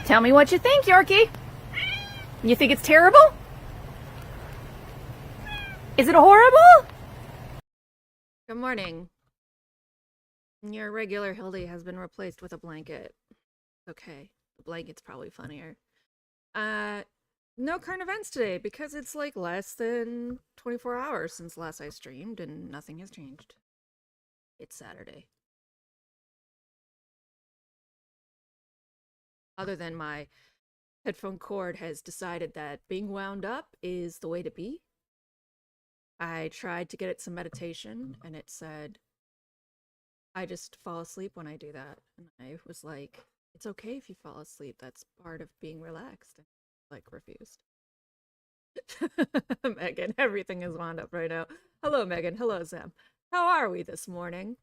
Tell me what you think, Yorkie. You think it's terrible? Is it horrible? Good morning. Your regular Hildy has been replaced with a blanket. Okay, the blanket's probably funnier. No current events today because it's like less than 24 hours since last I streamed and nothing has changed. It's Saturday. Other than my headphone cord has decided that being wound up is the way to be. I tried to get it some meditation and it said, I just fall asleep when I do that. And I was like, it's okay if you fall asleep. That's part of being relaxed. And like refused. Megan, everything is wound up right now. Hello, Megan. Hello, Sam. How are we this morning?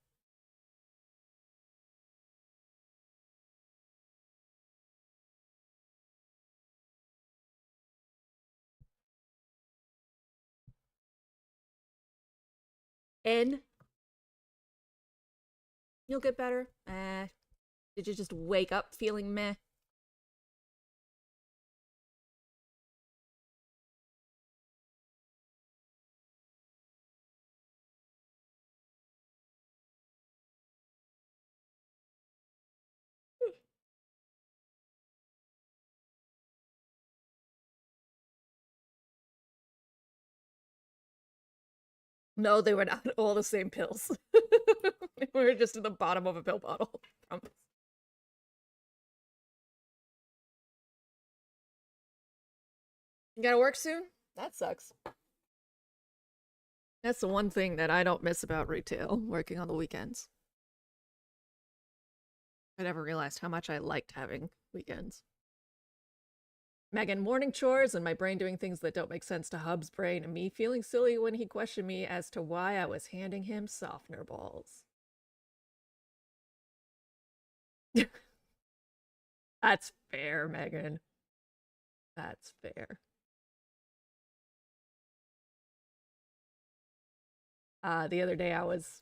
N. You'll get better. Did you just wake up feeling meh? No, they were not all the same pills. We were just in the bottom of a pill bottle. Promise. You gotta work soon? That sucks. That's the one thing that I don't miss about retail, working on the weekends. I never realized how much I liked having weekends. Megan, morning chores and my brain doing things that don't make sense to Hub's brain, and me feeling silly when he questioned me as to why I was handing him softener balls. That's fair, Megan. That's fair. The other day I was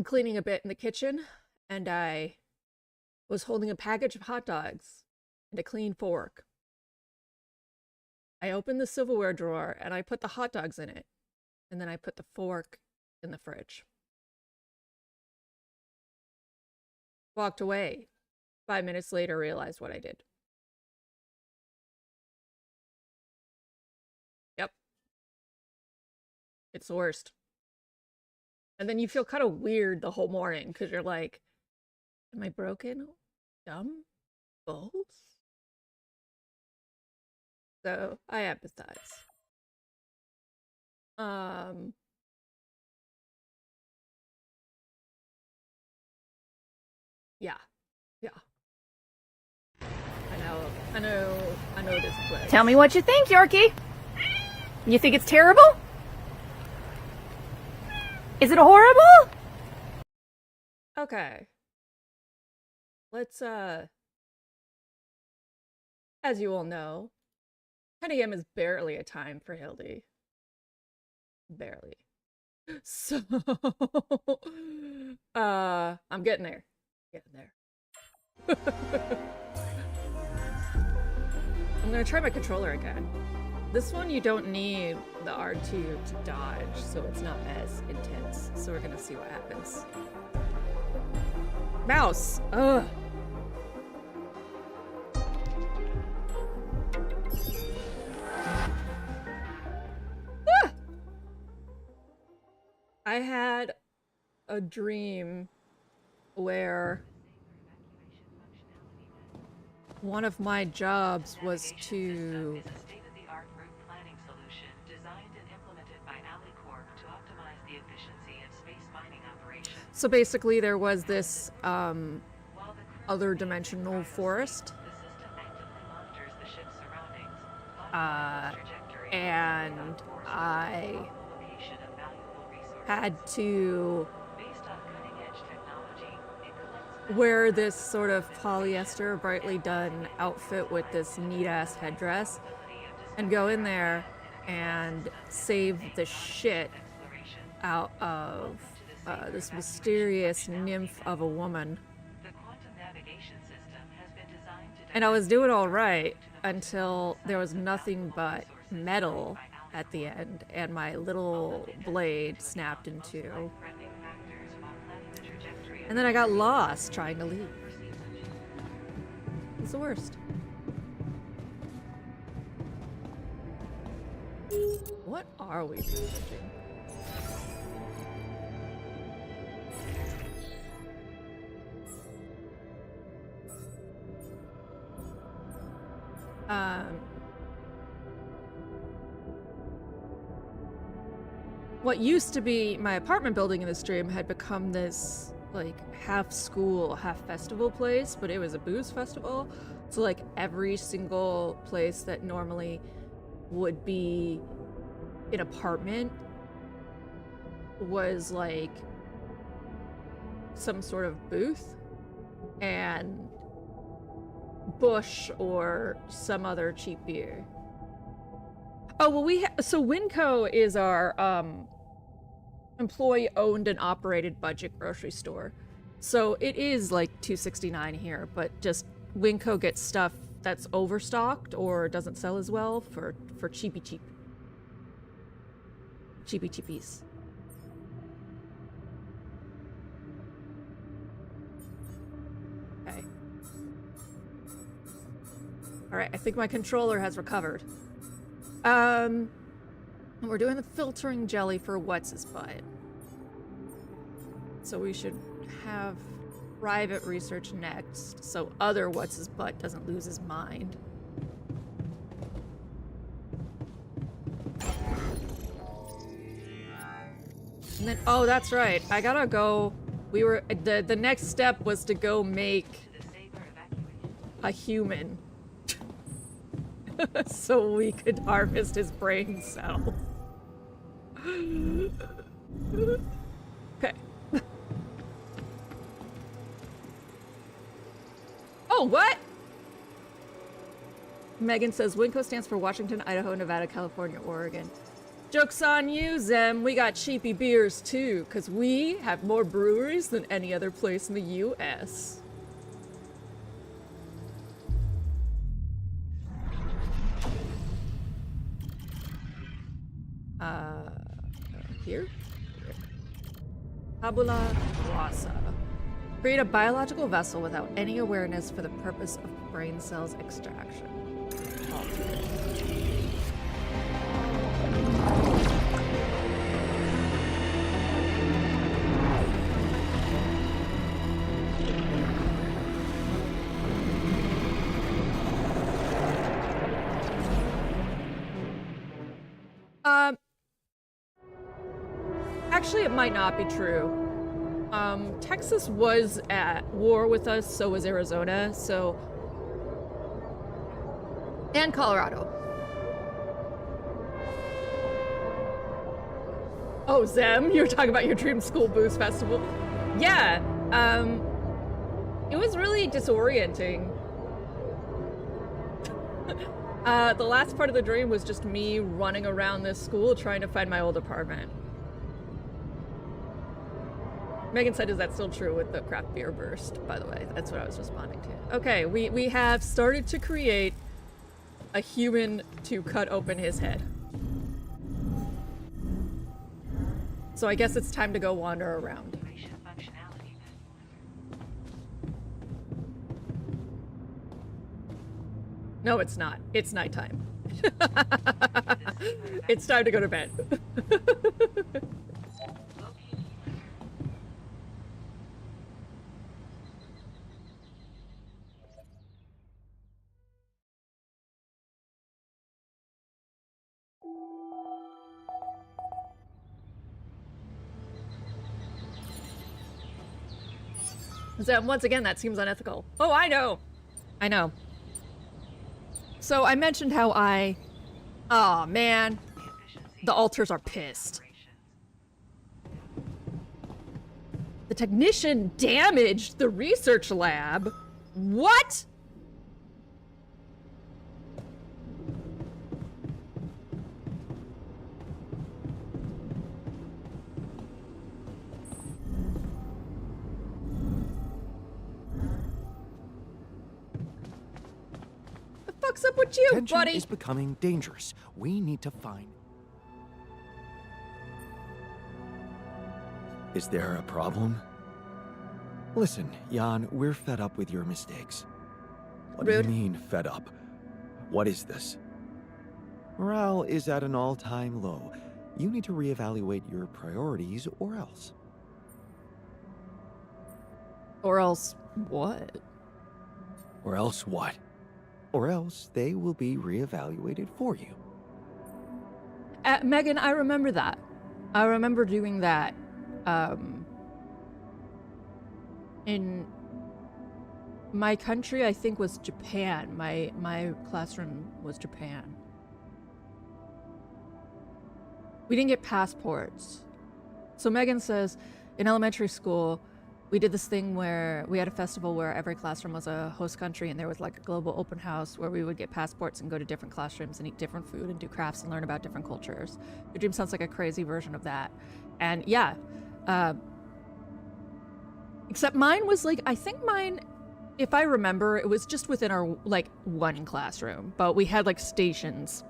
cleaning a bit in the kitchen, and I was holding a package of hot dogs and a clean fork. I opened the silverware drawer and I put the hot dogs in it, and then I put the fork in the fridge. Walked away. 5 minutes later, realized what I did. Yep. It's the worst. And then you feel kind of weird the whole morning because you're like, am I broken? Dumb? Both? So I empathize. Yeah. Yeah. I know this place. Tell me what you think, Yorkie. You think it's terrible? Is it horrible? Okay. Let's, as you all know, 10 a.m. is barely a time for Hildy. Barely. So, I'm getting there. Getting there. I'm gonna try my controller again. This one you don't need the R2 to dodge, so it's not as intense. So we're gonna see what happens. Mouse! Ugh! Ah! I had a dream where one of my jobs was to so basically there was this other dimensional forest and I had to wear this sort of polyester brightly done outfit with this neat ass headdress and go in there and save the shit out of this mysterious nymph of a woman. And I was doing all right until there was nothing but metal at the end and my little blade snapped in two. And then I got lost trying to leave. It's the worst. What are we researching? What used to be my apartment building in this dream had become this like half school, half festival place, but it was a booze festival. So like every single place that normally would be an apartment was like some sort of booth, and Bush or some other cheap beer. Oh, well, so Winco is our employee-owned and operated budget grocery store. So it is like $2.69 here, but just Winco gets stuff that's overstocked or doesn't sell as well for cheapy cheap. Cheapy cheapies. Okay. Alright, I think my controller has recovered. We're doing the filtering jelly for what's his butt. So we should have private research next, so other what's his butt doesn't lose his mind. And then, oh, that's right. I gotta go. We were, the next step was to go make a human. So we could harvest his brain cell. Okay. Oh, what? Megan says WINCO stands for Washington, Idaho, Nevada, California, Oregon. Joke's on you, Zem. We got cheapy beers too, because we have more breweries than any other place in the U.S. Here? Tabula rasa. Create a biological vessel without any awareness for the purpose of brain cells extraction. Actually, it might not be true. Texas was at war with us, so was Arizona, so... And Colorado. Oh, Zem, you were talking about your Dream School Booze Festival. Yeah, it was really disorienting. The last part of the dream was just me running around this school trying to find my old apartment. Megan said, is that still true with the craft beer burst, by the way? That's what I was responding to. Okay, we have started to create a human to cut open his head. So I guess it's time to go wander around. No, it's not. It's nighttime. It's time to go to bed. So once again, that seems unethical. Oh, I know. I know. So I mentioned how oh man, the ALTERS are pissed. The technician damaged the research lab? What? What's up with you, Tension buddy? is becoming dangerous. We need to find... Is there a problem? Listen, Jan, we're fed up with your mistakes. What Rude. do you mean, fed up? What is this? Morale is at an all-time low. You need to reevaluate your priorities, or else. Or else what? Or else what? Or else they will be reevaluated for you. Megan, I remember that. I remember doing that. In my country, I think was Japan. My classroom was Japan. We didn't get passports. So Megan says, in elementary school, we did this thing where we had a festival where every classroom was a host country, and there was like a global open house where we would get passports and go to different classrooms and eat different food and do crafts and learn about different cultures. Your dream sounds like a crazy version of that. And yeah, except mine was like, I think mine, if I remember, it was just within our like one classroom, but we had like stations.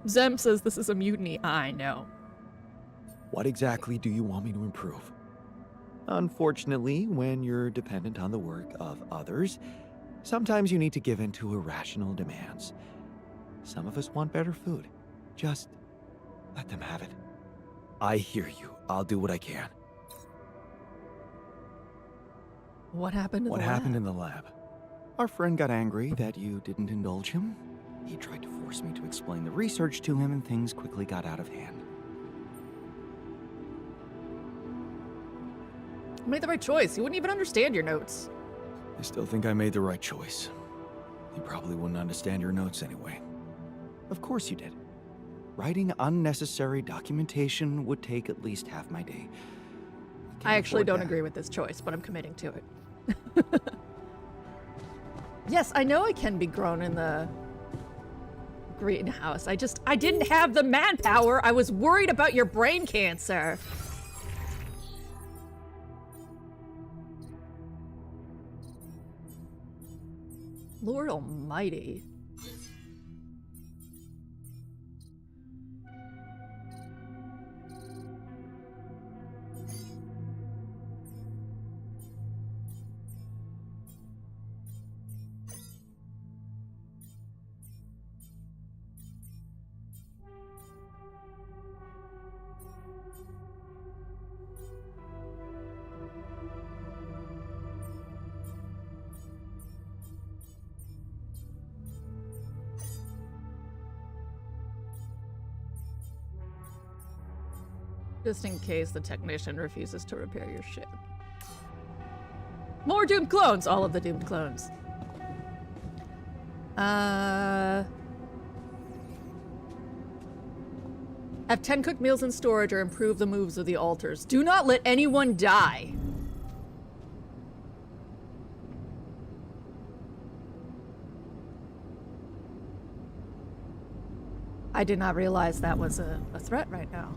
Zem says this is a mutiny. I know. What exactly do you want me to improve? Unfortunately, when you're dependent on the work of others, sometimes you need to give in to irrational demands. Some of us want better food. Just let them have it. I hear you. I'll do what I can. What happened in What the happened lab? in the lab? Our friend got angry that you didn't indulge him. He tried to force me to explain the research to him, and things quickly got out of hand. made the right choice. You wouldn't even understand your notes. I still think I made the right choice. You probably wouldn't understand your notes anyway. Of course you did. Writing unnecessary documentation would take at least half my day. I actually don't agree with this choice, but I'm committing to it. Yes, I know I can be grown in the greenhouse. I didn't have the manpower. I was worried about your brain cancer. Lord almighty. Just in case the technician refuses to repair your ship. More doomed clones! All of the doomed clones. Have 10 cooked meals in storage or improve the moves of the alters. Do not let anyone die. I did not realize that was a threat right now.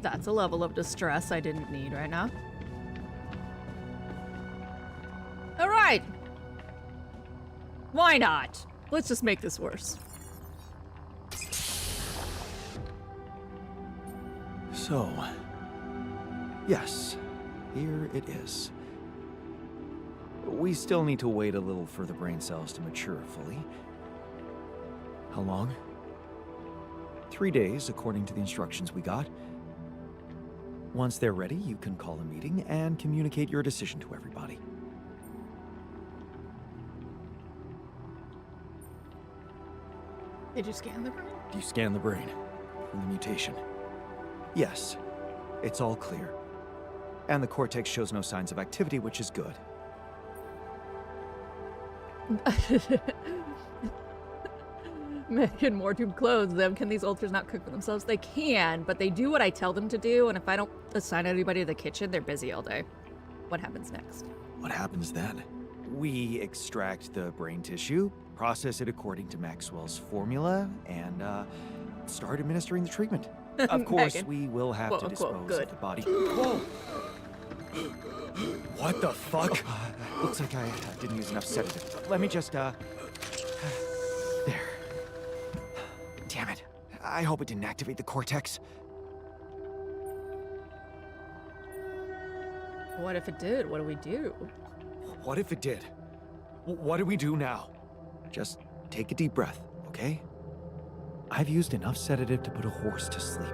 That's a level of distress I didn't need right now. All right. Why not? Let's just make this worse. So, yes, here it is. We still need to wait a little for the brain cells to mature fully. How long? 3 days, according to the instructions we got. Once they're ready, you can call a meeting and communicate your decision to everybody. Did you scan the brain? Do you scan the brain for the mutation? Yes, it's all clear. And the cortex shows no signs of activity, which is good. Making more doomed clones. Them can these alters not cook for themselves? They can, but they do what I tell them to do, and if I don't assign anybody to the kitchen, they're busy all day. What happens next? What happens then? We extract the brain tissue, process it according to Maxwell's formula, and start administering the treatment. Of course, Megan. we will have Quote, to unquote, dispose good. of the body. Whoa! What the fuck? Looks like I didn't use enough sedative. Let me just, there. Damn it. I hope it didn't activate the cortex. What if it did? What do we do? What if it did? What do we do now? Just take a deep breath, okay? I've used enough sedative to put a horse to sleep.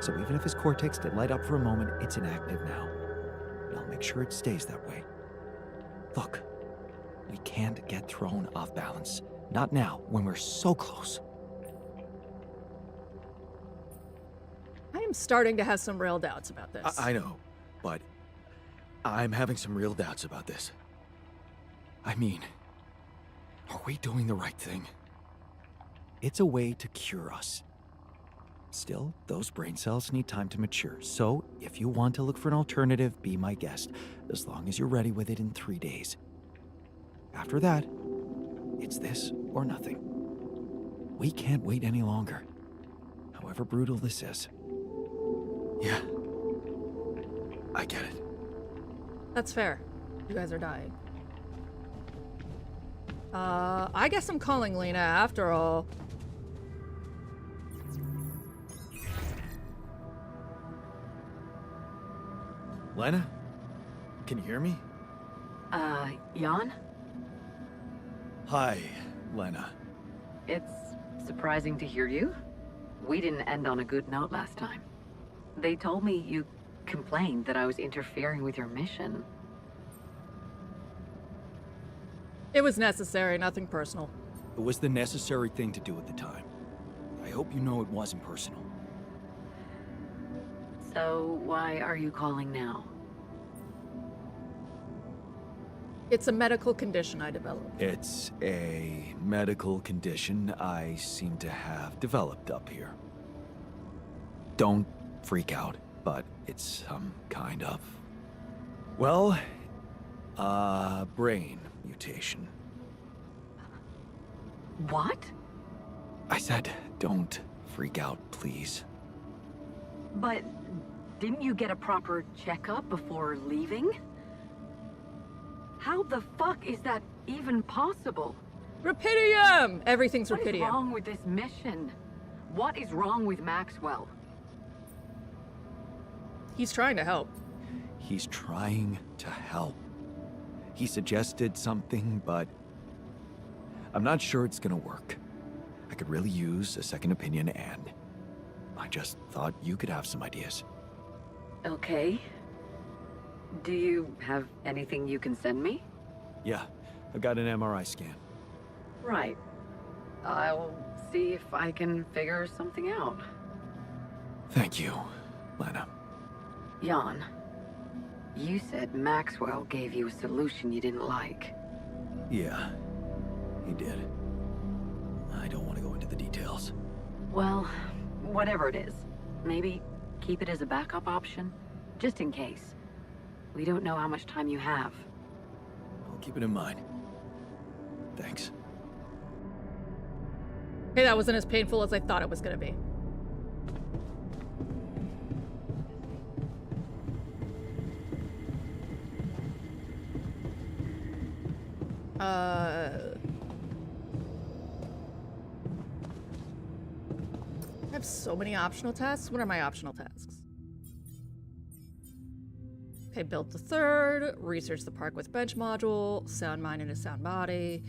So even if his cortex did light up for a moment, it's inactive now. And I'll make sure it stays that way. Look, we can't get thrown off balance. Not now, when we're so close. I am starting to have some real doubts about this. I know, but I'm having some real doubts about this. I mean, are we doing the right thing? It's a way to cure us. Still, those brain cells need time to mature, so if you want to look for an alternative, be my guest, as long as you're ready with it in 3 days. After that, it's this or nothing. We can't wait any longer, however brutal this is. Yeah, I get it. That's fair. You guys are dying. I guess I'm calling Lena after all. Lena? Can you hear me? Jan? Hi, Lena. It's surprising to hear you. We didn't end on a good note last time. They told me you complained that I was interfering with your mission. It was necessary, nothing personal. It was the necessary thing to do at the time. I hope you know it wasn't personal. So, why are you calling now? It's a medical condition I developed. It's a medical condition I seem to have developed up here. Don't freak out, but it's some kind of... well, brain mutation. What? I said, don't freak out, please. But didn't you get a proper checkup before leaving? How the fuck is that even possible? Rapidium! Everything's What is Rapidium. wrong with this mission? What is wrong with Maxwell? He's trying to help. He's trying to help. He suggested something, but I'm not sure it's gonna work. I could really use a second opinion, and I just thought you could have some ideas. Okay. Do you have anything you can send me? Yeah, I've got an MRI scan. Right. I'll see if I can figure something out. Thank you, Lena. Jan, you said Maxwell gave you a solution you didn't like. Yeah, he did. I don't want to go into the details. Well, whatever it is, maybe keep it as a backup option, just in case. We don't know how much time you have. I'll keep it in mind. Thanks. Hey, that wasn't as painful as I thought it was gonna be. I have so many optional tasks. What are my optional tasks? Okay, build the third, research the park with bench module, sound mine in a sound body,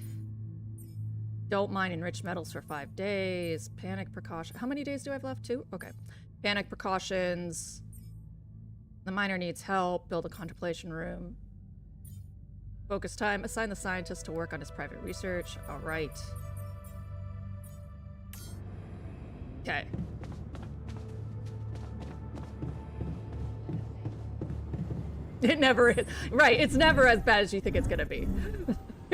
don't mine enriched metals for 5 days, panic precaution. How many days do I have left? 2? Okay. Panic precautions. The miner needs help, build a contemplation room. Focus time, assign the scientist to work on his private research. All right. Okay. It never is. Right, it's never as bad as you think it's gonna be.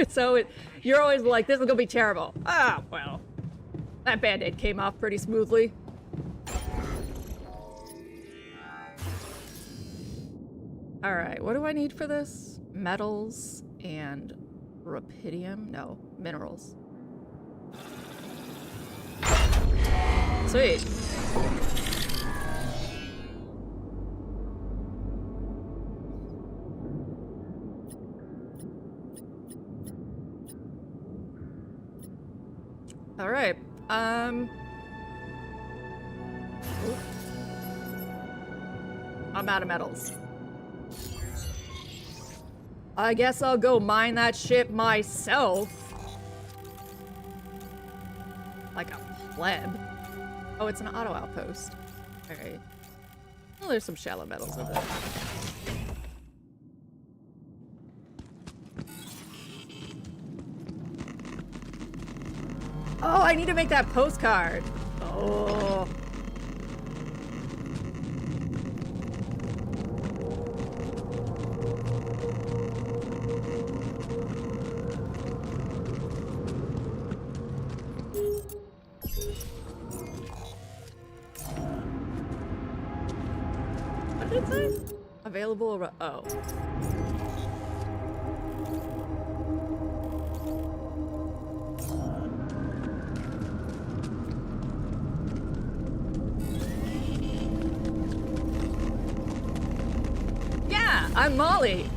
So you're always like, this is gonna be terrible. Ah, well. That band-aid came off pretty smoothly. Alright, what do I need for this? Metals and rapidium? No, minerals. Sweet. All right. I'm out of metals. I guess I'll go mine that shit myself. Like a pleb. Oh, it's an auto outpost. All right. Well, there's some shallow metals over there. Oh, I need to make that postcard. Oh. What did it say? Available. Oh. I'm Molly.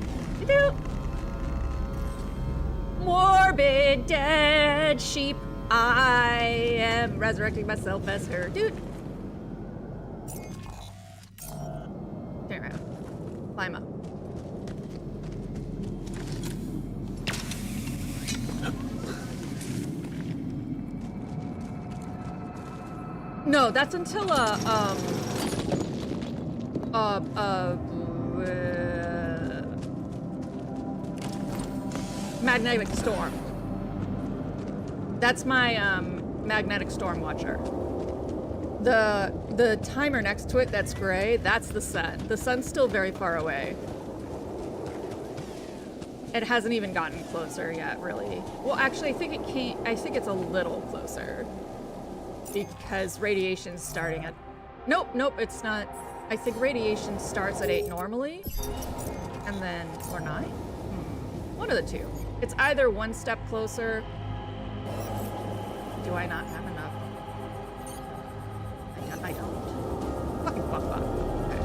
Morbid dead sheep. I am resurrecting myself as her. Dude. Turn around. Climb up. No, that's until magnetic storm. That's my magnetic storm watcher. The timer next to it that's gray, that's the sun. The sun's still very far away. It hasn't even gotten closer yet, really. Well, actually, I think it's a little closer. Because radiation's starting at... Nope, it's not. I think radiation starts at 8 normally. And then... Or 9? One of the two. It's either one step closer... Do I not have enough? I don't. Fucking fuck. Okay.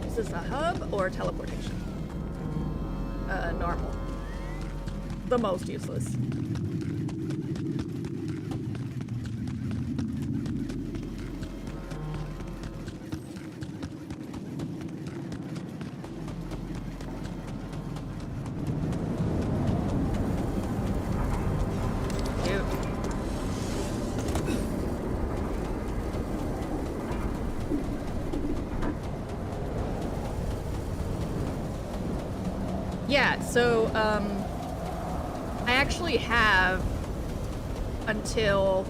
Is this a hub or teleportation? Normal. The most useless. Yeah, so, I actually have until...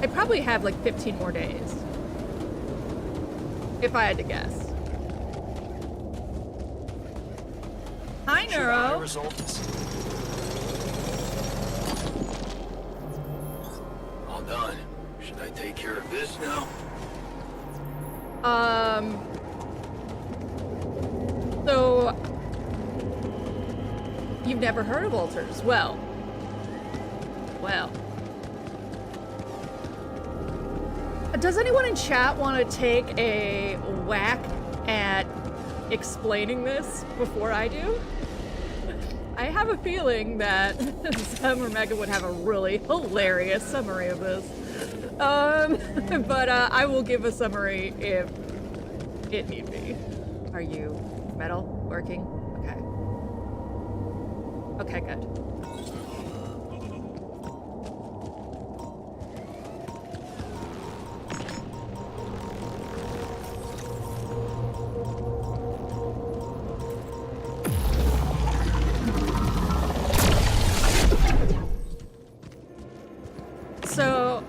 I probably have like 15 more days. If I had to guess. Hi, Neuro! All done. Should I take care of this now? So... You've never heard of ALTERS? Well. Does anyone in chat want to take a whack at explaining this before I do? I have a feeling that Sam or Megan would have a really hilarious summary of this. But I will give a summary if it need be. Are you metal working? Okay. Okay, good. So...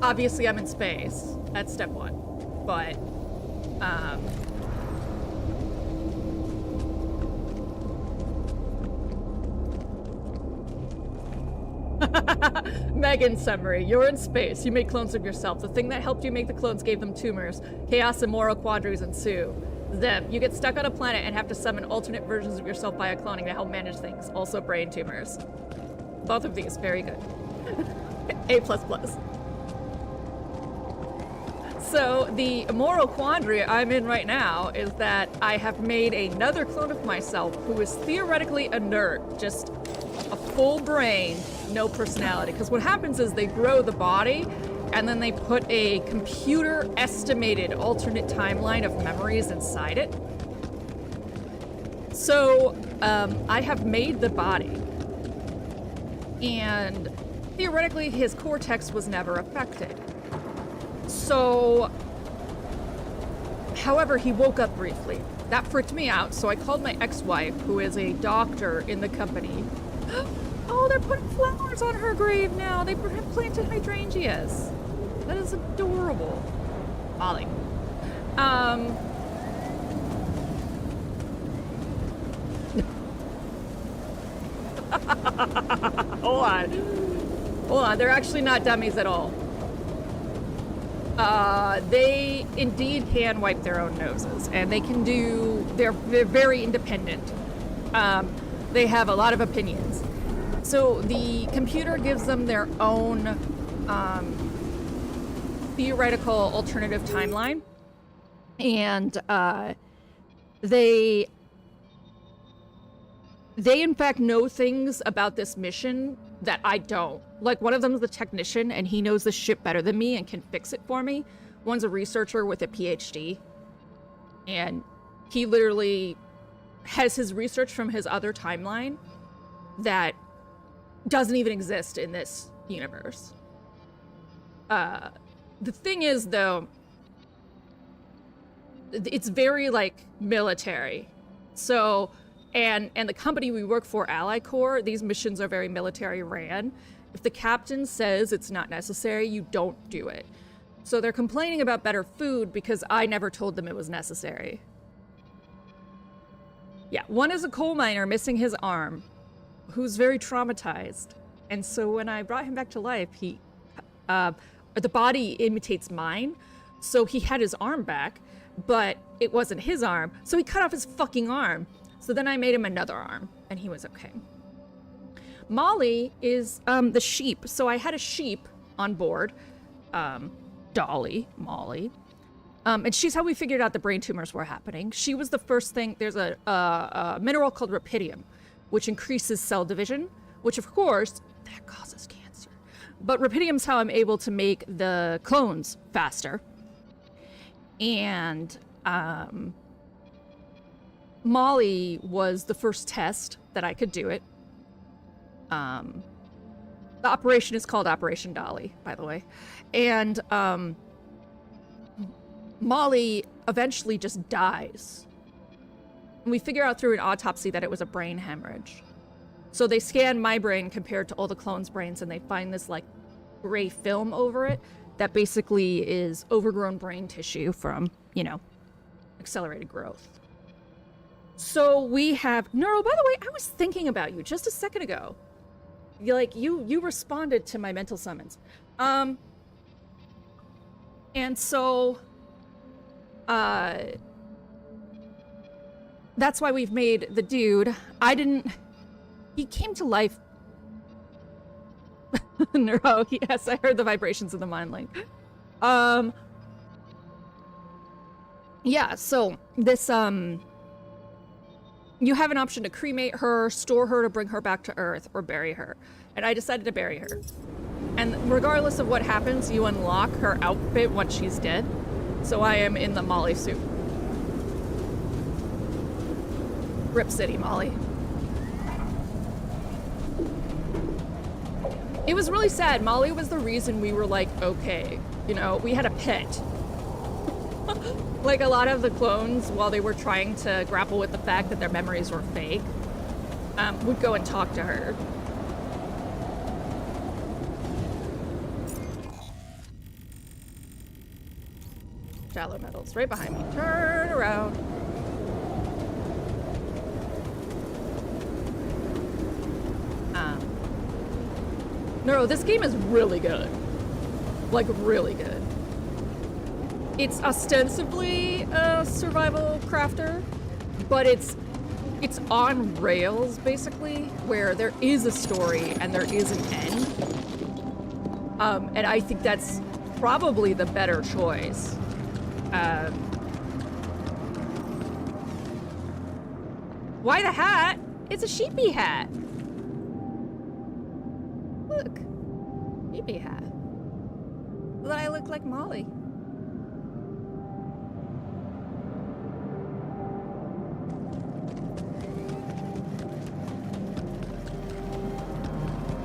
Obviously, I'm in space. That's step one. But, Megan's summary. You're in space. You make clones of yourself. The thing that helped you make the clones gave them tumors. Chaos and moral quandaries ensue. Them. You get stuck on a planet and have to summon alternate versions of yourself via cloning to help manage things. Also brain tumors. Both of these, very good. A++. So, the moral quandary I'm in right now is that I have made another clone of myself who is theoretically inert, just a full brain, no personality. Because what happens is they grow the body, and then they put a computer-estimated alternate timeline of memories inside it. So, I have made the body. And theoretically, his cortex was never affected. So, however, he woke up briefly. That freaked me out, so I called my ex-wife, who is a doctor in the company. Oh, they're putting flowers on her grave now. They planted hydrangeas. That is adorable. Molly. Hold on, they're actually not dummies at all. They indeed can wipe their own noses, and they can they're very independent. They have a lot of opinions. So the computer gives them their own, theoretical alternative timeline, and, they in fact know things about this mission that I don't. Like, one of them is a technician, and he knows the ship better than me and can fix it for me. One's a researcher with a PhD, and he literally has his research from his other timeline that doesn't even exist in this universe. The thing is, though, it's very, like, military. So, and the company we work for, Ally Corps, these missions are very military ran. If the captain says it's not necessary, you don't do it. So they're complaining about better food because I never told them it was necessary. Yeah, one is a coal miner missing his arm, who's very traumatized. And so when I brought him back to life, the body imitates mine. So he had his arm back, but it wasn't his arm. So he cut off his fucking arm. So then I made him another arm, and he was okay. Molly is the sheep. So I had a sheep on board, Dolly, Molly. And she's how we figured out the brain tumors were happening. She was the first thing. There's a mineral called rubidium, which increases cell division, which of course, that causes cancer. But rubidium's how I'm able to make the clones faster. And Molly was the first test that I could do it. The operation is called Operation Dolly, by the way. And Molly eventually just dies. And we figure out through an autopsy that it was a brain hemorrhage. So they scan my brain compared to all the clones' brains, and they find this, like, gray film over it that basically is overgrown brain tissue from, you know, accelerated growth. So we have... Neuro, by the way, I was thinking about you just a second ago. You responded to my mental summons. And so... that's why we've made the dude. He came to life. Neuro, yes, I heard the vibrations of the mind link. Yeah, so this, you have an option to cremate her, store her to bring her back to Earth, or bury her. And I decided to bury her. And regardless of what happens, you unlock her outfit once she's dead. So I am in the Molly suit. Rip City, Molly. It was really sad. Molly was the reason we were like, okay. You know, we had a pet. Like a lot of the clones, while they were trying to grapple with the fact that their memories were fake, would go and talk to her. Shallow metals right behind me. Turn around. No, this game is really good. Like, really good. It's ostensibly a survival crafter, but it's on rails, basically, where there is a story and there is an end. And I think that's probably the better choice. Why the hat? It's a sheepy hat. Look. Sheepy hat. Well, I look like Molly.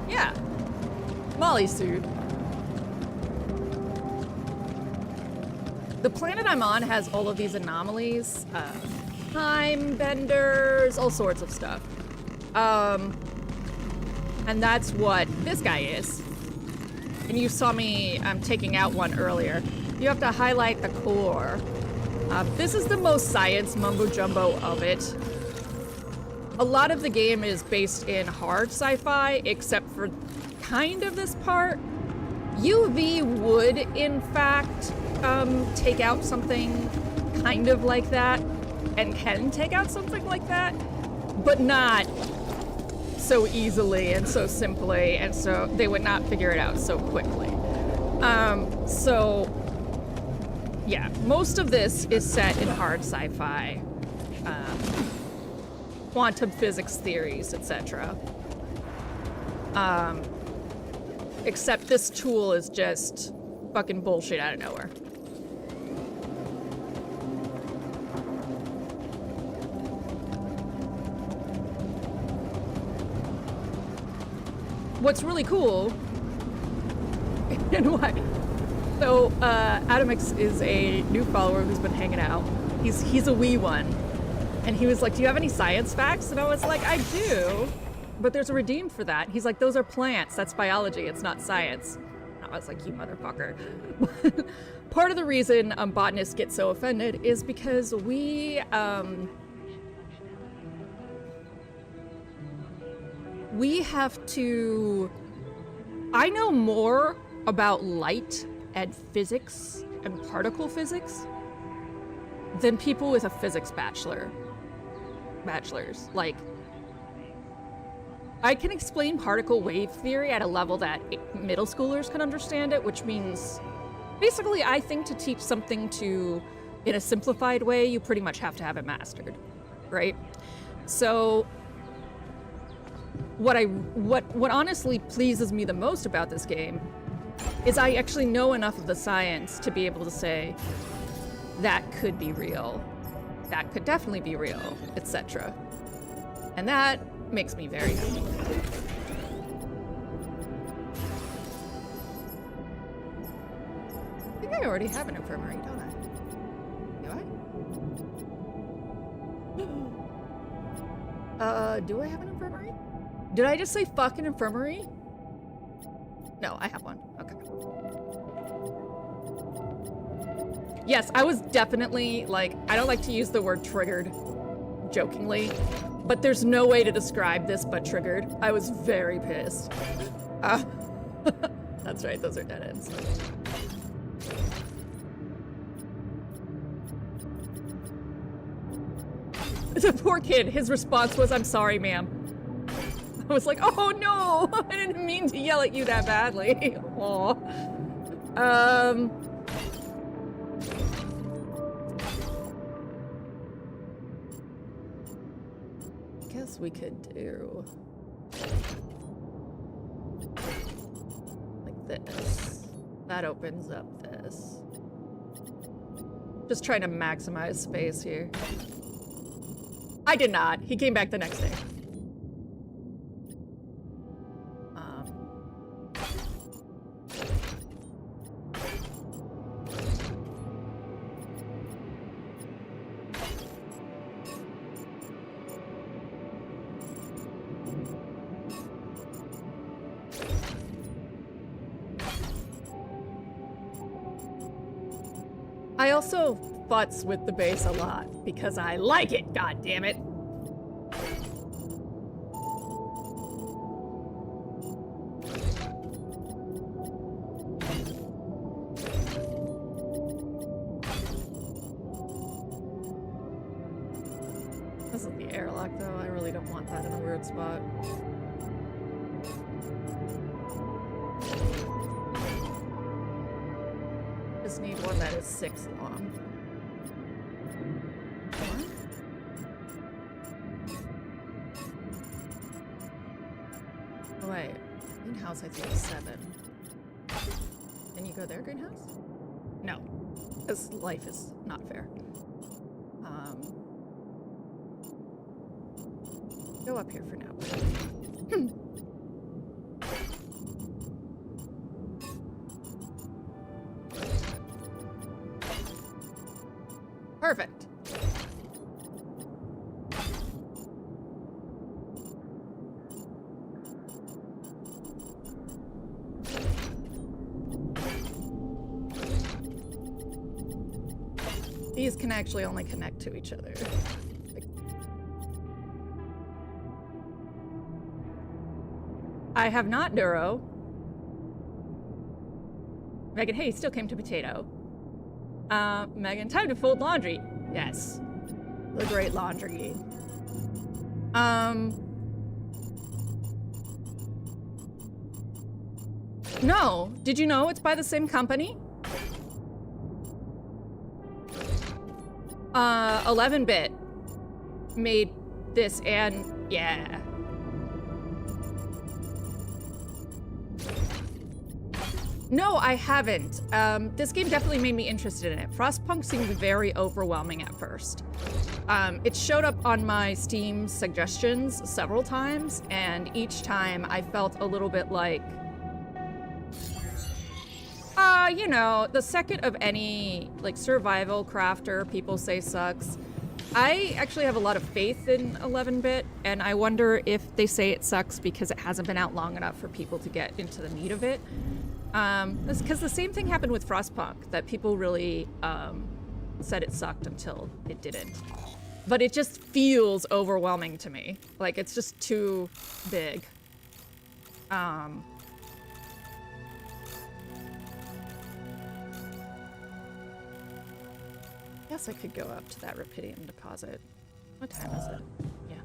Yeah. Molly suit. The planet I'm on has all of these anomalies, time benders, all sorts of stuff. And that's what this guy is. And you saw me taking out one earlier. You have to highlight the core. This is the most science mumbo-jumbo of it. A lot of the game is based in hard sci-fi, except for kind of this part. UV would, in fact, take out something kind of like that, and can take out something like that, but not so easily and so simply, and so they would not figure it out so quickly. So yeah, most of this is set in hard sci-fi, quantum physics theories, etc. Except this tool is just fucking bullshit out of nowhere. what's really cool, and why? So, Adamix is a new follower who's been hanging out. He's a wee one. And he was like, do you have any science facts? And I was like, I do, but there's a redeem for that. He's like, those are plants. That's biology. It's not science. And I was like, you motherfucker. Part of the reason botanists get so offended is because we have to... I know more about light and physics and particle physics than people with a physics bachelor's. Like, I can explain particle wave theory at a level that middle schoolers can understand it, which means basically I think to teach something in a simplified way, you pretty much have to have it mastered, right? So what honestly pleases me the most about this game is I actually know enough of the science to be able to say that could be real, that could definitely be real, etc. And that makes me very happy. I think I already have an infirmary, don't I? Do I have an infirmary? Did I just say fucking infirmary? No, I have one. Okay. Yes, I was definitely, like, I don't like to use the word triggered jokingly, but there's no way to describe this but triggered. I was very pissed. That's right, those are dead ends. The poor kid, his response was, I'm sorry, ma'am. I was like, oh no, I didn't mean to yell at you that badly. Aw. Guess we could do like this. That opens up this. Just trying to maximize space here. I did not. He came back the next day. I also futz with the base a lot because I like it, god damn it. This is the airlock though, I really don't want that in a weird spot. Just need one that is 6 long. Oh wait, greenhouse I think is 7. Can you go there, greenhouse? No, because life is not fair. Go up here for now. Perfect. These can actually only connect to each other. I have not Neuro. Megan, hey, still came to potato. Megan, time to fold laundry. Yes. The great laundry. No. Did you know it's by the same company? 11-bit made this and yeah. No, I haven't. This game definitely made me interested in it. Frostpunk seemed very overwhelming at first. It showed up on my Steam suggestions several times, and each time I felt a little bit like, you know, the second of any, like, survival crafter people say sucks. I actually have a lot of faith in 11-bit, and I wonder if they say it sucks because it hasn't been out long enough for people to get into the meat of it. Because the same thing happened with Frostpunk, that people really said it sucked until it didn't. But it just feels overwhelming to me. Like, it's just too big. Guess I could go up to that Rapidium deposit. What time is it? Yeah.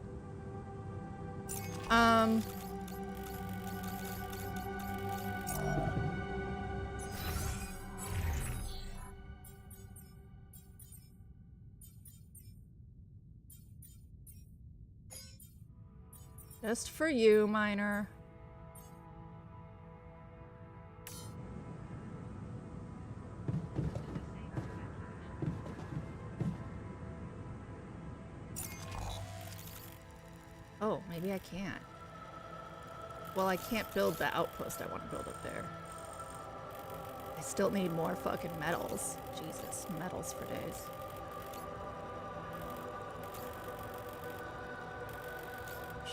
Just for you, Miner. Oh, maybe I can't. Well, I can't build the outpost I want to build up there. I still need more fucking metals. Jesus, metals for days.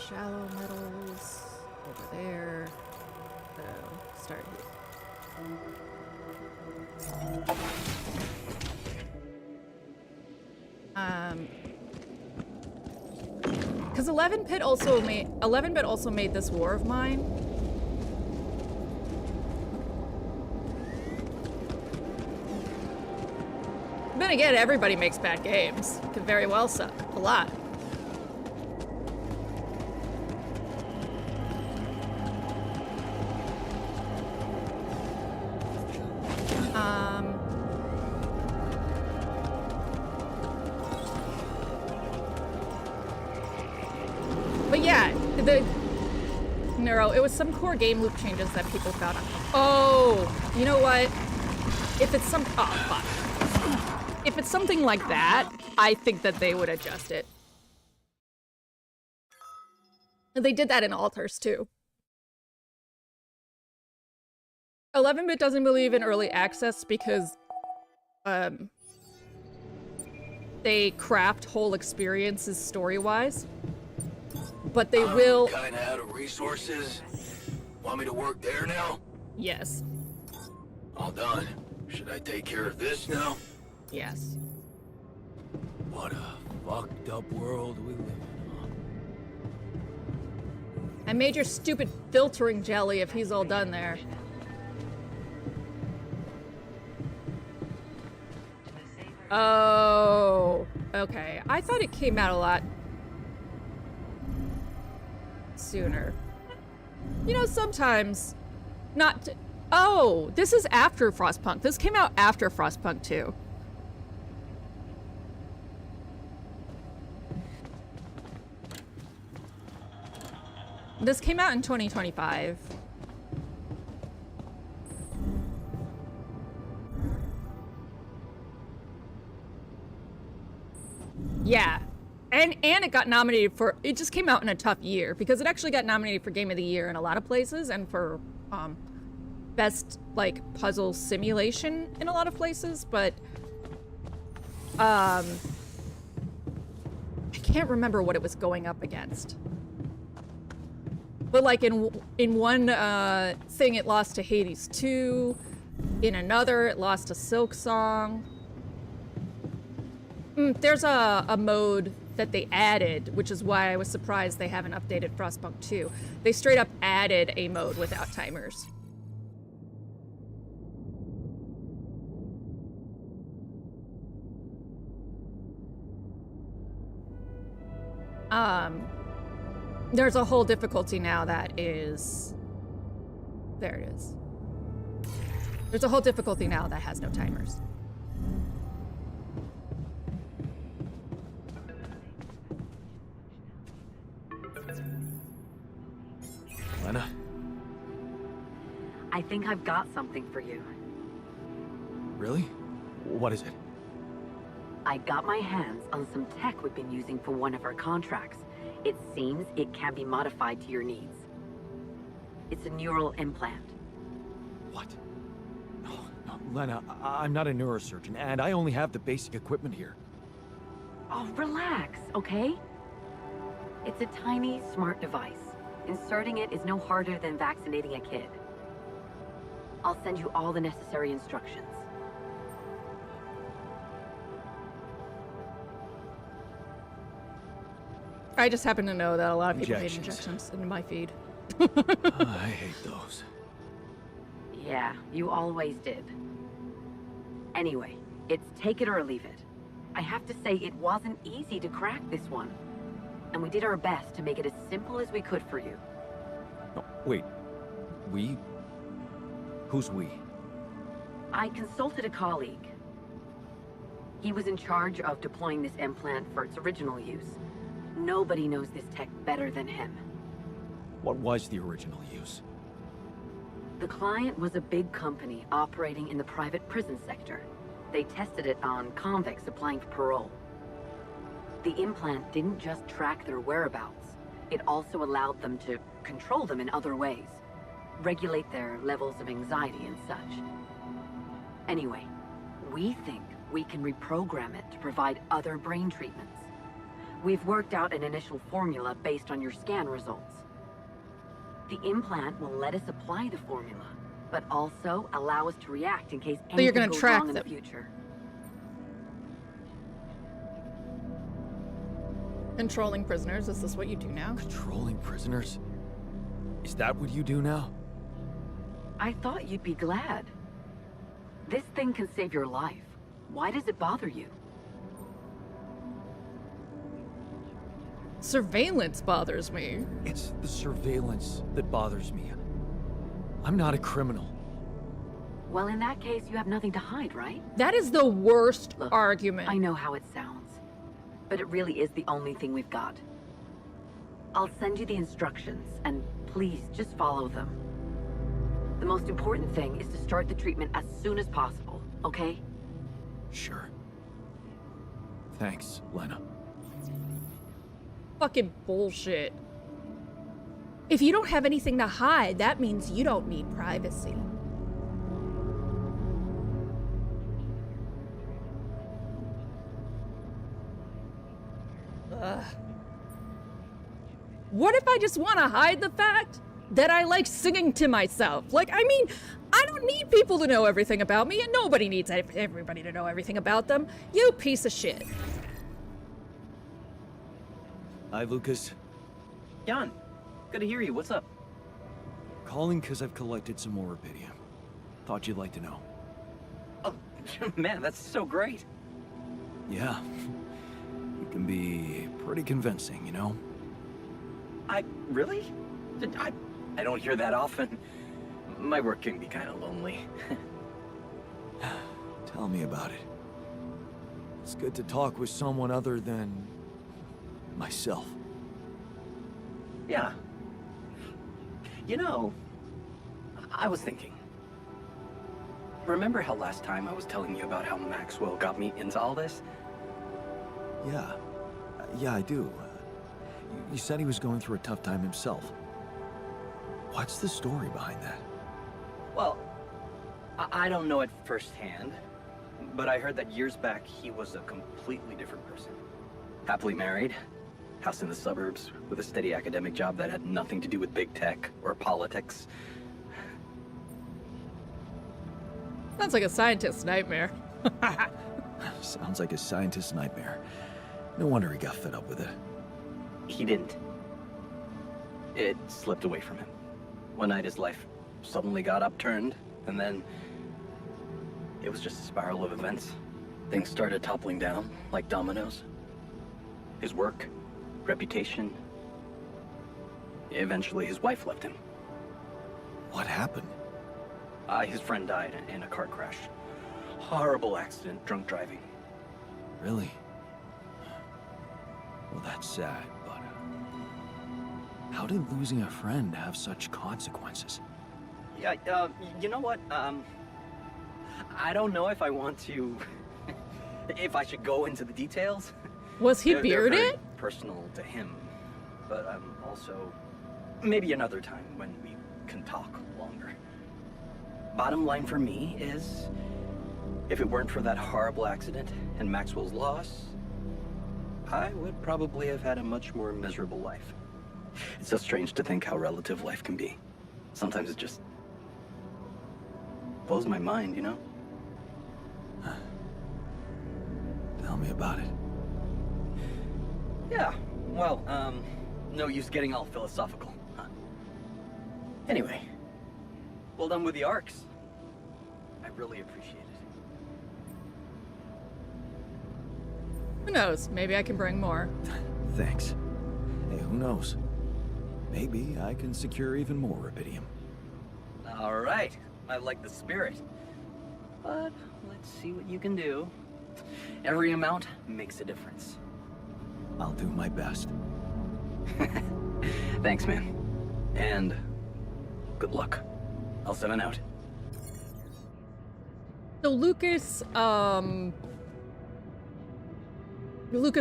Shallow metals over there. So, start here. Because 11-bit also made this war of mine. Then again, everybody makes bad games. Could very well suck a lot. But yeah, it was some core game loop changes that people found. Oh, you know what? If it's if it's something like that, I think that they would adjust it. They did that in ALTERS too. 11-bit doesn't believe in early access because they craft whole experiences story-wise. But they will kinda out of resources. Want me to work there now? Yes. All done. Should I take care of this now? Yes. What a fucked up world we live in, huh? I made your stupid filtering jelly if he's all done there. Oh, okay. I thought it came out a lot sooner. You know, sometimes not. Oh, this is after Frostpunk. This came out after Frostpunk 2. This came out in 2025. Yeah. And it got nominated for, it just came out in a tough year because it actually got nominated for Game of the Year in a lot of places and for best like puzzle simulation in a lot of places, but I can't remember what it was going up against. But like in one thing it lost to Hades 2, in another it lost to Silk Song. There's a mode that they added, which is why I was surprised they haven't updated Frostpunk 2. They straight up added a mode without timers. There's a whole difficulty now that is... There it is. There's a whole difficulty now that has no timers. Lena? I think I've got something for you. Really? What is it? I got my hands on some tech we've been using for one of our contracts. It seems it can be modified to your needs. It's a neural implant. What? No, no, Lena, I'm not a neurosurgeon, and I only have the basic equipment here. Oh, relax, okay? It's a tiny, smart device. Inserting it is no harder than vaccinating a kid. I'll send you all the necessary instructions. I just happen to know that a lot of people made Injections. injections in my feed. I hate those. Yeah, you always did. Anyway, it's take it or leave it. I have to say it wasn't easy to crack this one. And we did our best to make it as simple as we could for you. No, wait. We? Who's we? I consulted a colleague. He was in charge of deploying this implant for its original use. Nobody knows this tech better than him. What was the original use? The client was a big company operating in the private prison sector. They tested it on convicts applying for parole. The implant didn't just track their whereabouts. It also allowed them to control them in other ways. Regulate their levels of anxiety and such. Anyway, we think we can reprogram it to provide other brain treatments. We've worked out an initial formula based on your scan results. The implant will let us apply the formula, but also allow us to react in case So you're anything gonna goes track wrong in the them. future. Controlling prisoners, is this what you do now? Controlling prisoners? Is that what you do now? I thought you'd be glad. This thing can save your life. Why does it bother you? Surveillance bothers me. It's the surveillance that bothers me. I'm not a criminal. Well, in that case, you have nothing to hide, right? That is the worst Look, argument. I know how it sounds, but it really is the only thing we've got. I'll send you the instructions, and please just follow them. The most important thing is to start the treatment as soon as possible, okay? Sure. Thanks, Lena. Fucking bullshit. If you don't have anything to hide, that means you don't need privacy. Ugh. What if I just want to hide the fact that I like singing to myself? Like, I mean, I don't need people to know everything about me, and nobody needs everybody to know everything about them. You piece of shit. Hi, Lucas. Jan, good to hear you. What's up? Calling because I've collected some more rubidium. Thought you'd like to know. Oh, man, that's so great. Yeah. You can be pretty convincing, you know? Really? I don't hear that often. My work can be kind of lonely. Tell me about it. It's good to talk with someone other than myself. Yeah. You know, I was thinking. Remember how last time I was telling you about how Maxwell got me into all this? Yeah. Yeah, I do. You said he was going through a tough time himself. What's the story behind that? Well, I don't know it firsthand, but I heard that years back he was a completely different person. Happily married, house in the suburbs, with a steady academic job that had nothing to do with big tech or politics. Sounds like a scientist's nightmare. Sounds like a scientist's nightmare. No wonder he got fed up with it. He didn't. It slipped away from him. One night his life suddenly got upturned, and then it was just a spiral of events. Things started toppling down like dominoes. His work, reputation. Eventually his wife left him. What happened? His friend died in a car crash. Horrible accident, drunk driving. Really? Well, that's sad, but how did losing a friend have such consequences? Yeah, you know what? I don't know if I want to... if I should go into the details. Was he They're bearded? very personal to him. But also... maybe another time when we can talk longer. Bottom line for me is... if it weren't for that horrible accident and Maxwell's loss, I would probably have had a much more miserable life. It's so strange to think how relative life can be. Sometimes it just... blows my mind, you know? Tell me about it. Yeah, well, no use getting all philosophical, huh? Anyway, well done with the arcs. I really appreciate it. Who knows? Maybe I can bring more. Thanks. Hey, who knows? Maybe I can secure even more rubidium. All right, I like the spirit. But let's see what you can do. Every amount makes a difference. I'll do my best. Thanks, man. And good luck. I'll 7 out. So Lucas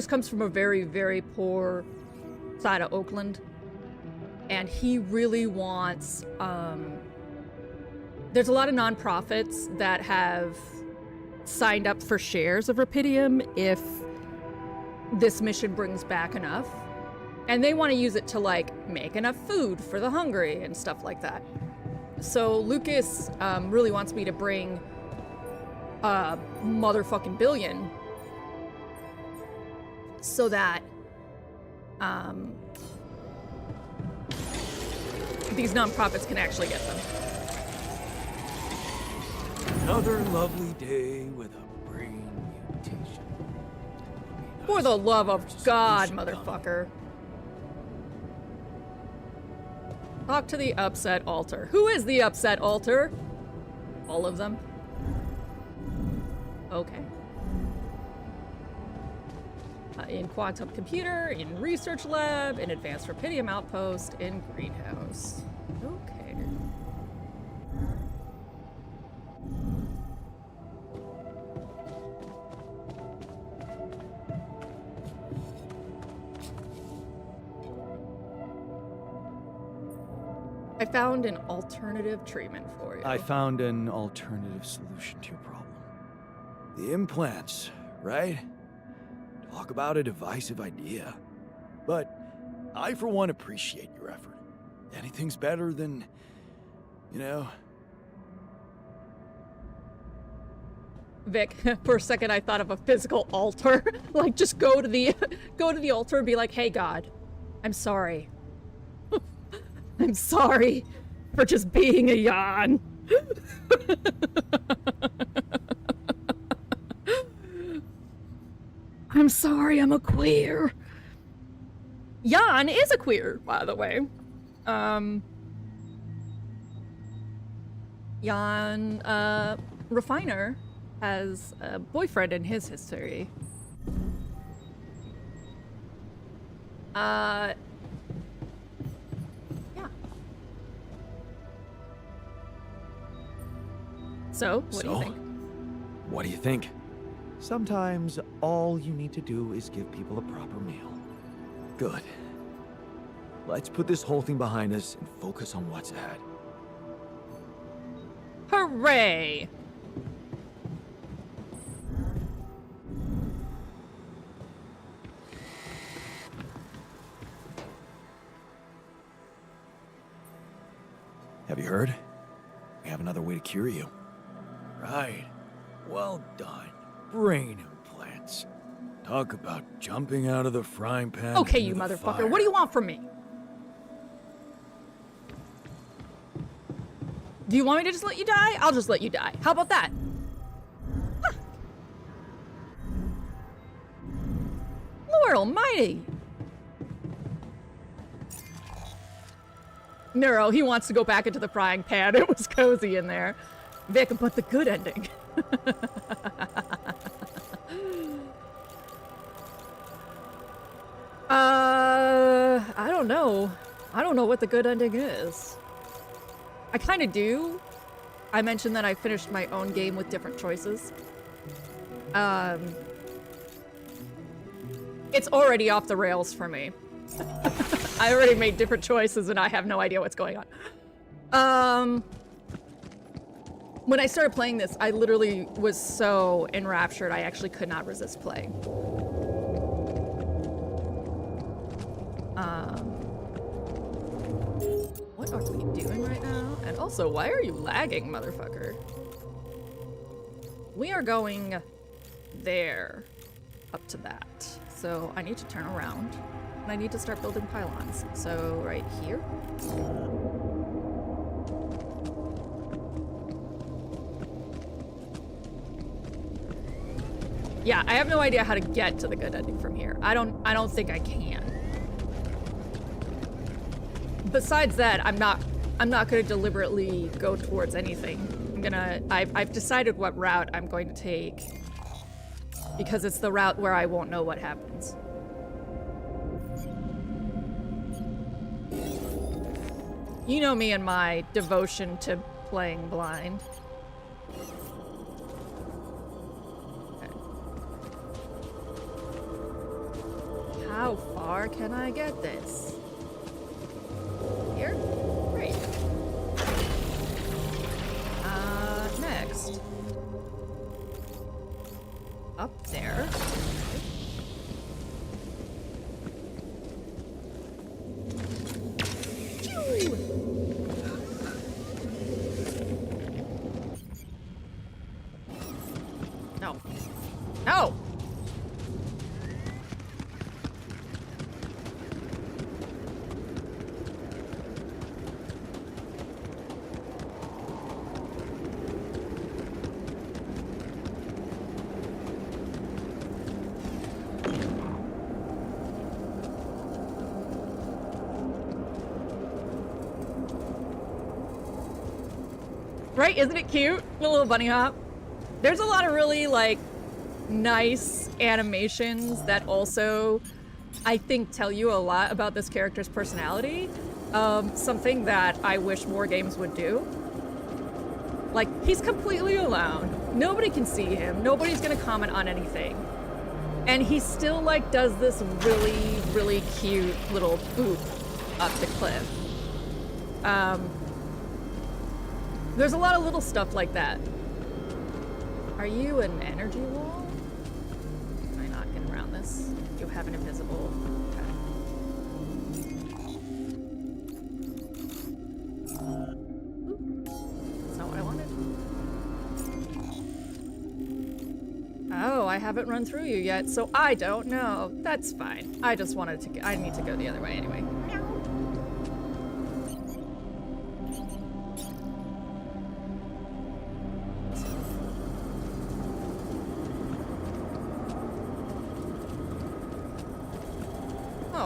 comes from a very, very poor side of Oakland, and he really wants, there's a lot of nonprofits that have signed up for shares of Rapidium if this mission brings back enough, and they want to use it to, like, make enough food for the hungry and stuff like that. So Lucas really wants me to bring a motherfucking billion so that these nonprofits can actually get them. Another lovely day with a brain mutation. For the love of God, motherfucker. Talk to the upset altar. Who is the upset altar? All of them? Okay. In quantum computer, in research lab, in advanced rubidium outpost, in greenhouse. Okay. I found an alternative treatment for you. I found an alternative solution to your problem. The implants, right? Talk about a divisive idea. But I, for one, appreciate your effort. Anything's better than, you know... Vic, for a second I thought of a physical altar. Like, just go to the altar and be like, hey God, I'm sorry. I'm sorry for just being a yawn. I'm sorry, I'm a queer. Jan is a queer, by the way. Jan, Refiner has a boyfriend in his history. Yeah. So, what do you think? What do you think? Sometimes all you need to do is give people a proper meal. Good. Let's put this whole thing behind us and focus on what's ahead. Hooray! Have you heard? We have another way to cure you. Right. Well done. Brain implants. Talk about jumping out of the frying pan. Okay, into you the motherfucker, fire. what do you want from me? Do you want me to just let you die? I'll just let you die. How about that? Huh. Lord almighty! Nero, he wants to go back into the frying pan. It was cozy in there. Vic, but the good ending. I don't know. I don't know what the good ending is. I kind of do. I mentioned that I finished my own game with different choices. It's already off the rails for me. I already made different choices and I have no idea what's going on. When I started playing this, I literally was so enraptured I actually could not resist playing. What are we doing right now? And also, why are you lagging, motherfucker? We are going there, up to that. So I need to turn around, and I need to start building pylons. So right here. Yeah, I have no idea how to get to the good ending from here. I don't think I can. Besides that, I'm not gonna deliberately go towards anything. I've decided what route I'm going to take because it's the route where I won't know what happens. You know me and my devotion to playing blind. Okay. How far can I get this? Here? Great. Next. Up there. No. No! Right? Isn't it cute? The little bunny hop. There's a lot of really, like, nice animations that also, I think, tell you a lot about this character's personality. Something that I wish more games would do. Like, he's completely alone. Nobody can see him. Nobody's gonna comment on anything. And he still, like, does this really, really cute little boop up the cliff. There's a lot of little stuff like that. Are you an energy wall? Can I not get around this? You have an invisible... Okay. That's not what I wanted. Oh, I haven't run through you yet, so I don't know. That's fine. I just wanted to... I need to go the other way anyway.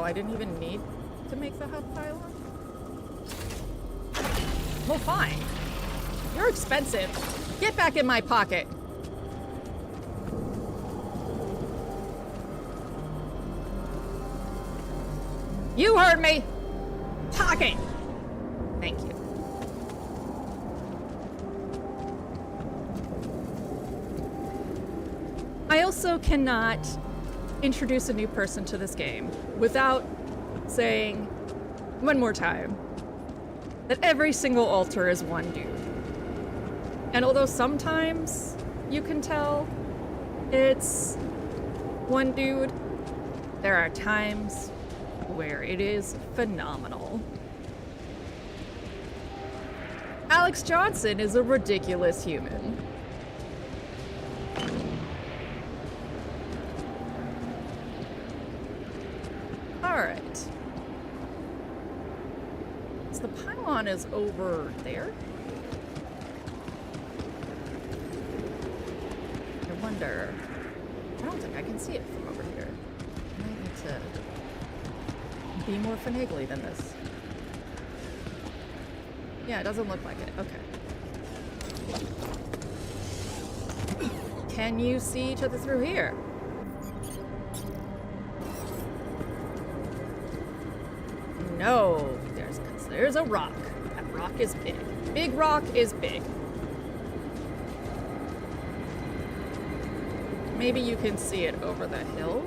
I didn't even need to make the hub pylon? Well, fine. You're expensive. Get back in my pocket. You heard me. Pocket. Thank you. I also cannot introduce a new person to this game without saying one more time that every single altar is one dude. And although sometimes you can tell it's one dude, there are times where it is phenomenal. Alex Johnson is a ridiculous human. Alright. So the pylon is over there? I wonder... I don't think I can see it from over here. I might need to be more finagly than this. Yeah, it doesn't look like it. Okay. Can you see each other through here? No, there's a rock. That rock is big. Big rock is big. Maybe you can see it over the hill.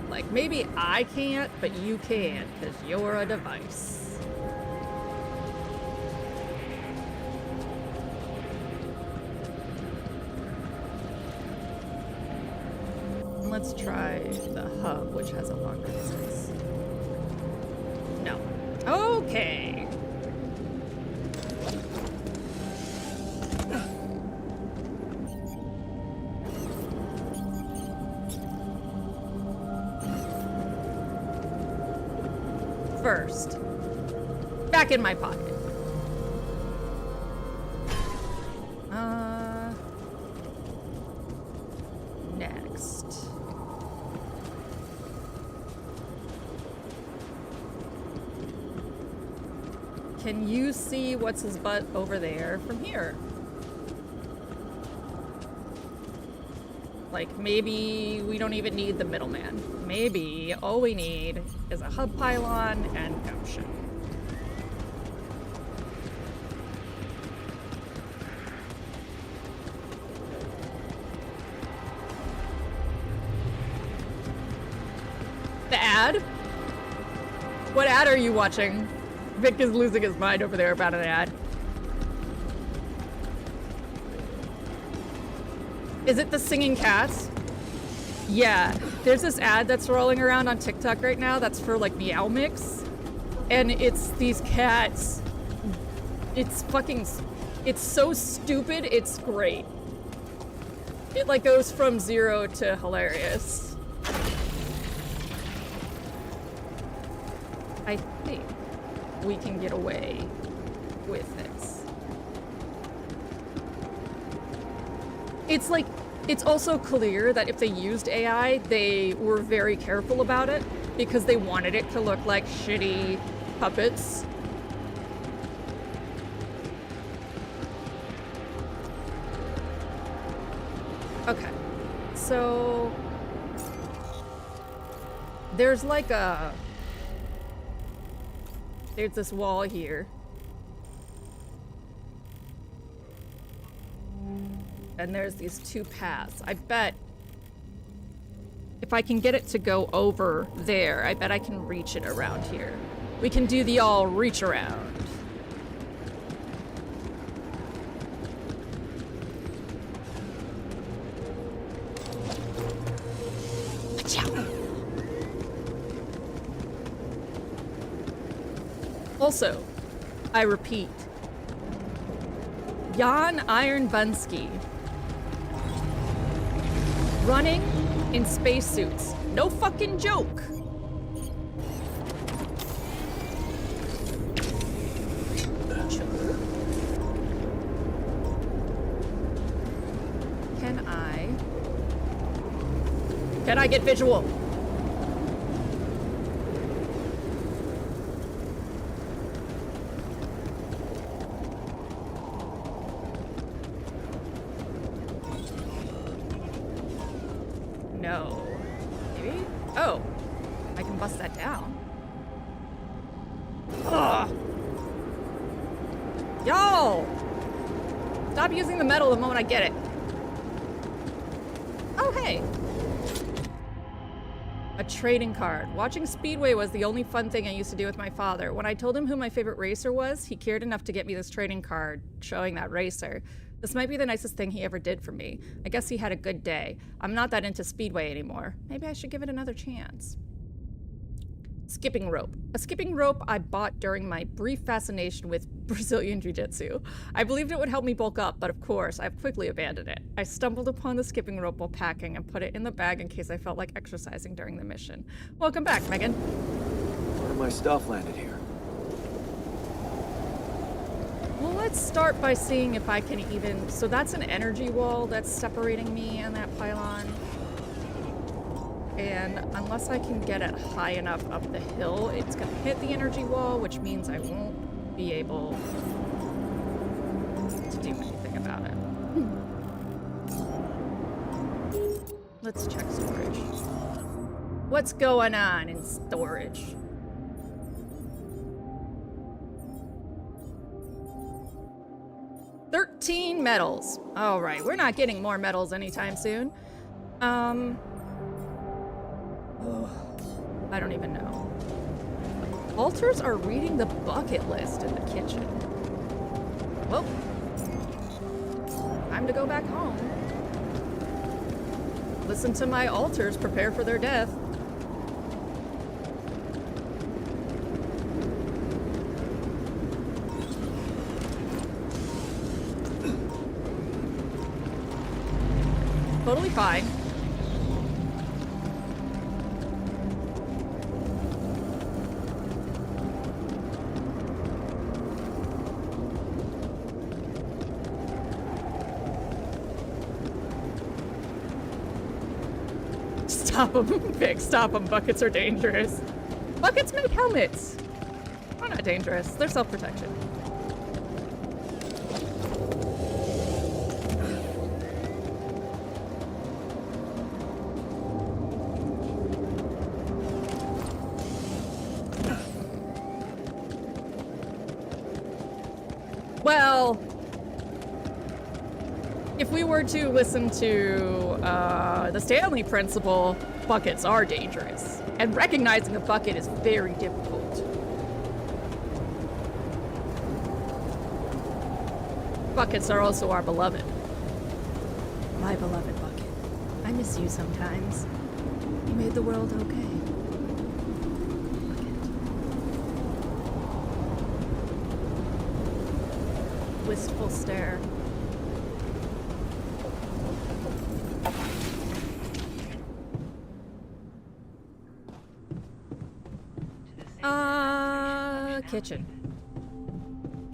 Like, maybe I can't, but you can, because you're a device. Let's try the hub, which has a longer distance. No. Okay. First, back in my pocket. Next. Can you see what's his butt over there from here? Like, maybe we don't even need the middleman. Maybe all we need is a hub pylon and gumption. The ad? What ad are you watching? Vic is losing his mind over there about an ad. Is it the singing cats? Yeah, there's this ad that's rolling around on TikTok right now that's for like Meow Mix. And it's these cats. It's so stupid, it's great. It like goes from 0 to hilarious. I think we can get away with this. It's like, it's also clear that if they used AI, they were very careful about it because they wanted it to look like shitty puppets. Okay, so there's like there's this wall here. And there's these two paths. I bet if I can get it to go over there, I bet I can reach it around here. We can do the all reach around. Also, I repeat, Jan Iron Bunsky running in spacesuits. No fucking joke. Can I get visual? No. Maybe? Oh. I can bust that down. Ugh. Y'all! Stop using the metal the moment I get it. Oh, hey. A trading card. Watching Speedway was the only fun thing I used to do with my father. When I told him who my favorite racer was, he cared enough to get me this trading card showing that racer. This might be the nicest thing he ever did for me. I guess he had a good day. I'm not that into Speedway anymore. Maybe I should give it another chance. Skipping rope. A skipping rope I bought during my brief fascination with Brazilian Jiu-Jitsu. I believed it would help me bulk up, but of course, I've quickly abandoned it. I stumbled upon the skipping rope while packing and put it in the bag in case I felt like exercising during the mission. Welcome back, Megan. Where of my stuff landed here? Well, let's start by seeing if I can even... So that's an energy wall that's separating me and that pylon. And unless I can get it high enough up the hill, it's gonna hit the energy wall, which means I won't be able to do anything about it. Let's check storage. What's going on in storage? 14 medals. All right, we're not getting more medals anytime soon. I don't even know. Alters are reading the bucket list in the kitchen. Well, time to go back home. Listen to my alters prepare for their death. Totally fine. Stop them, Vic, stop them. Buckets are dangerous. Buckets make helmets. They're not dangerous. They're self-protection. Well, if we were to listen to the Stanley principle, buckets are dangerous. And recognizing a bucket is very difficult. Buckets are also our beloved. My beloved bucket. I miss you sometimes. You made the world okay. Bucket. Wistful stare. Kitchen.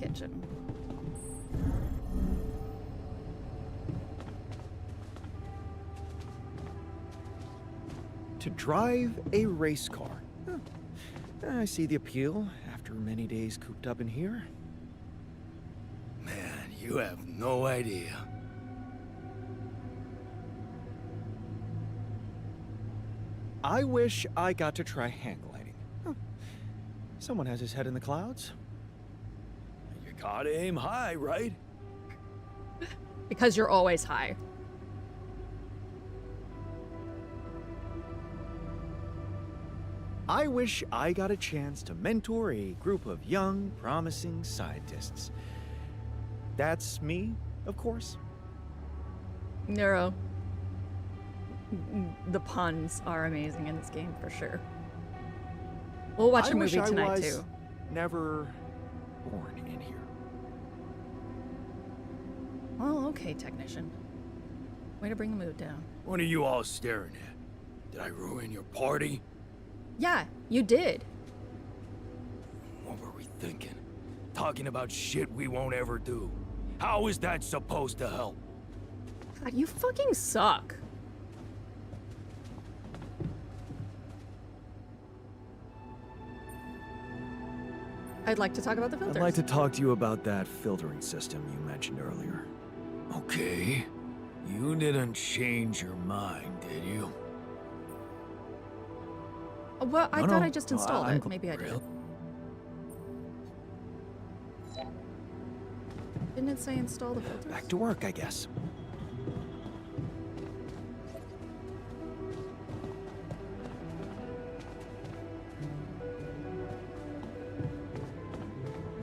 Kitchen. To drive a race car. Huh. I see the appeal after many days cooped up in here. Man, you have no idea. I wish I got to try hang gliding. Huh. Someone has his head in the clouds. You gotta aim high, right? Because you're always high. I wish I got a chance to mentor a group of young, promising scientists. That's me, of course. Nero. The puns are amazing in this game, for sure. We'll watch a movie tonight, too. Never born in here. Well, okay, technician. Way to bring the mood down. What are you all staring at? Did I ruin your party? Yeah, you did. What were we thinking? Talking about shit we won't ever do. How is that supposed to help? God, you fucking suck. I'd like to talk about the filters. I'd like to talk to you about that filtering system you mentioned earlier. Okay. You didn't change your mind, did you? Well, I No, thought no. I just No, installed I'm it. Maybe I did. Really? Didn't it say install the filters? Back to work, I guess.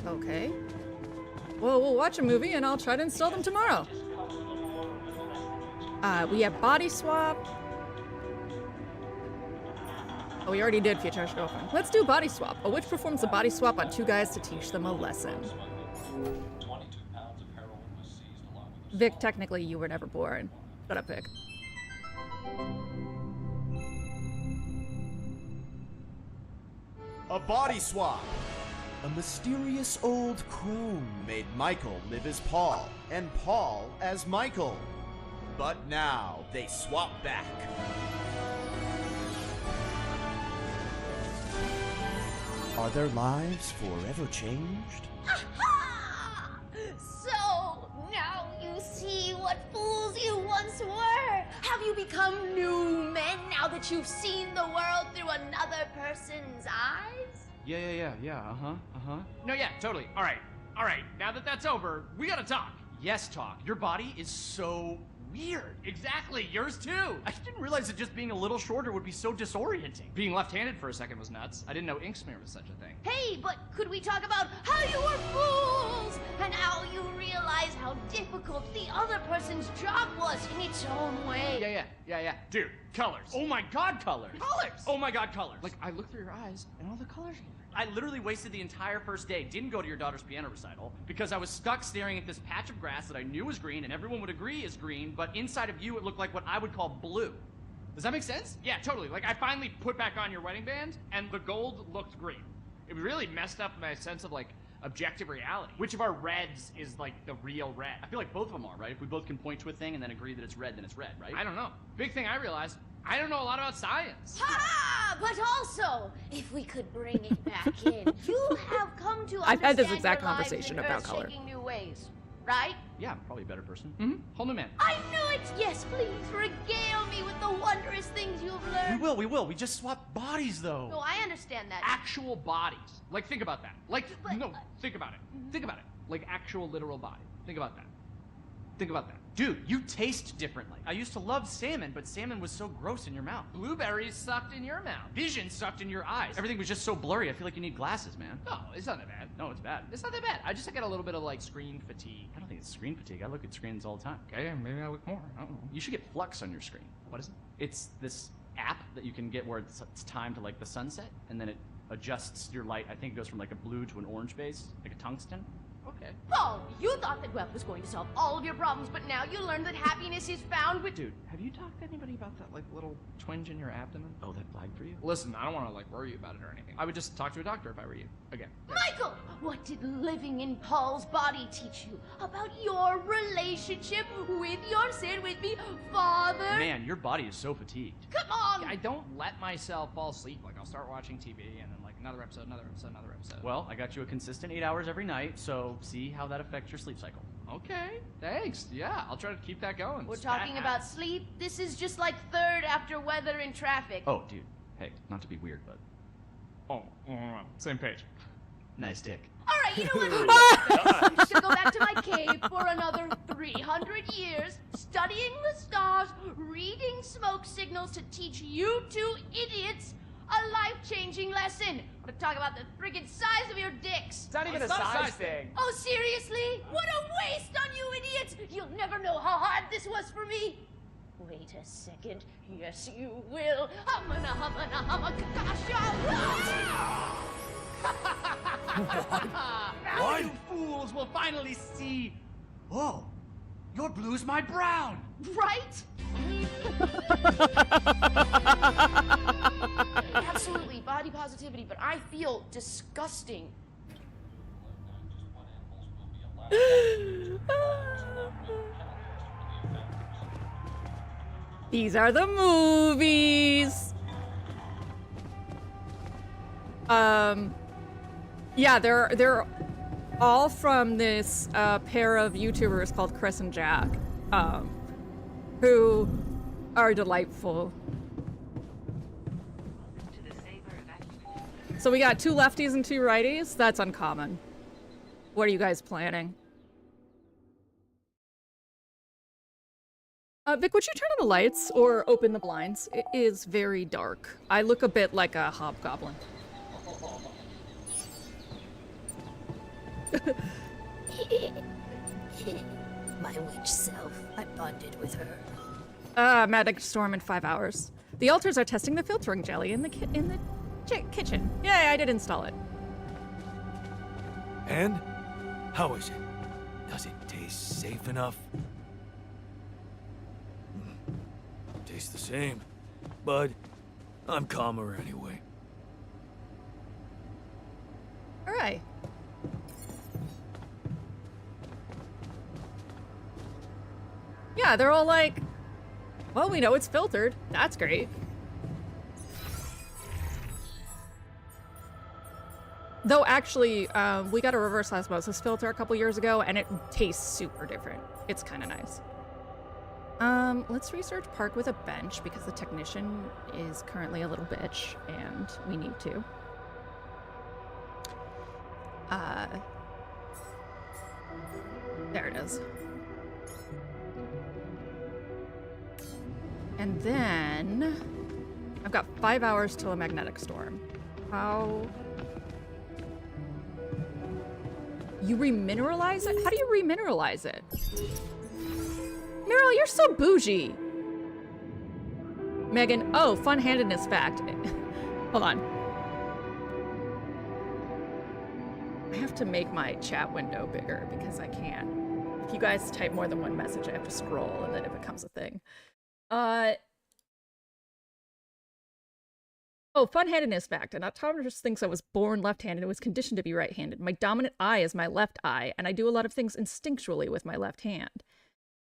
Okay. Well, we'll watch a movie and I'll try to install them tomorrow. We have body swap. Oh, we already did Future Girlfriend. Let's do body swap. A witch performs a body swap on two guys to teach them a lesson. Vic, technically you were never born. Shut up, Vic. A body swap. A mysterious old crone made Michael live as Paul, and Paul as Michael. But now they swap back. Are their lives forever changed? So, now you see what fools you once were. Have you become new men now that you've seen the world through another person's eyes? Yeah, uh-huh. No, yeah, totally. All right. Now that that's over, we gotta talk. Yes, Talk. Your body is so weird. Exactly, yours too. I didn't realize that just being a little shorter would be so disorienting. Being left-handed for a second was nuts. I didn't know ink smear was such a thing. Hey, but could we talk about how you were fools and how you realized how difficult the other person's job was in its own way? Yeah. Dude, colors. Oh my god, colors. Colors! Oh my god, colors. Like, I looked through your eyes and all the colors are different. I literally wasted the entire first day, didn't go to your daughter's piano recital, because I was stuck staring at this patch of grass that I knew was green and everyone would agree is green, but inside of you it looked like what I would call blue. Does that make sense? Yeah, totally. Like, I finally put back on your wedding band and the gold looked green. It really messed up my sense of, like, objective reality. Which of our reds is, like, the real red? I feel like both of them are, right? If we both can point to a thing and then agree that it's red, then it's red, right? I don't know. Big thing I realized, I don't know a lot about science. Ha! But also, if we could bring it back in, you have come to I've had this understand exact your lives conversation in about color. earth-shaking new ways, right? Yeah, I'm probably a better person. Mm-hmm. Whole new man. I knew it! Yes, please, regale me with the wondrous things you've learned. We will. We just swap bodies, though. No, I understand that. Actual bodies. Like, think about that. Like, But- no, think about it. Think about it. Like, actual literal body. Think about that. Think about that. Dude, you taste differently. I used to love salmon, but salmon was so gross in your mouth. Blueberries sucked in your mouth. Vision sucked in your eyes. Everything was just so blurry. I feel like you need glasses, man. No, it's not that bad. No, it's bad. It's not that bad. I just get a little bit of, like, screen fatigue. I don't think it's screen fatigue. I look at screens all the time. Okay, maybe I look more. I don't know. You should get Flux on your screen. What is it? It's this app that you can get where it's timed to, like, the sunset, and then it adjusts your light. I think it goes from, like, a blue to an orange base, like a tungsten. Okay. Paul, you thought that wealth was going to solve all of your problems, but now you learned that happiness is found with... Dude, have you talked to anybody about that, like, little twinge in your abdomen? Oh, that flagged for you? Listen, I don't want to, like, worry you about it or anything. I would just talk to a doctor if I were you. Again. Michael, what did living in Paul's body teach you about your relationship with your, say it with me, father? Man, your body is so fatigued. Come on! I don't let myself fall asleep. Like, I'll start watching TV and then, like, another episode. Well, I got you a consistent 8 hours every night, so see how that affects your sleep cycle. Okay, thanks. Yeah, I'll try to keep that going. We're talking about sleep. This is just like third after weather and traffic. Oh, dude. Hey, not to be weird, but... Oh, same page. Nice dick. All right, you know what? I'm just gonna go back to my cave for another 300 years, studying the stars, reading smoke signals to teach you two idiots a life-changing lesson. I'm gonna talk about the friggin' size of your dicks. It's not even a size thing. Oh, seriously? What a waste on you idiots! You'll never know how hard this was for me. Wait a second. Yes, you will. Humana, humana, Now you fools will finally see... Oh, your blue's my brown. Right? Absolutely, body positivity, but I feel disgusting. These are the movies. Yeah, they're all from this pair of YouTubers called Chris and Jack, who are delightful. So we got 2 lefties and 2 righties. That's uncommon. What are you guys planning? Vic, would you turn on the lights or open the blinds? It is very dark. I look a bit like a hobgoblin. My witch self. I bonded with her. Magic storm in 5 hours. The alters are testing the filtering jelly in the kitchen. Yeah, I did install it. And? How is it? Does it taste safe enough? Tastes the same, but I'm calmer anyway. All right. Yeah, they're all like, well, we know it's filtered. That's great. Though actually, we got a reverse osmosis filter a couple years ago, and it tastes super different. It's kind of nice. Let's research park with a bench because the technician is currently a little bitch, and we need to. There it is. And then I've got 5 hours till a magnetic storm. How? You remineralize it? How do you remineralize it? Meryl, you're so bougie. Megan, oh, fun-handedness fact. Hold on. I have to make my chat window bigger because I can't. If you guys type more than one message, I have to scroll and then it becomes a thing. Oh, fun-handedness fact. An optometrist thinks I was born left-handed and was conditioned to be right-handed. My dominant eye is my left eye, and I do a lot of things instinctually with my left hand.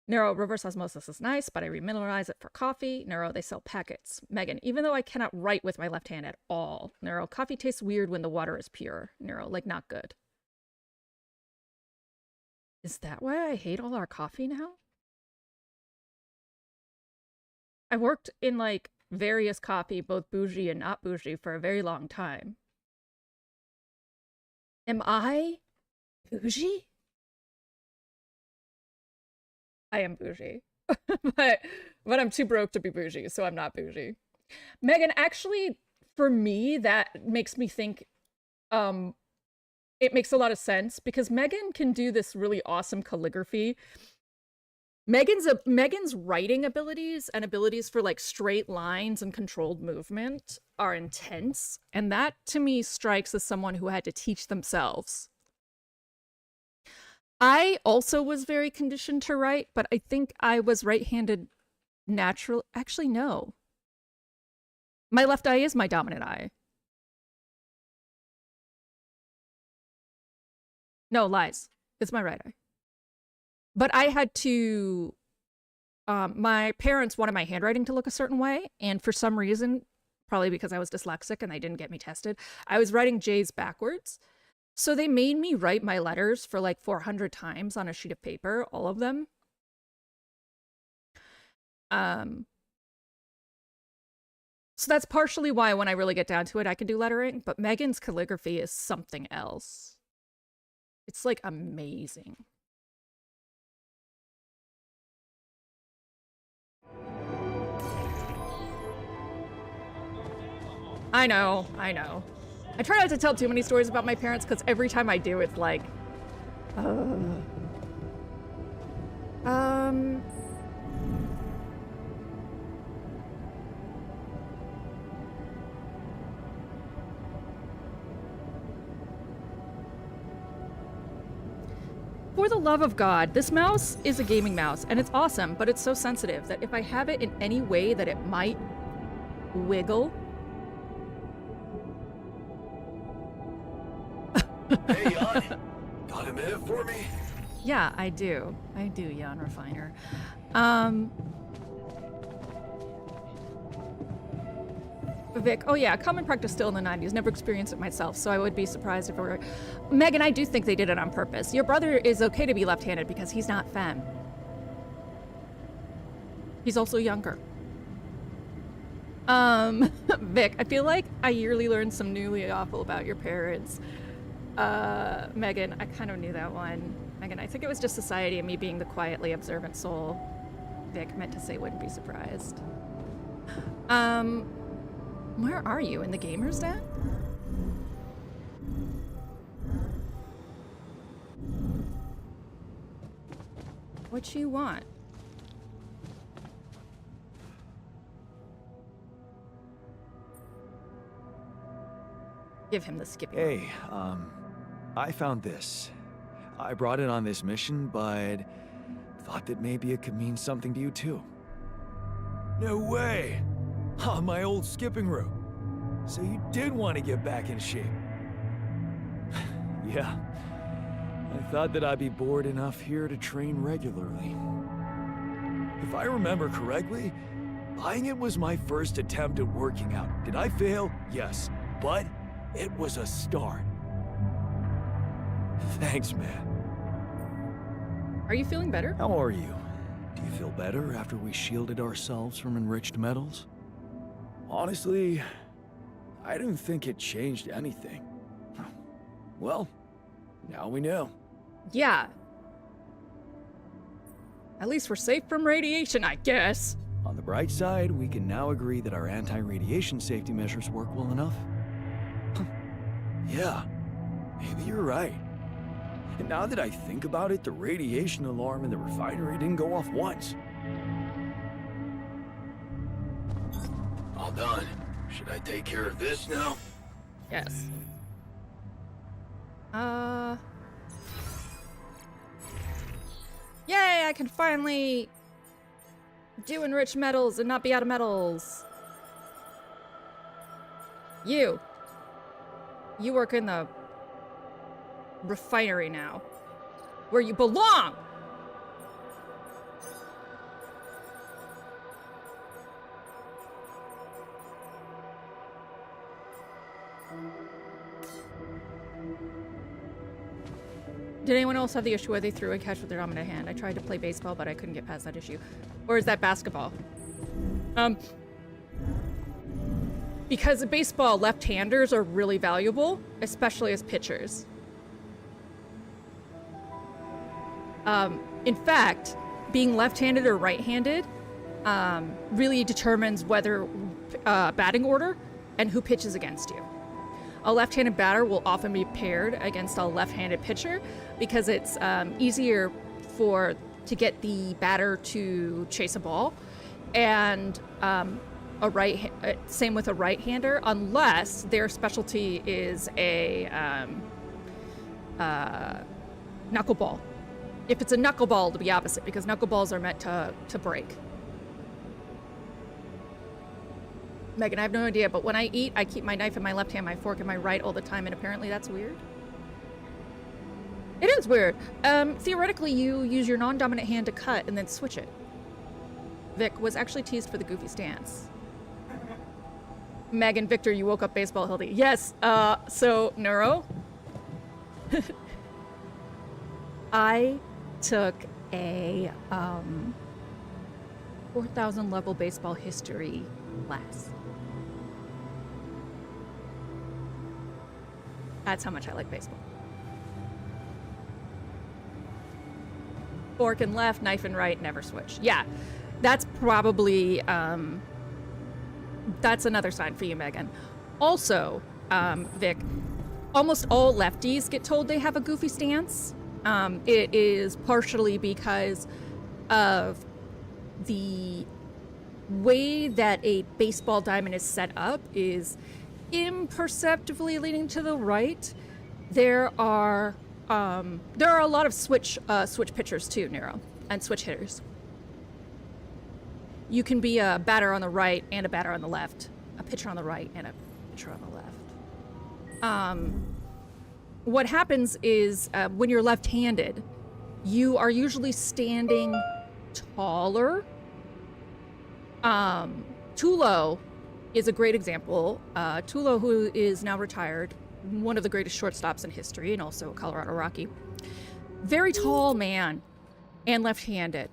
Neuro, reverse osmosis is nice, but I remineralize it for coffee. Neuro, they sell packets. Megan, even though I cannot write with my left hand at all. Neuro, coffee tastes weird when the water is pure. Neuro, like not good. Is that why I hate all our coffee now? I worked in like various coffee, both bougie and not bougie, for a very long time. Am I bougie? I am bougie, but I'm too broke to be bougie, so I'm not bougie. Megan, actually, for me, that makes me think, it makes a lot of sense because Megan can do this really awesome calligraphy. Megan's writing abilities and abilities for like straight lines and controlled movement are intense, and that to me strikes as someone who had to teach themselves. I also was very conditioned to write, but I think I was right-handed natural. Actually, no. My left eye is my dominant eye. No, lies. It's my right eye. But I had to, my parents wanted my handwriting to look a certain way, and for some reason, probably because I was dyslexic and they didn't get me tested, I was writing J's backwards. So they made me write my letters for like 400 times on a sheet of paper, all of them. So that's partially why when I really get down to it, I can do lettering, but Megan's calligraphy is something else. It's like amazing. I know. I try not to tell too many stories about my parents because every time I do, it's like, For the love of God, this mouse is a gaming mouse, and it's awesome, but it's so sensitive that if I have it in any way that it might wiggle... Hey, Jan. Got a minute for me? Yeah, I do, Jan Refiner. Vic, oh yeah, common practice still in the 90s. Never experienced it myself, so I would be surprised if it were... Megan, I do think they did it on purpose. Your brother is okay to be left-handed because he's not femme. He's also younger. Vic, I feel like I yearly learn some newly awful about your parents. Megan, I kind of knew that one. Megan, I think it was just society and me being the quietly observant soul. Vic meant to say wouldn't be surprised. Where are you? In the gamer's den? What you want? Give him the skippy. Hey, I found this. I brought it on this mission, but thought that maybe it could mean something to you too. No way! Oh, my old skipping rope. So you did want to get back in shape. Yeah. I thought that I'd be bored enough here to train regularly. If I remember correctly, buying it was my first attempt at working out. Did I fail? Yes. But it was a start. Thanks, man. Are you feeling better? How are you? Do you feel better after we shielded ourselves from enriched metals? Honestly, I didn't think it changed anything. Well, now we know. Yeah. At least we're safe from radiation, I guess. On the bright side, we can now agree that our anti-radiation safety measures work well enough. Yeah, maybe you're right. And now that I think about it, the radiation alarm in the refinery didn't go off once. All done. Should I take care of this now? Yes. Yay, I can finally do enrich metals and not be out of metals. You work in the refinery now, where you belong. Did anyone else have the issue where they threw a catch with their dominant hand? I tried to play baseball, but I couldn't get past that issue. Or is that basketball? Because in baseball, left-handers are really valuable, especially as pitchers. In fact, being left-handed or right-handed really determines whether batting order and who pitches against you. A left-handed batter will often be paired against a left-handed pitcher because it's easier to get the batter to chase a ball, and same with a right-hander, unless their specialty is a knuckleball. If it's a knuckleball, it'll be opposite because knuckleballs are meant to break. Megan, I have no idea, but when I eat, I keep my knife in my left hand, my fork in my right all the time, and apparently that's weird. It is weird. Theoretically, you use your non-dominant hand to cut and then switch it. Vic was actually teased for the goofy stance. Megan, Victor, you woke up baseball healthy. Yes, so, Neuro. I took a 4,000 level baseball history class. That's how much I like baseball. Fork and left, knife and right, never switch. Yeah, that's probably, that's another sign for you, Megan. Also, Vic, almost all lefties get told they have a goofy stance. It is partially because of the way that a baseball diamond is set up is imperceptibly leaning to the right. There are a lot of switch pitchers too, Nero, and switch hitters. You can be a batter on the right and a batter on the left, a pitcher on the right and a pitcher on the left. What happens is when you're left-handed, you are usually standing taller. Tulo is a great example. Tulo, who is now retired, one of the greatest shortstops in history, and also a Colorado Rocky. Very tall man and left-handed.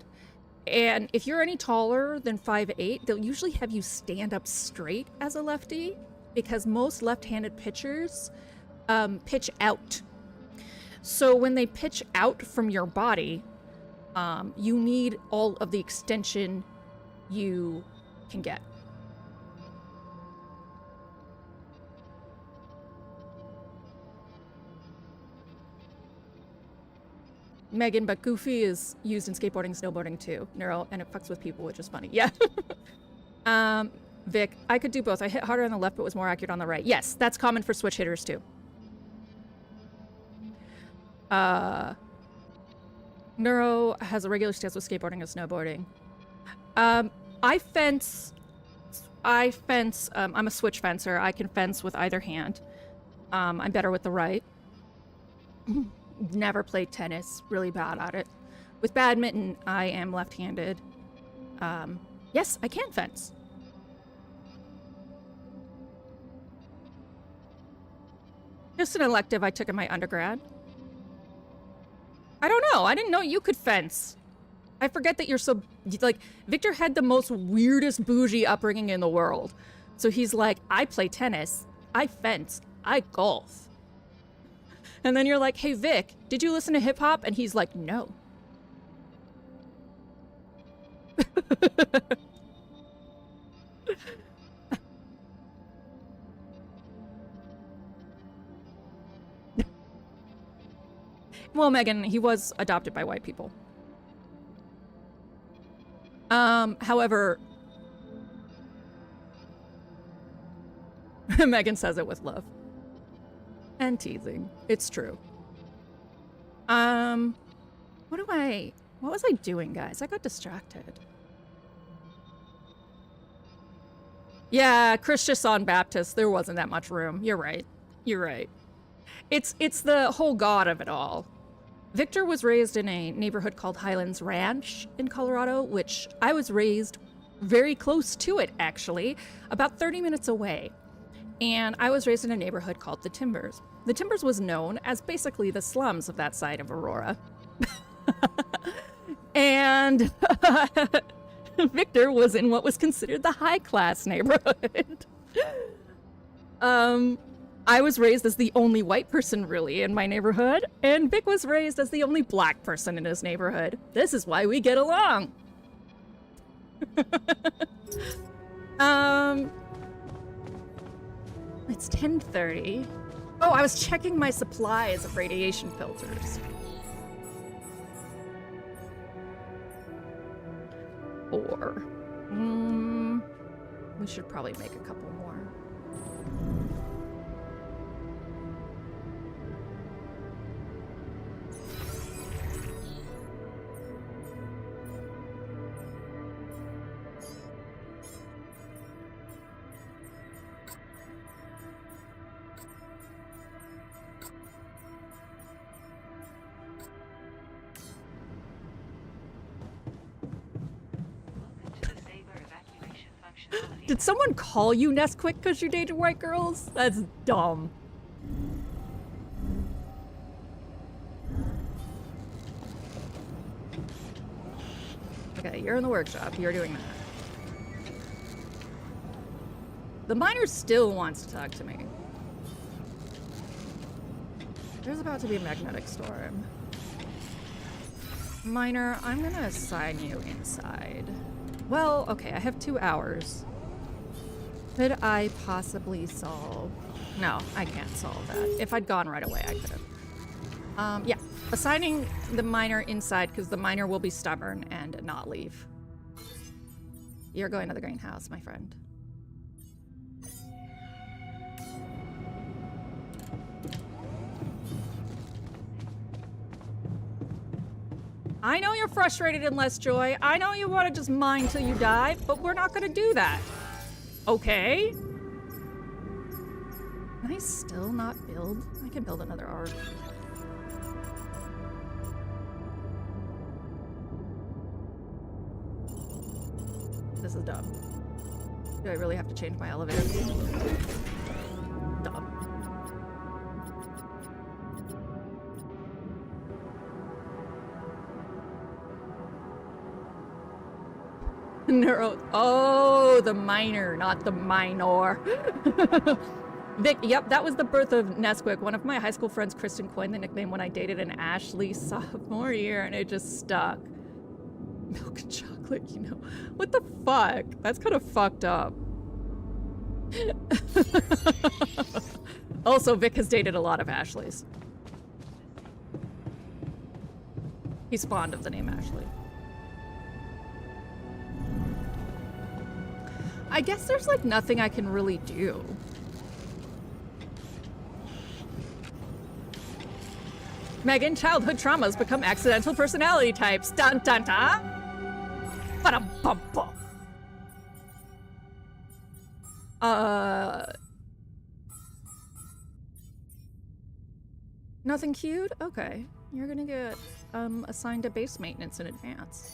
And if you're any taller than 5'8", they'll usually have you stand up straight as a lefty because most left-handed pitchers pitch out. So when they pitch out from your body, you need all of the extension you can get. Megan, but goofy is used in skateboarding and snowboarding too, Neuro, and it fucks with people, which is funny. Yeah. Vic, I could do both. I hit harder on the left, but was more accurate on the right. Yes, that's common for switch hitters too. Neuro has a regular stance with skateboarding and snowboarding. I fence. I'm a switch fencer. I can fence with either hand. I'm better with the right. Never played tennis. Really bad at it. With badminton, I am left-handed. Yes, I can fence. Just an elective I took in my undergrad. I don't know. I didn't know you could fence. I forget that you're so, like, Victor had the most weirdest bougie upbringing in the world. So he's like, I play tennis, I fence, I golf. And then you're like, hey, Vic, did you listen to hip hop? And he's like, no. Well, Megan, he was adopted by white people. However, Megan says it with love. And teasing. It's true. What was I doing, guys? I got distracted. Yeah, Christian Baptist, there wasn't that much room. You're right. You're right. It's the whole god of it all. Victor was raised in a neighborhood called Highlands Ranch in Colorado, which I was raised very close to it, actually, about 30 minutes away. And I was raised in a neighborhood called The Timbers. The Timbers was known as basically the slums of that side of Aurora. And Victor was in what was considered the high-class neighborhood. I was raised as the only white person, really, in my neighborhood, and Vic was raised as the only black person in his neighborhood. This is why we get along. It's 10:30. Oh, I was checking my supplies of radiation filters. 4. We should probably make a couple more. Did someone call you Nesquik because you dated white girls? That's dumb. Okay, you're in the workshop. You're doing that. The miner still wants to talk to me. There's about to be a magnetic storm. Miner, I'm gonna assign you inside. Well, okay, I have 2 hours. Could I possibly solve? No, I can't solve that. If I'd gone right away, I could have. Yeah, assigning the miner inside because the miner will be stubborn and not leave. You're going to the greenhouse, my friend. I know you're frustrated and less joy. I know you want to just mine till you die, but we're not going to do that. Okay. Can I still not build? I can build another arc. This is dumb. Do I really have to change my elevator? Dumb. Neuro. Oh, the miner, not the minor. Vic, yep, that was the birth of Nesquik. One of my high school friends, Kristen, coined the nickname when I dated an Ashley sophomore year, and it just stuck. Milk and chocolate, you know. What the fuck? That's kind of fucked up. Also, Vic has dated a lot of Ashleys. He's fond of the name Ashley. I guess there's like nothing I can really do. Megan, childhood traumas become accidental personality types. Dun dun dun. Ba-dum-bum-bum. Nothing queued? Okay. You're gonna get assigned to base maintenance in advance.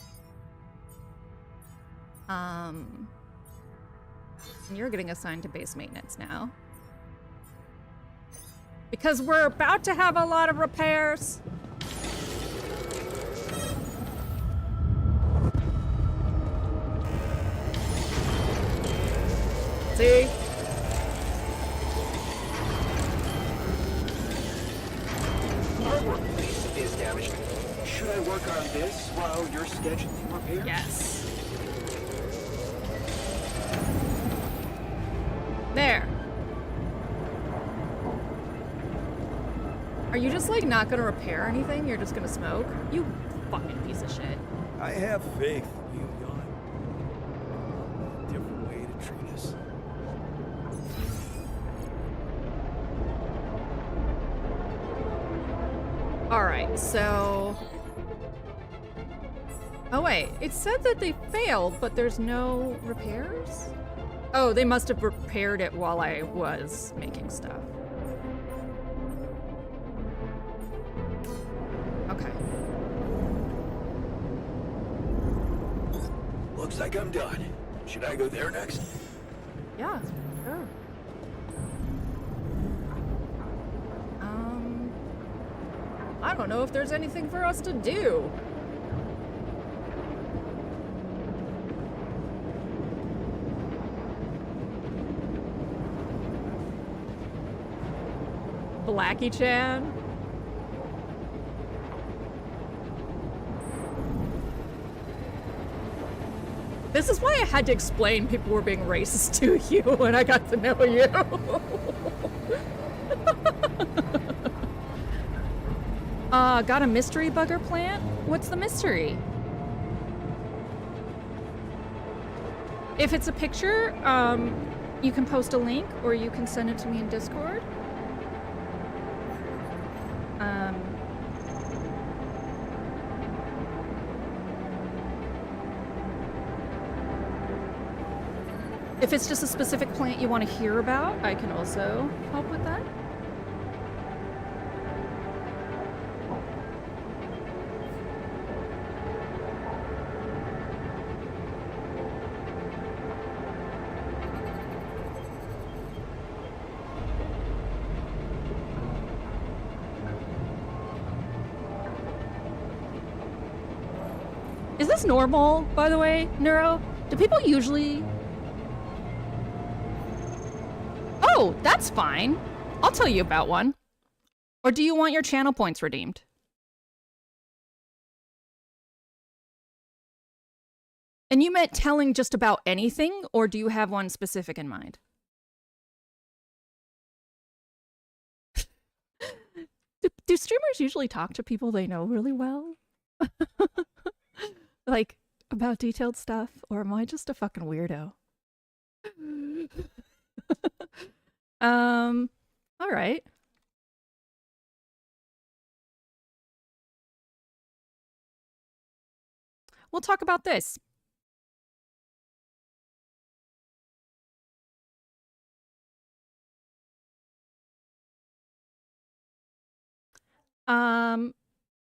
You're getting assigned to base maintenance now. Because we're about to have a lot of repairs. See? Our workplace is damaged. Should I work on this while you're scheduling repairs? Yes. There. Are you just like not gonna repair anything? You're just gonna smoke? You fucking piece of shit. I have faith in you, Jan. Different way to treat us. Alright, so... Oh wait, it said that they failed, but there's no repairs? Oh, they must have repaired it while I was making stuff. Okay. Looks like I'm done. Should I go there next? Yeah, sure. I don't know if there's anything for us to do. Blackie-chan? This is why I had to explain people were being racist to you when I got to know you. Got a mystery bugger plant? What's the mystery? If it's a picture, you can post a link or you can send it to me in Discord. If it's just a specific plant you want to hear about, I can also help with that. Is this normal, by the way, Neuro? Do people usually... Oh, that's fine. I'll tell you about one. Or do you want your channel points redeemed? And you meant telling just about anything, or do you have one specific in mind? Do streamers usually talk to people they know really well? Like, about detailed stuff? Or am I just a fucking weirdo? All right. We'll talk about this.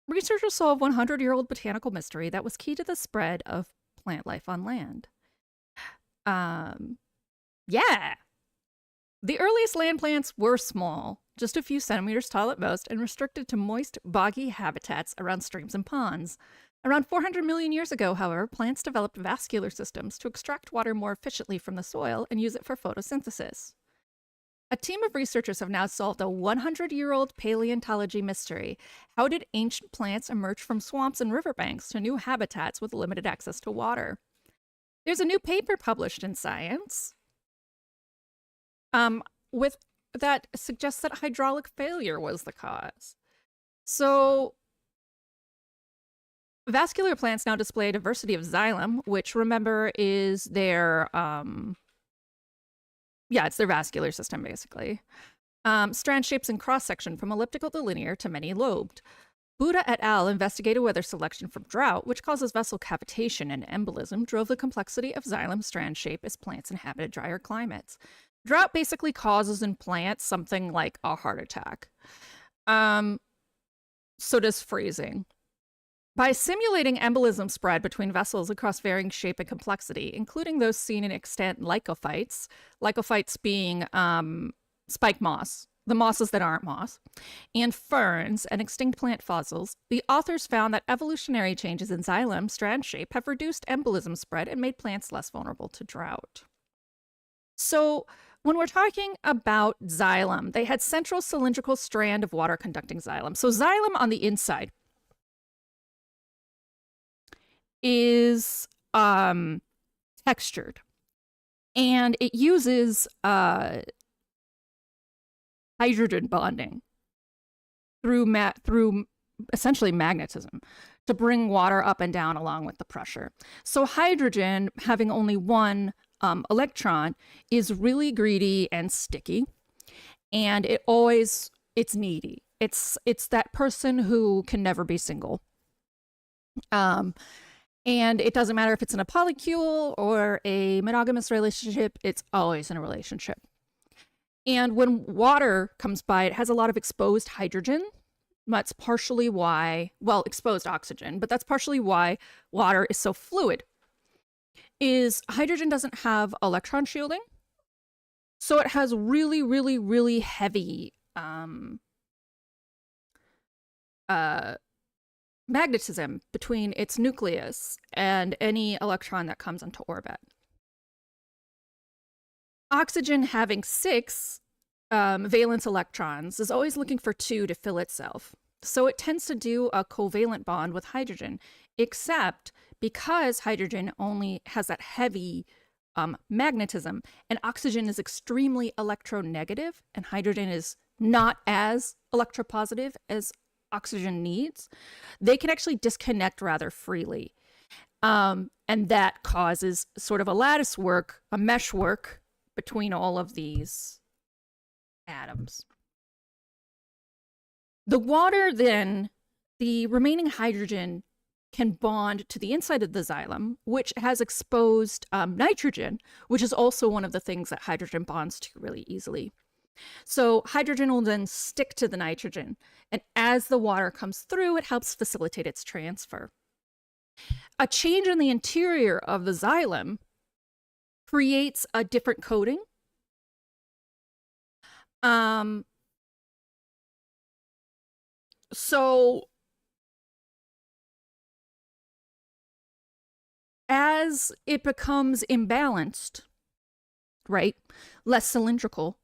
Researchers solved 100-year-old botanical mystery that was key to the spread of plant life on land. Yeah. The earliest land plants were small, just a few centimeters tall at most, and restricted to moist, boggy habitats around streams and ponds. Around 400 million years ago, however, plants developed vascular systems to extract water more efficiently from the soil and use it for photosynthesis. A team of researchers have now solved a 100-year-old paleontology mystery. How did ancient plants emerge from swamps and riverbanks to new habitats with limited access to water? There's a new paper published in Science with that suggests that hydraulic failure was the cause. So, vascular plants now display a diversity of xylem, which, remember, is their it's their vascular system, basically. Strand shapes and cross-section from elliptical to linear to many-lobed. Buddha et al. Investigated whether selection from drought, which causes vessel cavitation and embolism, drove the complexity of xylem strand shape as plants inhabited drier climates. Drought basically causes in plants something like a heart attack. So does freezing. By simulating embolism spread between vessels across varying shape and complexity, including those seen in extant lycophytes being spike moss, the mosses that aren't moss, and ferns and extinct plant fossils, the authors found that evolutionary changes in xylem strand shape have reduced embolism spread and made plants less vulnerable to drought. So when we're talking about xylem, they had central cylindrical strand of water-conducting xylem. So xylem on the inside is textured, and it uses hydrogen bonding. through essentially magnetism to bring water up and down along with the pressure. So hydrogen, having only one electron, is really greedy and sticky, and it's needy. It's that person who can never be single. And it doesn't matter if it's in a polycule or a monogamous relationship, it's always in a relationship. And when water comes by, it has a lot of exposed hydrogen. That's partially why, well, exposed oxygen, but that's partially why water is so fluid. Is hydrogen doesn't have electron shielding, so it has really, really, really heavy magnetism between its nucleus and any electron that comes into orbit. Oxygen, having 6 valence electrons, is always looking for 2 to fill itself. So it tends to do a covalent bond with hydrogen, except because hydrogen only has that heavy magnetism, and oxygen is extremely electronegative, and hydrogen is not as electropositive as oxygen needs, they can actually disconnect rather freely. And that causes sort of a lattice work, a mesh work between all of these atoms. The water then, the remaining hydrogen can bond to the inside of the xylem, which has exposed nitrogen, which is also one of the things that hydrogen bonds to really easily. So hydrogen will then stick to the nitrogen, and as the water comes through, it helps facilitate its transfer. A change in the interior of the xylem creates a different coating. So as it becomes imbalanced, right, less cylindrical,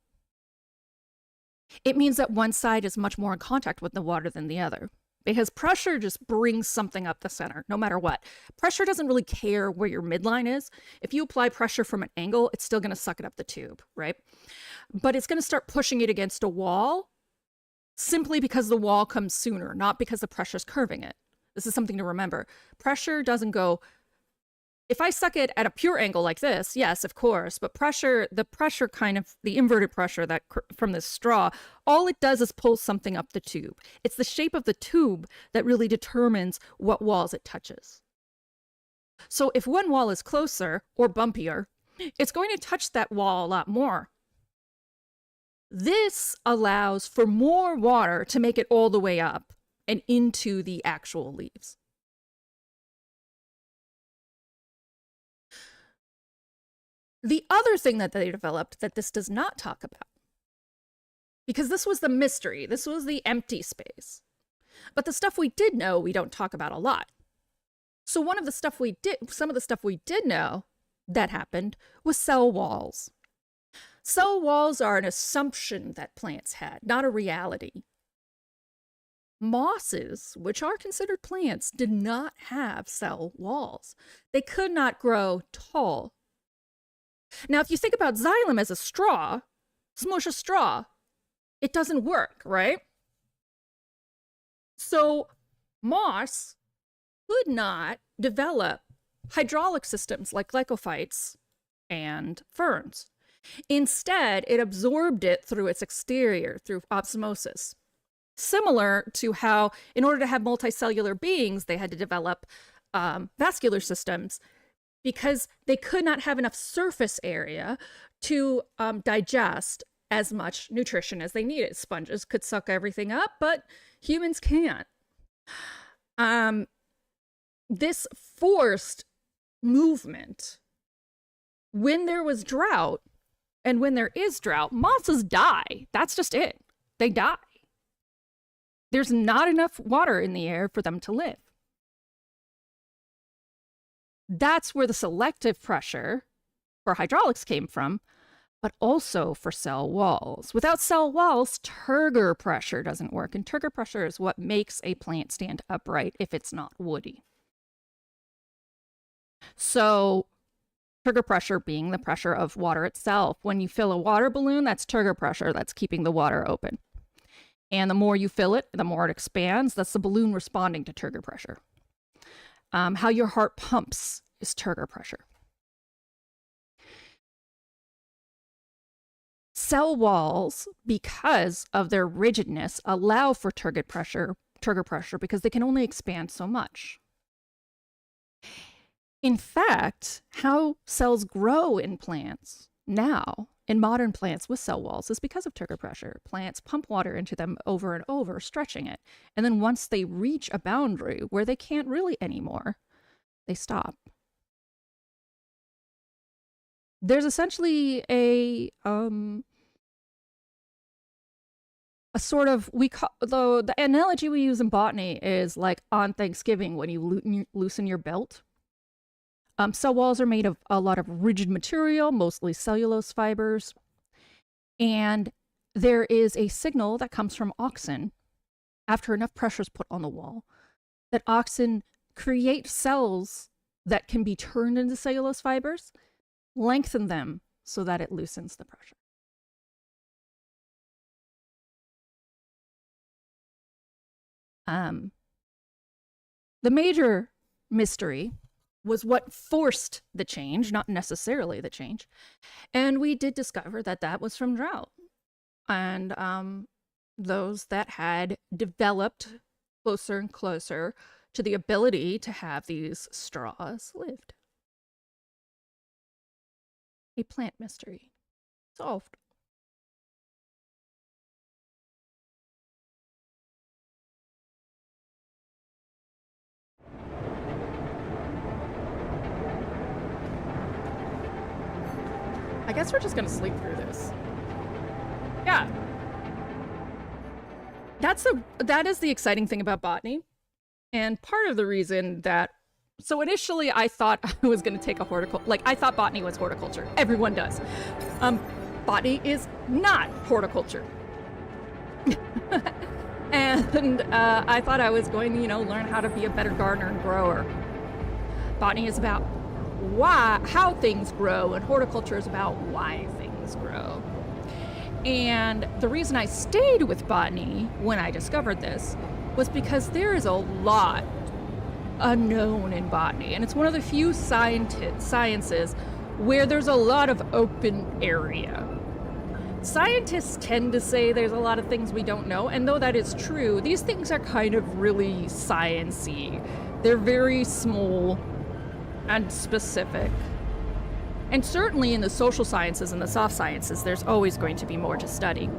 it means that one side is much more in contact with the water than the other, because pressure just brings something up the center, no matter what. Pressure doesn't really care where your midline is. If you apply pressure from an angle, it's still going to suck it up the tube, right? But it's going to start pushing it against a wall simply because the wall comes sooner, not because the pressure's curving it. This is something to remember. Pressure doesn't go, if I suck it at a pure angle like this, yes, of course, but the pressure kind of, the inverted pressure that from this straw, all it does is pull something up the tube. It's the shape of the tube that really determines what walls it touches. So if one wall is closer or bumpier, it's going to touch that wall a lot more. This allows for more water to make it all the way up and into the actual leaves. The other thing that they developed that this does not talk about, because this was the mystery, this was the empty space, but the stuff we did know, we don't talk about a lot. So some of the stuff we did know that happened was cell walls. Cell walls are an assumption that plants had, not a reality. Mosses, which are considered plants, did not have cell walls. They could not grow tall. Now, if you think about xylem as a straw, smush a straw, it doesn't work, right? So moss could not develop hydraulic systems like glycophytes and ferns. Instead, it absorbed it through its exterior, through osmosis. Similar to how, in order to have multicellular beings, they had to develop vascular systems, because they could not have enough surface area to digest as much nutrition as they needed. Sponges could suck everything up, but humans can't. This forced movement. When there was drought, and when there is drought, mosses die. That's just it. They die. There's not enough water in the air for them to live. That's where the selective pressure for hydraulics came from, but also for cell walls. Without cell walls, turgor pressure doesn't work, and turgor pressure is what makes a plant stand upright if it's not woody. So turgor pressure being the pressure of water itself. When you fill a water balloon, that's turgor pressure that's keeping the water open. And the more you fill it, the more it expands. That's the balloon responding to turgor pressure. How your heart pumps is turgor pressure. Cell walls, because of their rigidness, allow for turgor pressure because they can only expand so much. In fact, how cells grow in plants now, in modern plants with cell walls, is because of turgor pressure. Plants pump water into them over and over, stretching it. And then once they reach a boundary where they can't really anymore, they stop. There's essentially a sort of, the analogy we use in botany is like on Thanksgiving when you loosen your belt. Cell walls are made of a lot of rigid material, mostly cellulose fibers. And there is a signal that comes from auxin after enough pressure is put on the wall that auxin create cells that can be turned into cellulose fibers, lengthen them so that it loosens the pressure. The major mystery was what forced the change, not necessarily the change. And we did discover that that was from drought. And those that had developed closer and closer to the ability to have these straws lived. A plant mystery solved. I guess we're just gonna sleep through this. Yeah. That is the exciting thing about botany. And part of the reason that, so initially I thought I was gonna take a horticulture, like I thought botany was horticulture. Everyone does. Botany is not horticulture. And I thought I was going to, learn how to be a better gardener and grower. Botany is about how things grow, and horticulture is about why things grow. And the reason I stayed with botany when I discovered this was because there is a lot unknown in botany, and it's one of the few sciences where there's a lot of open area. Scientists tend to say there's a lot of things we don't know, and though that is true, these things are kind of really science-y. They're very small and specific. And certainly in the social sciences and the soft sciences, there's always going to be more to study.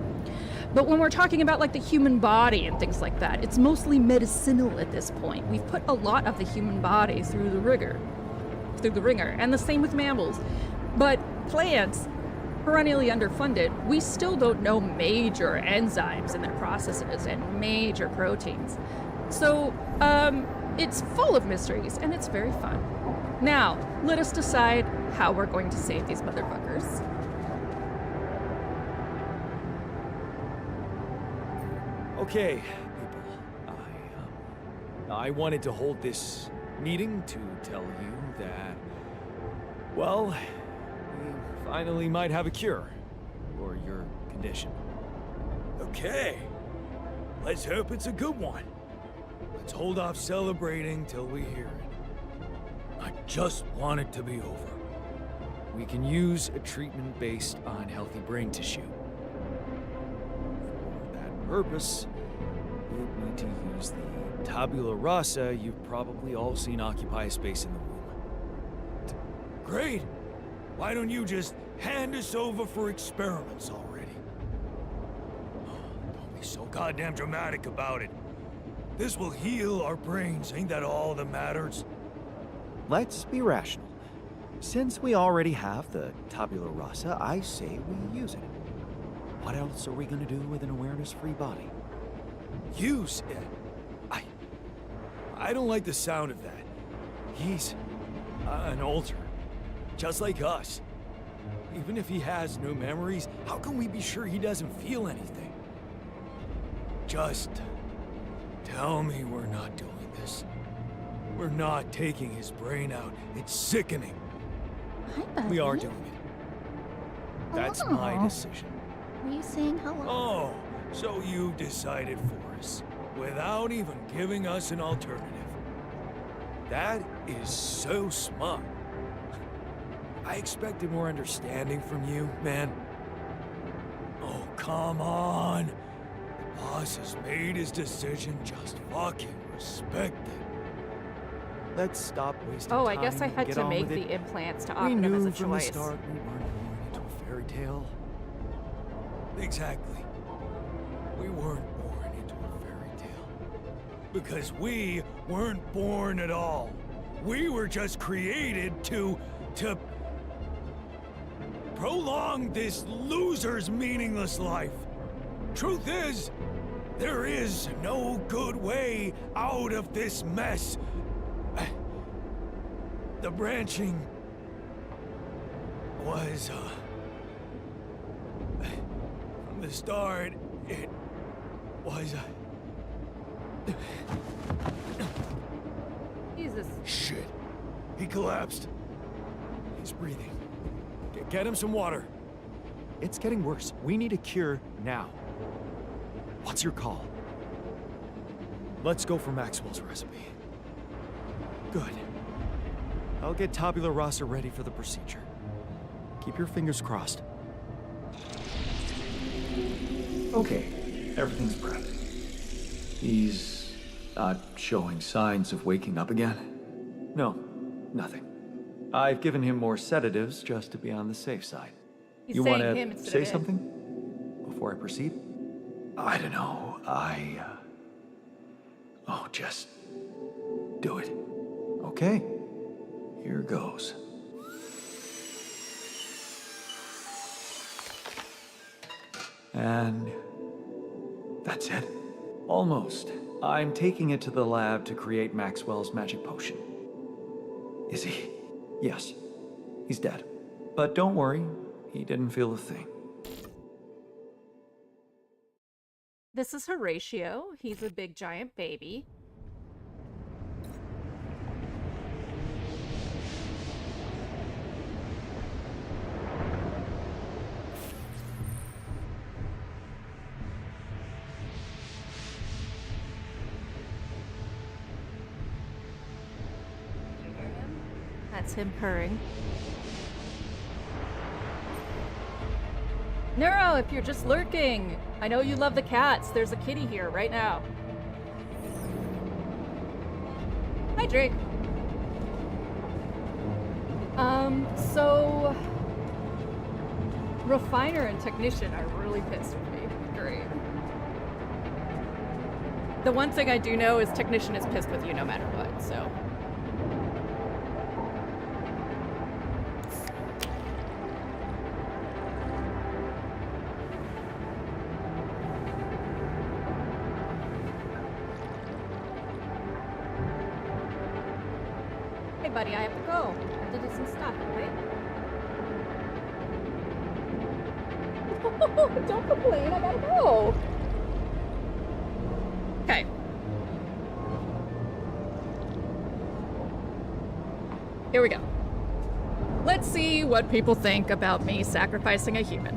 But when we're talking about like the human body and things like that, it's mostly medicinal at this point. We've put a lot of the human body through the ringer, and the same with mammals. But plants, perennially underfunded, we still don't know major enzymes in their processes and major proteins. So it's full of mysteries, and it's very fun. Now, let us decide how we're going to save these motherfuckers. Okay, people. I wanted to hold this meeting to tell you that, well, we finally might have a cure for your condition. Okay. Let's hope it's a good one. Let's hold off celebrating till we hear it. I just want it to be over. We can use a treatment based on healthy brain tissue. For that purpose, we'll need to use the tabula rasa you've probably all seen occupy a space in the womb. Great! Why don't you just hand us over for experiments already? Don't be so goddamn dramatic about it. This will heal our brains, ain't that all that matters? Let's be rational. Since we already have the tabula rasa, I say we use it. What else are we gonna do with an awareness-free body? Use it? I don't like the sound of that. He's an alter, just like us. Even if he has no memories, how can we be sure he doesn't feel anything? Just tell me we're not doing this. We're not taking his brain out. It's sickening. We are doing it. That's my decision. Are you saying hello? Oh, So you decided for us, without even giving us an alternative. That is so smart. I expected more understanding from you, man. Oh, come on. The boss has made his decision, just fucking respect it. Let's stop wasting Oh, time I guess I and had get to on make with the it. implants to We offer them as knew a from the choice. start we weren't born into a fairy tale. Exactly. We weren't born into a fairy tale. Because we weren't born at all. We were just created to prolong this loser's meaningless life. Truth is, there is no good way out of this mess. The branching was, from the start, it was, Jesus. Shit. He collapsed. He's breathing. Get him some water. It's getting worse. We need a cure now. What's your call? Let's go for Maxwell's recipe. Good. I'll get tabula rasa ready for the procedure. Keep your fingers crossed. Okay, everything's prepped. He's not showing signs of waking up again? No, nothing. I've given him more sedatives just to be on the safe side. He's You saying want him to instead say of it. something before I proceed? I don't know. Oh, just do it. Okay. Here goes. And that's it. Almost. I'm taking it to the lab to create Maxwell's magic potion. Is he? Yes. He's dead. But don't worry, he didn't feel a thing. This is Horatio. He's a big giant baby. That's him purring. Neuro, if you're just lurking, I know you love the cats. There's a kitty here right now. Hi, Drake. So Refiner and Technician are really pissed with me. Great. The one thing I do know is Technician is pissed with you no matter what, so. Hey buddy, I have to go. I have to do some stuff, right? Don't complain, I gotta go. Okay. Here we go. Let's see what people think about me sacrificing a human.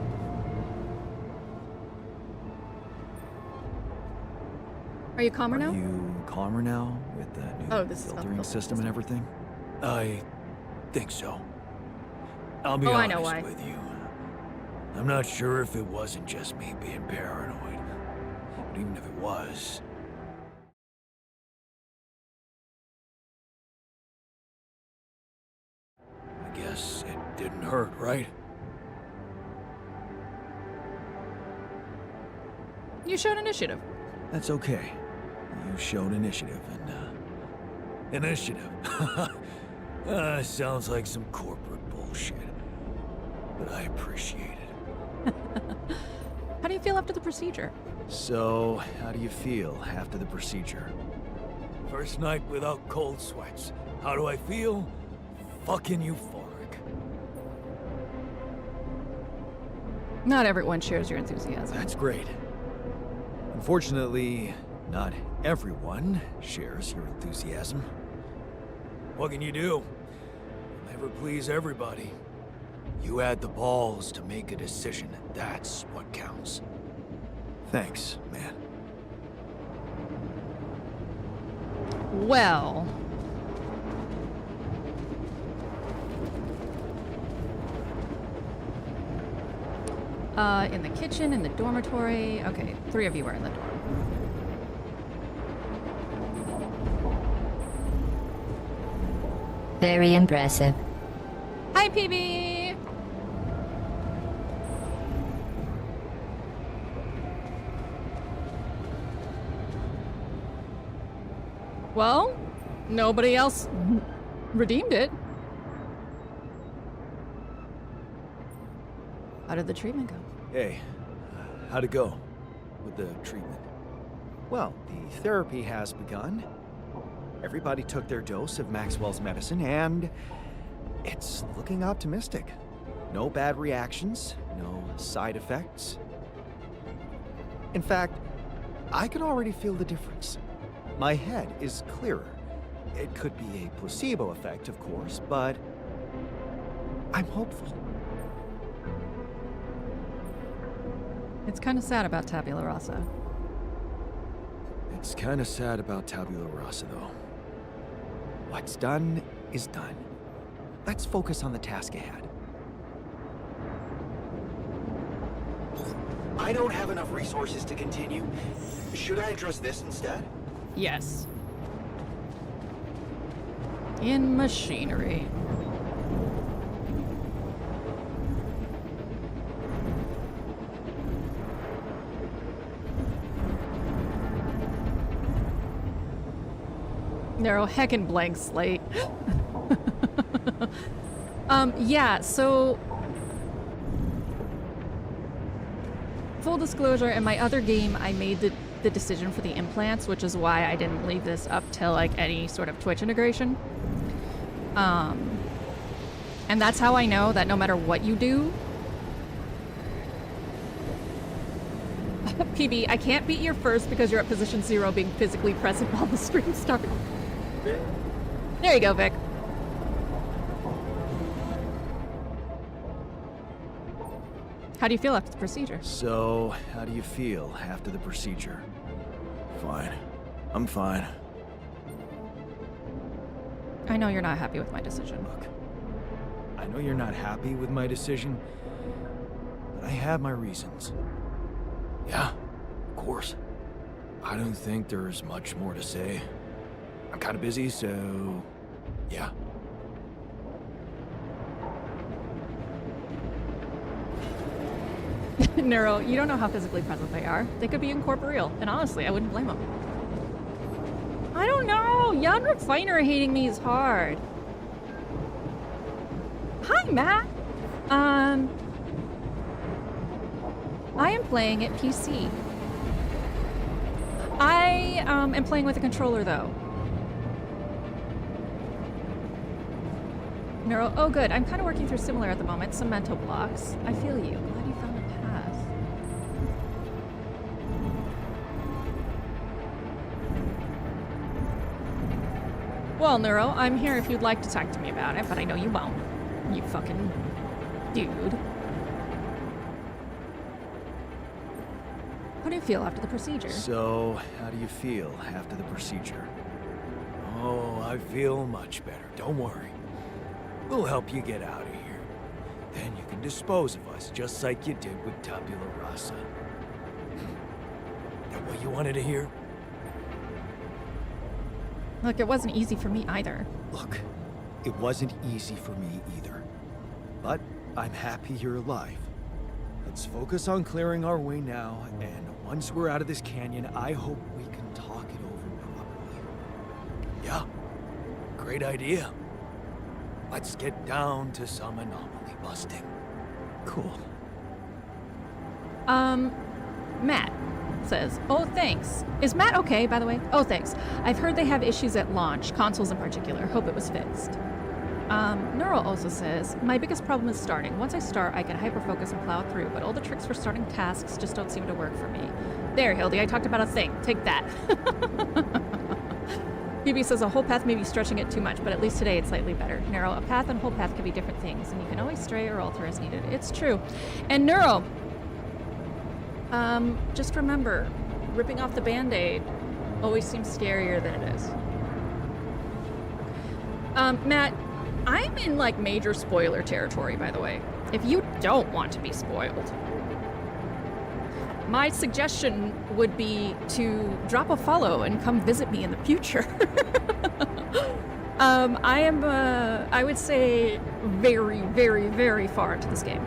Are you calmer now? Are you calmer now with the new Oh, this is about the filtering filtering system and everything? I think so. I'll be Oh, I honest know why. with you. I'm not sure if it wasn't just me being paranoid. But even if it was, I guess it didn't hurt, right? You showed initiative. That's okay. You showed initiative, and Initiative. Sounds like some corporate bullshit. But I appreciate it. How do you feel after the procedure? So, how do you feel after the procedure? First night without cold sweats. How do I feel? Fucking euphoric. Not everyone shares your enthusiasm. That's great. Unfortunately, not everyone shares your enthusiasm. What can you do? You'll never please everybody. You had the balls to make a decision, and that's what counts. Thanks, man. Well. In the kitchen, in the dormitory. Okay, 3 of you are in the dorm. Very impressive. Hi, PB! Well, nobody else redeemed it. How did the treatment go? Hey, how'd it go with the treatment? Well, the therapy has begun. Everybody took their dose of Maxwell's medicine, and it's looking optimistic. No bad reactions, no side effects. In fact, I can already feel the difference. My head is clearer. It could be a placebo effect, of course, but I'm hopeful. It's kind of sad about Tabula Rasa. It's kind of sad about Tabula Rasa, though. What's done is done. Let's focus on the task ahead. I don't have enough resources to continue. Should I address this instead? Yes. In machinery. Narrow heckin' blank slate. Yeah, so full disclosure, in my other game I made the decision for the implants, which is why I didn't leave this up till like any sort of Twitch integration. And that's how I know that no matter what you do, PB, I can't beat your first because you're at position 0 being physically present while the stream starts. There you go, Vic. How do you feel after the procedure? So, how do you feel after the procedure? Fine. I'm fine. I know you're not happy with my decision. Look, I know you're not happy with my decision, but I have my reasons. Yeah, of course. I don't think there's much more to say. I'm kind of busy, so yeah. Neuro, you don't know how physically present they are. They could be incorporeal, and honestly, I wouldn't blame them. I don't know. Jan Refiner hating me is hard. Hi, Matt. I am playing at PC. I am playing with a controller, though. Neuro, oh good. I'm kind of working through similar at the moment. Some mental blocks. I feel you. Glad you found a path. Well, Neuro, I'm here if you'd like to talk to me about it, but I know you won't. You fucking dude. How do you feel after the procedure? So, how do you feel after the procedure? Oh, I feel much better. Don't worry. We'll help you get out of here. Then you can dispose of us, just like you did with Tabula Rasa. That what you wanted to hear? Look, it wasn't easy for me either. Look, it wasn't easy for me either. But I'm happy you're alive. Let's focus on clearing our way now, and once we're out of this canyon, I hope we can talk it over properly. Yeah, great idea. Let's get down to some anomaly busting. Cool. Matt says, oh, thanks. Is Matt okay, by the way? Oh, thanks. I've heard they have issues at launch, consoles in particular. Hope it was fixed. Neuro also says, my biggest problem is starting. Once I start, I can hyper-focus and plow through, but all the tricks for starting tasks just don't seem to work for me. There, Hildy, I talked about a thing. Take that. PB says a whole path may be stretching it too much, but at least today it's slightly better. Neuro, a path and whole path can be different things, and you can always stray or alter as needed. It's true. And Neuro, Just remember, ripping off the Band-Aid always seems scarier than it is. Matt, I'm in, like, major spoiler territory, by the way. If you don't want to be spoiled, my suggestion would be to drop a follow and come visit me in the future. I would say very, very, very far into this game.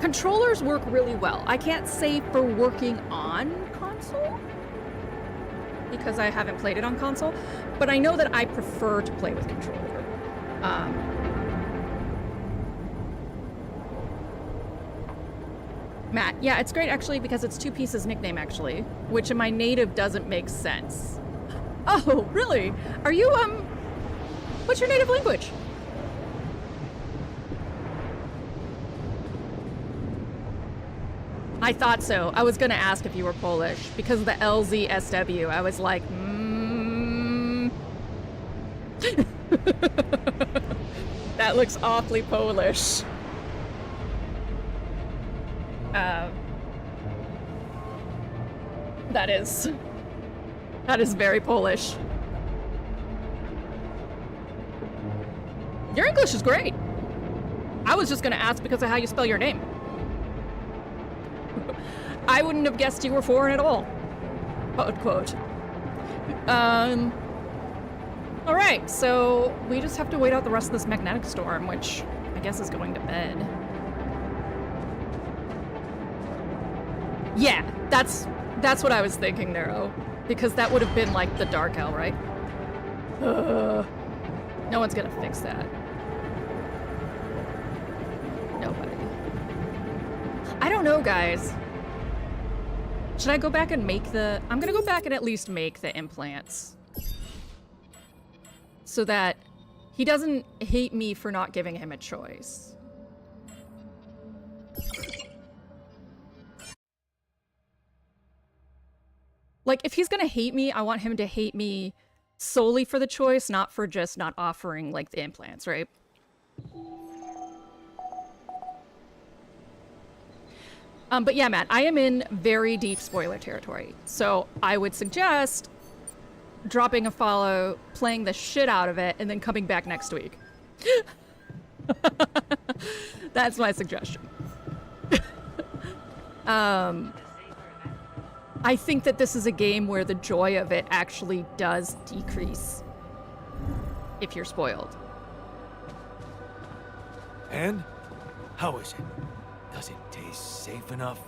Controllers work really well. I can't say for working on console, because I haven't played it on console, but I know that I prefer to play with controller. Matt, yeah, it's great actually because it's two pieces nickname actually, which in my native doesn't make sense. Oh, really? Are you, what's your native language? I thought so. I was gonna ask if you were Polish because of the LZSW. I was like, that looks awfully Polish. That is very Polish. Your English is great. I was just gonna ask because of how you spell your name. I wouldn't have guessed you were foreign at all. Quote, quote. Alright, so we just have to wait out the rest of this magnetic storm, which I guess is going to bed. Yeah, that's what I was thinking, Nero. Because that would have been like the Dark Hell, right? No one's gonna fix that. Nobody. I don't know, guys. Should I go back and make the... I'm gonna go back and at least make the implants. So that he doesn't hate me for not giving him a choice. Like, if he's gonna hate me, I want him to hate me solely for the choice, not for just not offering, like, the implants, right? But yeah, Matt, I am in very deep spoiler territory. So I would suggest dropping a follow, playing the shit out of it, and then coming back next week. That's my suggestion. I think that this is a game where the joy of it actually does decrease if you're spoiled. And? How is it? Does it taste safe enough?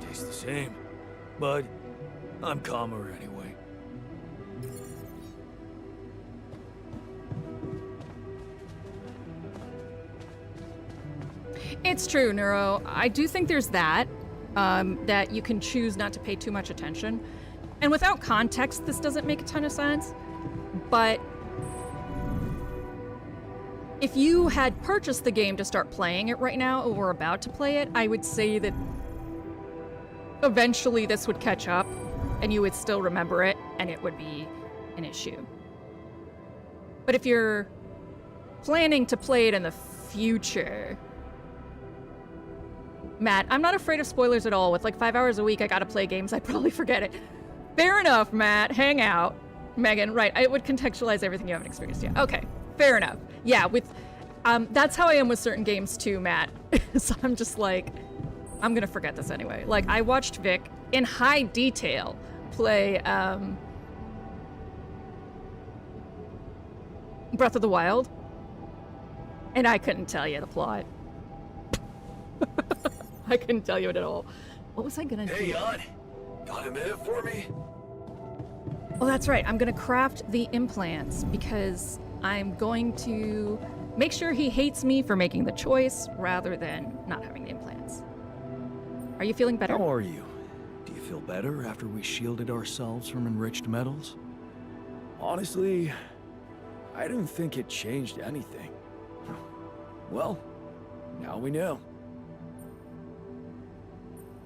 Tastes the same, but I'm calmer anyway. It's true, Neuro. I do think there's that, that you can choose not to pay too much attention. And without context, this doesn't make a ton of sense. But if you had purchased the game to start playing it right now, or were about to play it, I would say that eventually this would catch up, and you would still remember it, and it would be an issue. But if you're planning to play it in the future... Matt, I'm not afraid of spoilers at all. With like 5 hours a week, I gotta play games. I'd probably forget it. Fair enough, Matt. Hang out. Megan, right. It would contextualize everything you haven't experienced yet. Okay, fair enough. Yeah, with... that's how I am with certain games too, Matt. So I'm just like... I'm gonna forget this anyway. Like, I watched Vic, in high detail, play, Breath of the Wild. And I couldn't tell you the plot. I couldn't tell you it at all. What was I gonna do? Hey, Jan. Got a minute for me? Oh, that's right. I'm gonna craft the implants because I'm going to make sure he hates me for making the choice rather than not having the implants. Are you feeling better? How are you? Do you feel better after we shielded ourselves from enriched metals? Honestly, I didn't think it changed anything. Well, now we know.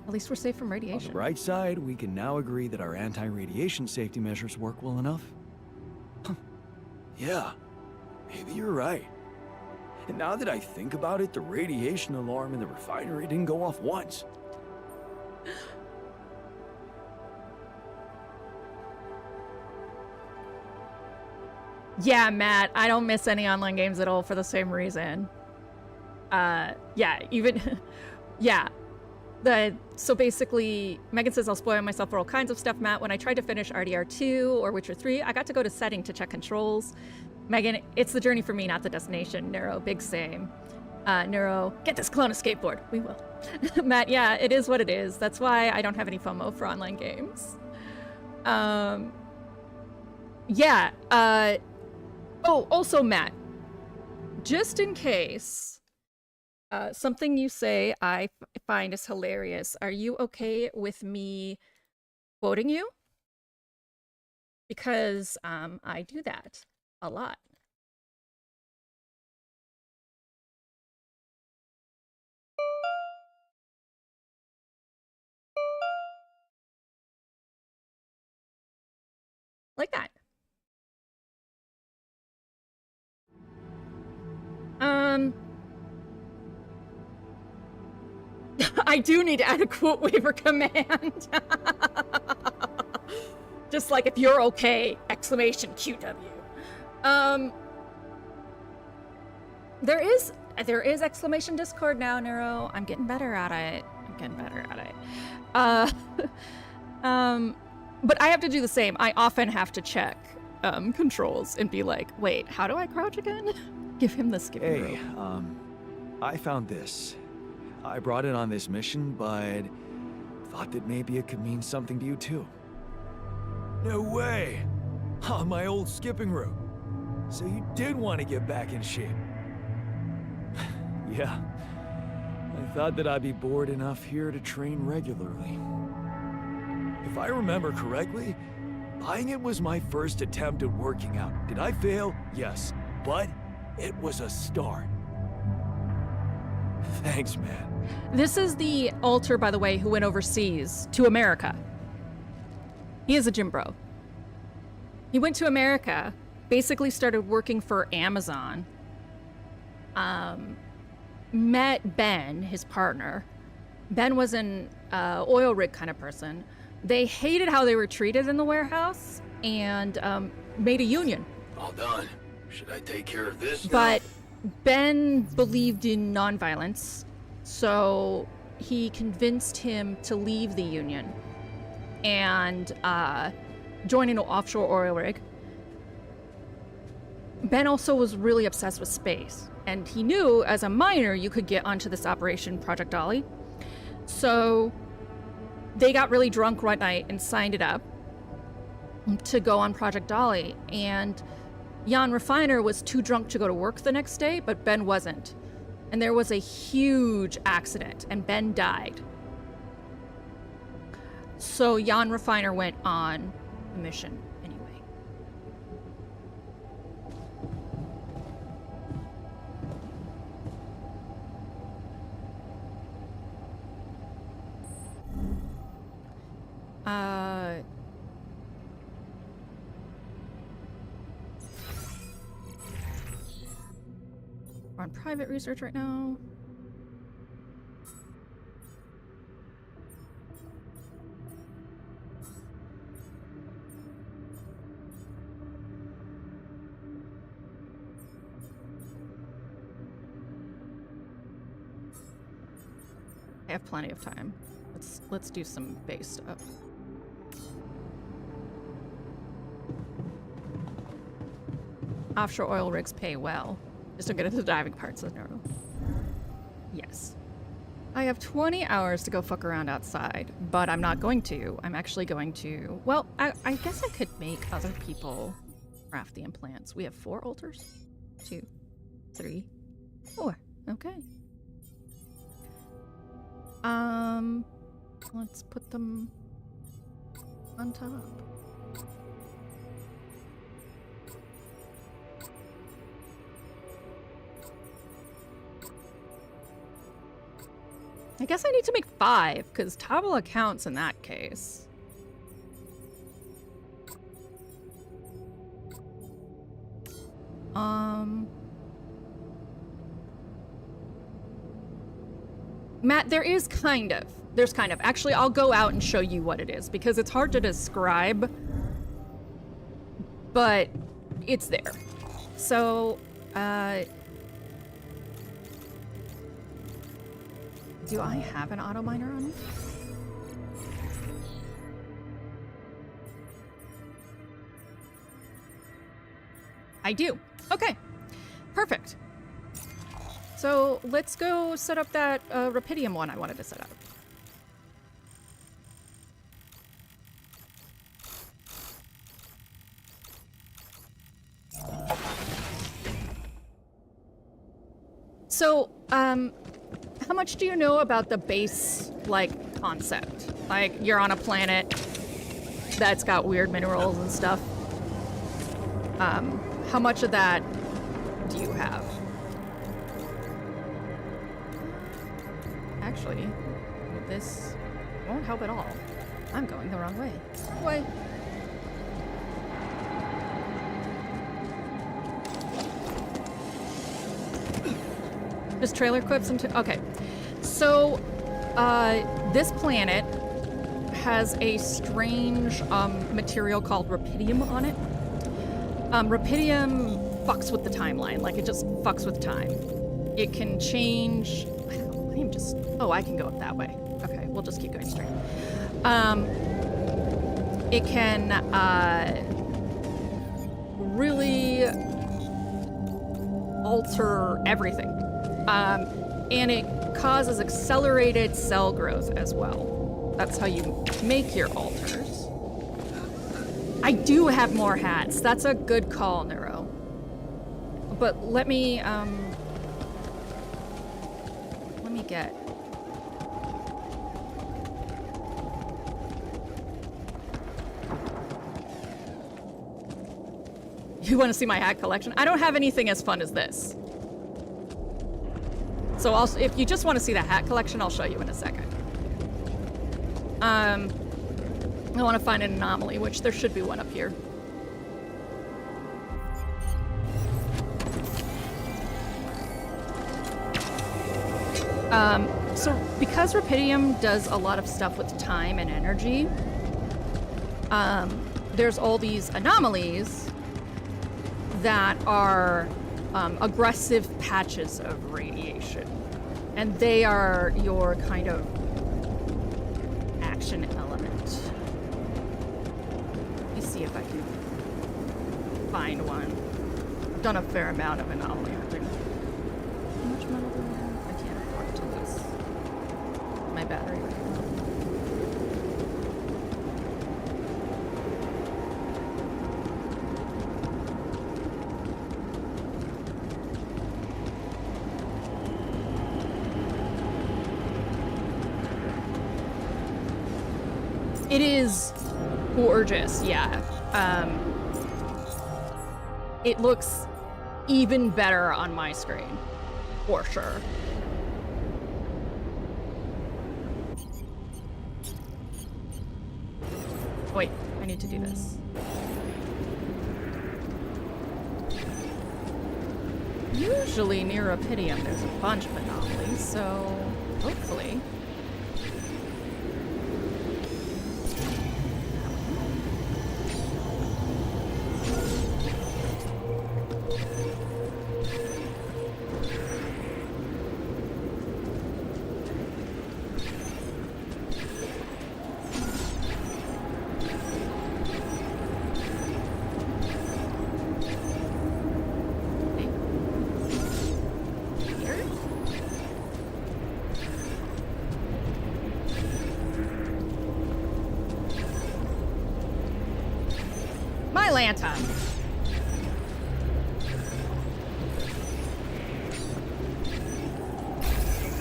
At least we're safe from On radiation. the bright side, we can now agree that our anti-radiation safety measures work well enough. Yeah, maybe you're right. And now that I think about it, the radiation alarm in the refinery didn't go off once. Yeah, Matt, I don't miss any online games at all for the same reason. Yeah, even... yeah. So basically, Megan says I'll spoil myself for all kinds of stuff, Matt. When I tried to finish RDR2 or Witcher 3, I got to go to setting to check controls. Megan, it's the journey for me, not the destination. Neuro, big same. Neuro, get this clone a skateboard. We will. Matt, yeah, it is what it is. That's why I don't have any FOMO for online games. Yeah, oh, also, Matt, just in case, something you say I find is hilarious. Are you okay with me quoting you? Because I do that a lot. Like that. I do need to add a quote waiver command. Just like, if you're okay, exclamation QW. There is exclamation Discord now, Neuro. I'm getting better at it. But I have to do the same. I often have to check controls and be like, wait, how do I crouch again? Give him the skipping rope. I found this. I brought it on this mission, but thought that maybe it could mean something to you too. No way! On my old skipping rope. So you did want to get back in shape. Yeah. I thought that I'd be bored enough here to train regularly. If I remember correctly, buying it was my first attempt at working out. Did I fail? Yes. But it was a start. Thanks, man. This is the alter, by the way, who went overseas to America. He is a gym bro. He went to America, basically started working for Amazon, met Ben, his partner. Ben was an oil rig kind of person. They hated how they were treated in the warehouse and made a union. All done. Should I take care of this now? But Ben believed in nonviolence, so he convinced him to leave the union and join an offshore oil rig. Ben also was really obsessed with space, and he knew as a miner you could get onto this operation, Project Dolly. So they got really drunk one night and signed it up to go on Project Dolly, and Jan Refiner was too drunk to go to work the next day, but Ben wasn't. And there was a huge accident, and Ben died. So Jan Refiner went on a mission anyway. We're on private research right now. I have plenty of time. Let's do some base stuff. Offshore oil rigs pay well. Just don't get into the diving parts of the neuro. Yes. I have 20 hours to go fuck around outside, but I'm not going to. I'm actually going to... Well, I guess I could make other people craft the implants. We have 4 alters? 2, 3, 4. Okay. Let's put them on top. I guess I need to make 5, because Tabula counts in that case. Matt, there's kind of. Actually, I'll go out and show you what it is, because it's hard to describe, but it's there. So, do I have an auto miner on me? I do. Okay, perfect. So let's go set up that rupidium one I wanted to set up. So, how much do you know about the base, like, concept? Like, you're on a planet that's got weird minerals and stuff. How much of that do you have? Actually, this won't help at all. I'm going the wrong way. Why? Just trailer clips into... Okay. So, this planet has a strange material called rupidium on it. Rupidium fucks with the timeline. Like, it just fucks with time. It can change... Oh, I can go up that way. Okay, we'll just keep going straight. It can really alter everything. And it causes accelerated cell growth as well. That's how you make your alters. I do have more hats. That's a good call, Neuro. But let me get... You want to see my hat collection? I don't have anything as fun as this. So if you just want to see the hat collection, I'll show you in a second. I want to find an anomaly, which there should be one up here. So because rupidium does a lot of stuff with time and energy, there's all these anomalies that are aggressive patches of radiation. And they are your kind of action element. Let me see if I can find one. I've done a fair amount of anomaly hunting. How much metal do I have? I can't afford to lose my battery right now. It is gorgeous, yeah. It looks even better on my screen, for sure. Wait, I need to do this. Usually near rupidium there's a bunch of anomalies, so hopefully... Lanta.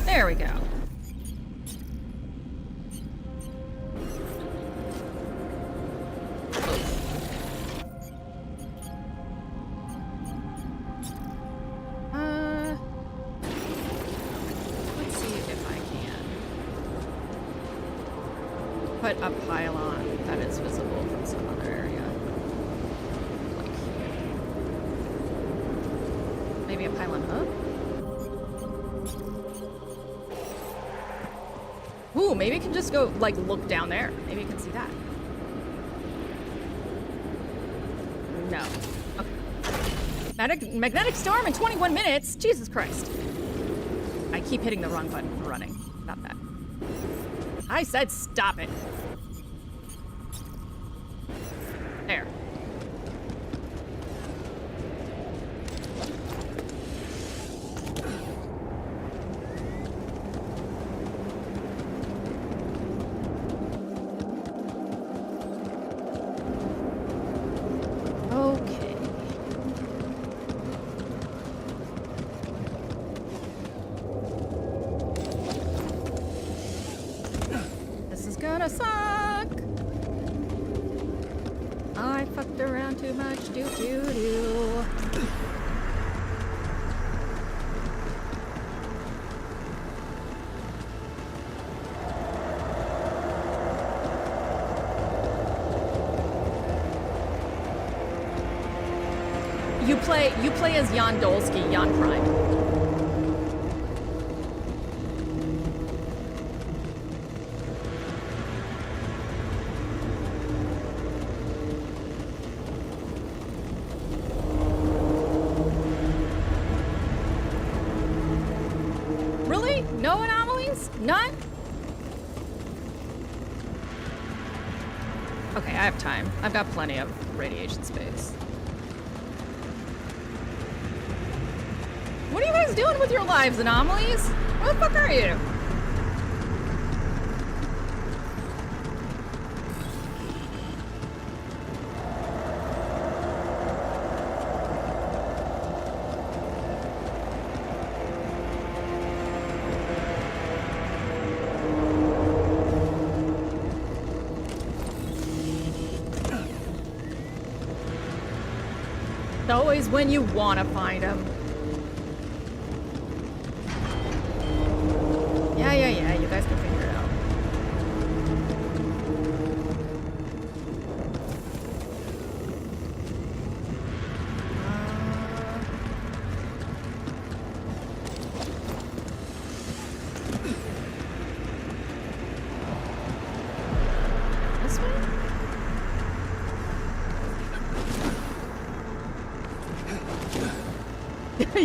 There we go. Let's see if I can put a pylon that is visible from some other area. Maybe a pylon hub? Ooh, maybe you can just go, like, look down there. Maybe you can see that. No. Okay. Magnetic storm in 21 minutes? Jesus Christ. I keep hitting the wrong button for running. Stop that. I said stop it. There. Okay. This is gonna suck. I fucked around too much. Do do do. You play as Jan Dolsky, Jan Prime. Really? No anomalies? None? Okay, I have time. I've got plenty of radiation space. What are you guys doing with your lives, anomalies? Where the fuck are you? It's always when you want to find them. Yeah, you guys can figure it out. This way?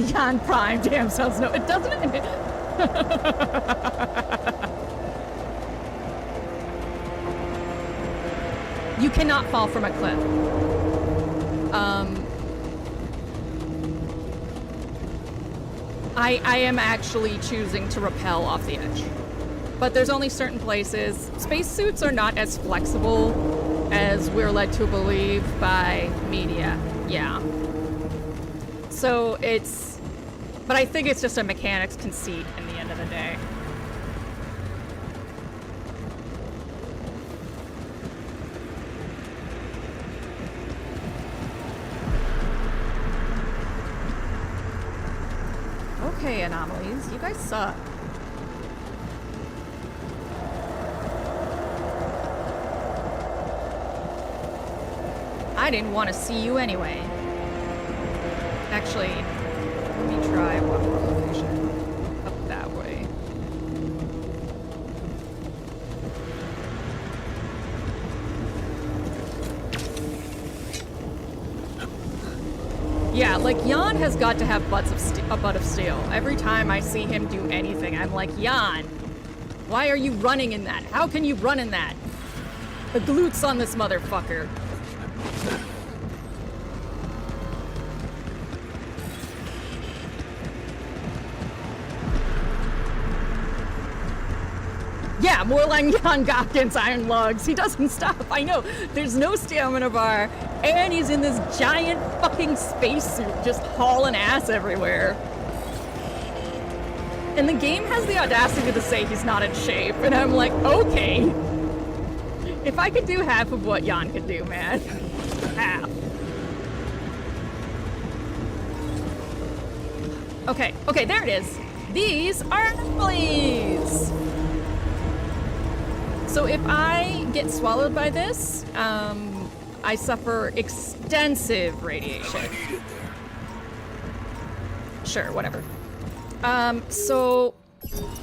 Jan Prime, damn, sounds no, it doesn't. You cannot fall from a cliff. I am actually choosing to rappel off the edge. But there's only certain places. Spacesuits are not as flexible as we're led to believe by media. Yeah. So it's... But I think it's just a mechanics conceit in the end of the day. Okay, anomalies, you guys suck. I didn't want to see you anyway. Actually, let me try one more location. Up that way. Yeah, like, Jan has got to have a butt of steel. Every time I see him do anything, I'm like, Jan, why are you running in that? How can you run in that? The glutes on this motherfucker. Yeah, more like Jan Gopkins Iron Lugs. He doesn't stop. I know. There's no stamina bar, and he's in this giant fucking spacesuit just hauling ass everywhere. And the game has the audacity to say he's not in shape, and I'm like, okay. If I could do half of what Jan could do, man. Half. Okay, there it is. These are anomalies. So if I get swallowed by this, I suffer extensive radiation. Sure, whatever. So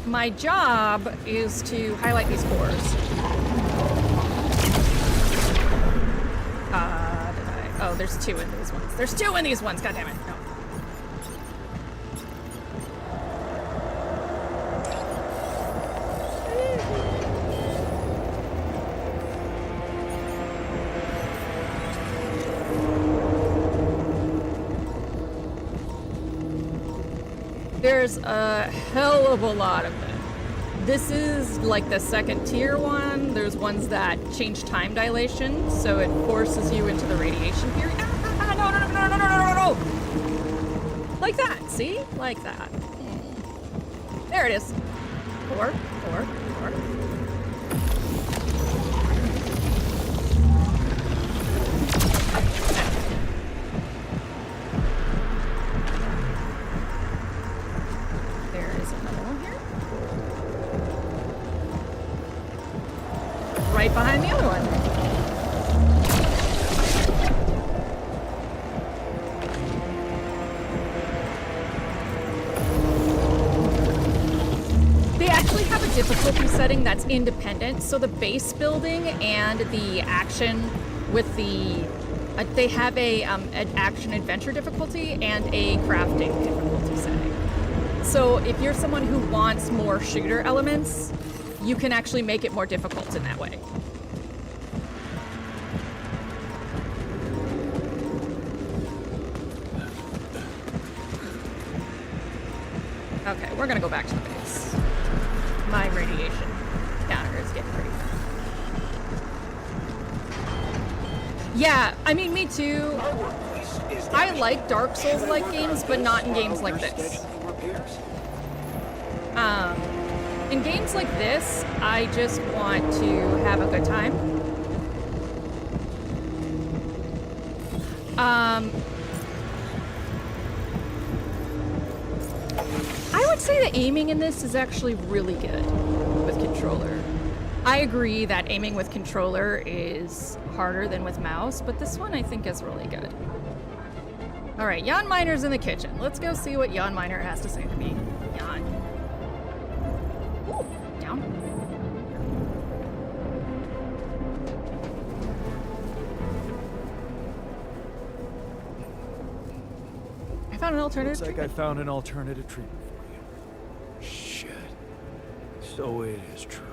my job is to highlight these cores. Oh, there's 2 in these ones. There's 2 in these ones, God damn it. No. There's a hell of a lot of them. This is like the second tier one. There's ones that change time dilation, so it forces you into the radiation period. No. Like that, see? Like that. There it is. 4. Right behind the other one. They actually have a difficulty setting that's independent, so the base building and the action with the they have an action adventure difficulty and a crafting difficulty setting. So if you're someone who wants more shooter elements, you can actually make it more difficult in that way. Okay, we're gonna go back to the base. My radiation counter is getting pretty high. Yeah, I mean, me too. I like Dark Souls-like games, but not in games like this. In games like this, I just want to have a good time. I would say the aiming in this is actually really good with controller. I agree that aiming with controller is harder than with mouse, but this one I think is really good. All right, Jan Miner's in the kitchen. Let's go see what Jan Miner has to say to me. Jan. Ooh, down. I found an alternative Looks like treatment. I found an alternative treatment for you. Shit. So it is true.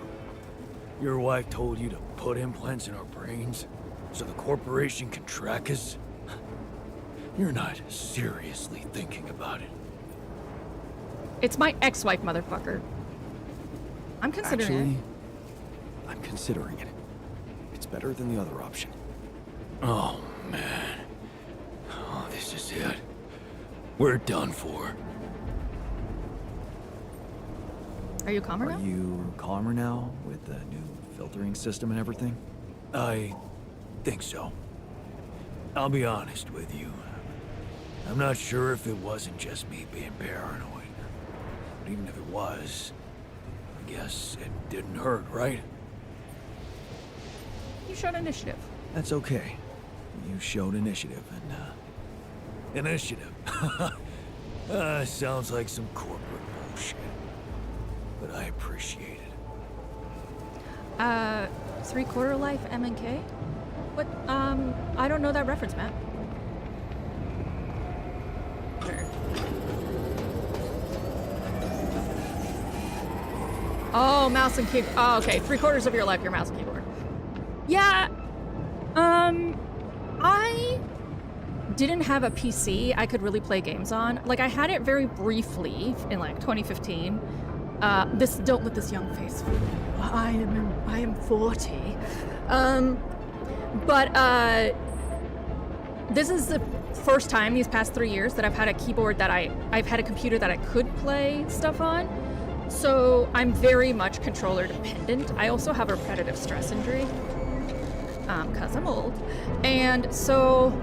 Your wife told you to put implants in our brains so the corporation can track us? You're not seriously thinking about it. It's my ex-wife, motherfucker. I'm considering Actually, it. I'm considering it. It's better than the other option. Oh, man. Oh, this is it. We're done for. Are you calmer now? Are you calmer now with the new filtering system and everything? I think so. I'll be honest with you. I'm not sure if it wasn't just me being paranoid. But even if it was, I guess it didn't hurt, right? You showed initiative. That's okay. You showed initiative, and Initiative. Sounds like some corporate bullshit. But I appreciate it. 3/4 life MNK? What, I don't know that reference, Matt. Sure. Oh, mouse and keyboard. Oh, okay. 3/4 of your life, your mouse and keyboard. Yeah, I didn't have a PC I could really play games on. Like, I had it very briefly in, like, 2015. Don't let this young face fool you. I am 40. This is the first time these past 3 years that I've had a keyboard that I've had a computer that I could play stuff on. So I'm very much controller dependent. I also have a repetitive stress injury, cause I'm old. And so,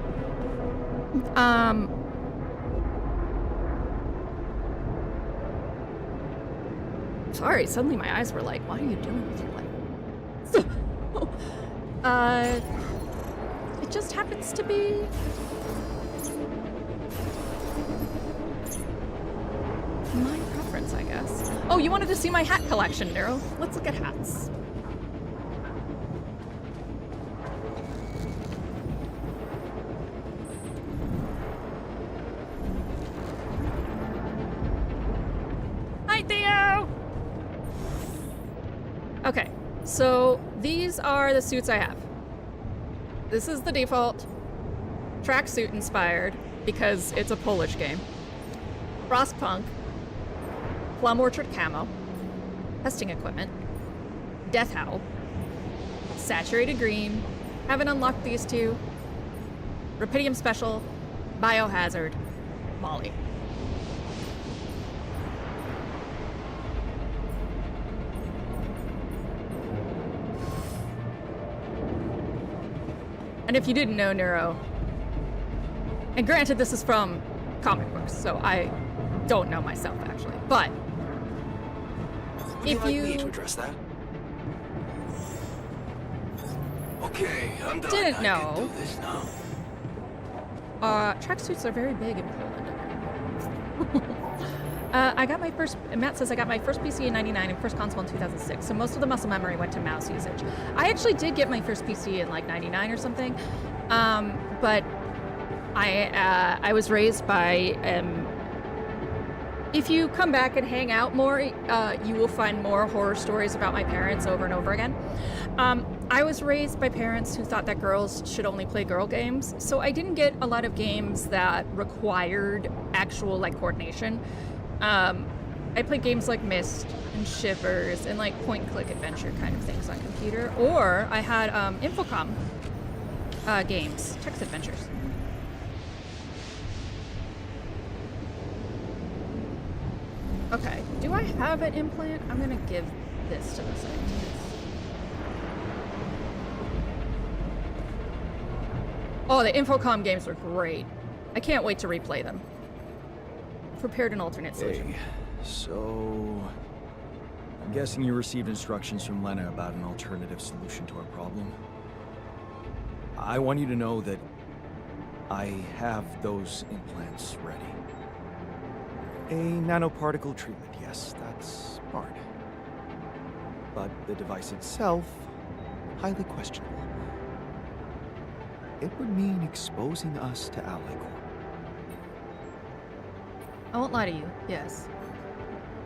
sorry, suddenly my eyes were like, what are you doing with your life? It just happens to be my preference, I guess. Oh, you wanted to see my hat collection, Nero? Let's look at hats. Hi, Theo! Okay, so these are the suits I have. This is the default. Tracksuit inspired, because it's a Polish game. Frostpunk. Plum Orchard camo. Testing equipment. Death Howl. Saturated green. Haven't unlocked these two. Rapidium Special. Biohazard. Molly. And if you didn't know, Neuro, and granted this is from comic books, so I don't know myself actually, but Would if you like you me to address that? Okay, I'm done. didn't I know, can do this now. tracksuits are very big in Poland. I got my first, Matt says I got my first PC in 99 and first console in 2006, so most of the muscle memory went to mouse usage. I actually did get my first PC in like 99 or something, but I was raised by, if you come back and hang out more, you will find more horror stories about my parents over and over again. I was raised by parents who thought that girls should only play girl games, so I didn't get a lot of games that required actual like coordination. I played games like Myst and Shivers and like point-and-click adventure kind of things on computer, or I had Infocom games, text adventures. Okay, do I have an implant? I'm gonna give this to the scientist. Oh, the Infocom games were great. I can't wait to replay them. Prepared an alternate solution. Hey, so... I'm guessing you received instructions from Lena about an alternative solution to our problem. I want you to know that I have those implants ready. A nanoparticle treatment, yes, that's hard. But the device itself, highly questionable. It would mean exposing us to Ally Corp. I won't lie to you, yes.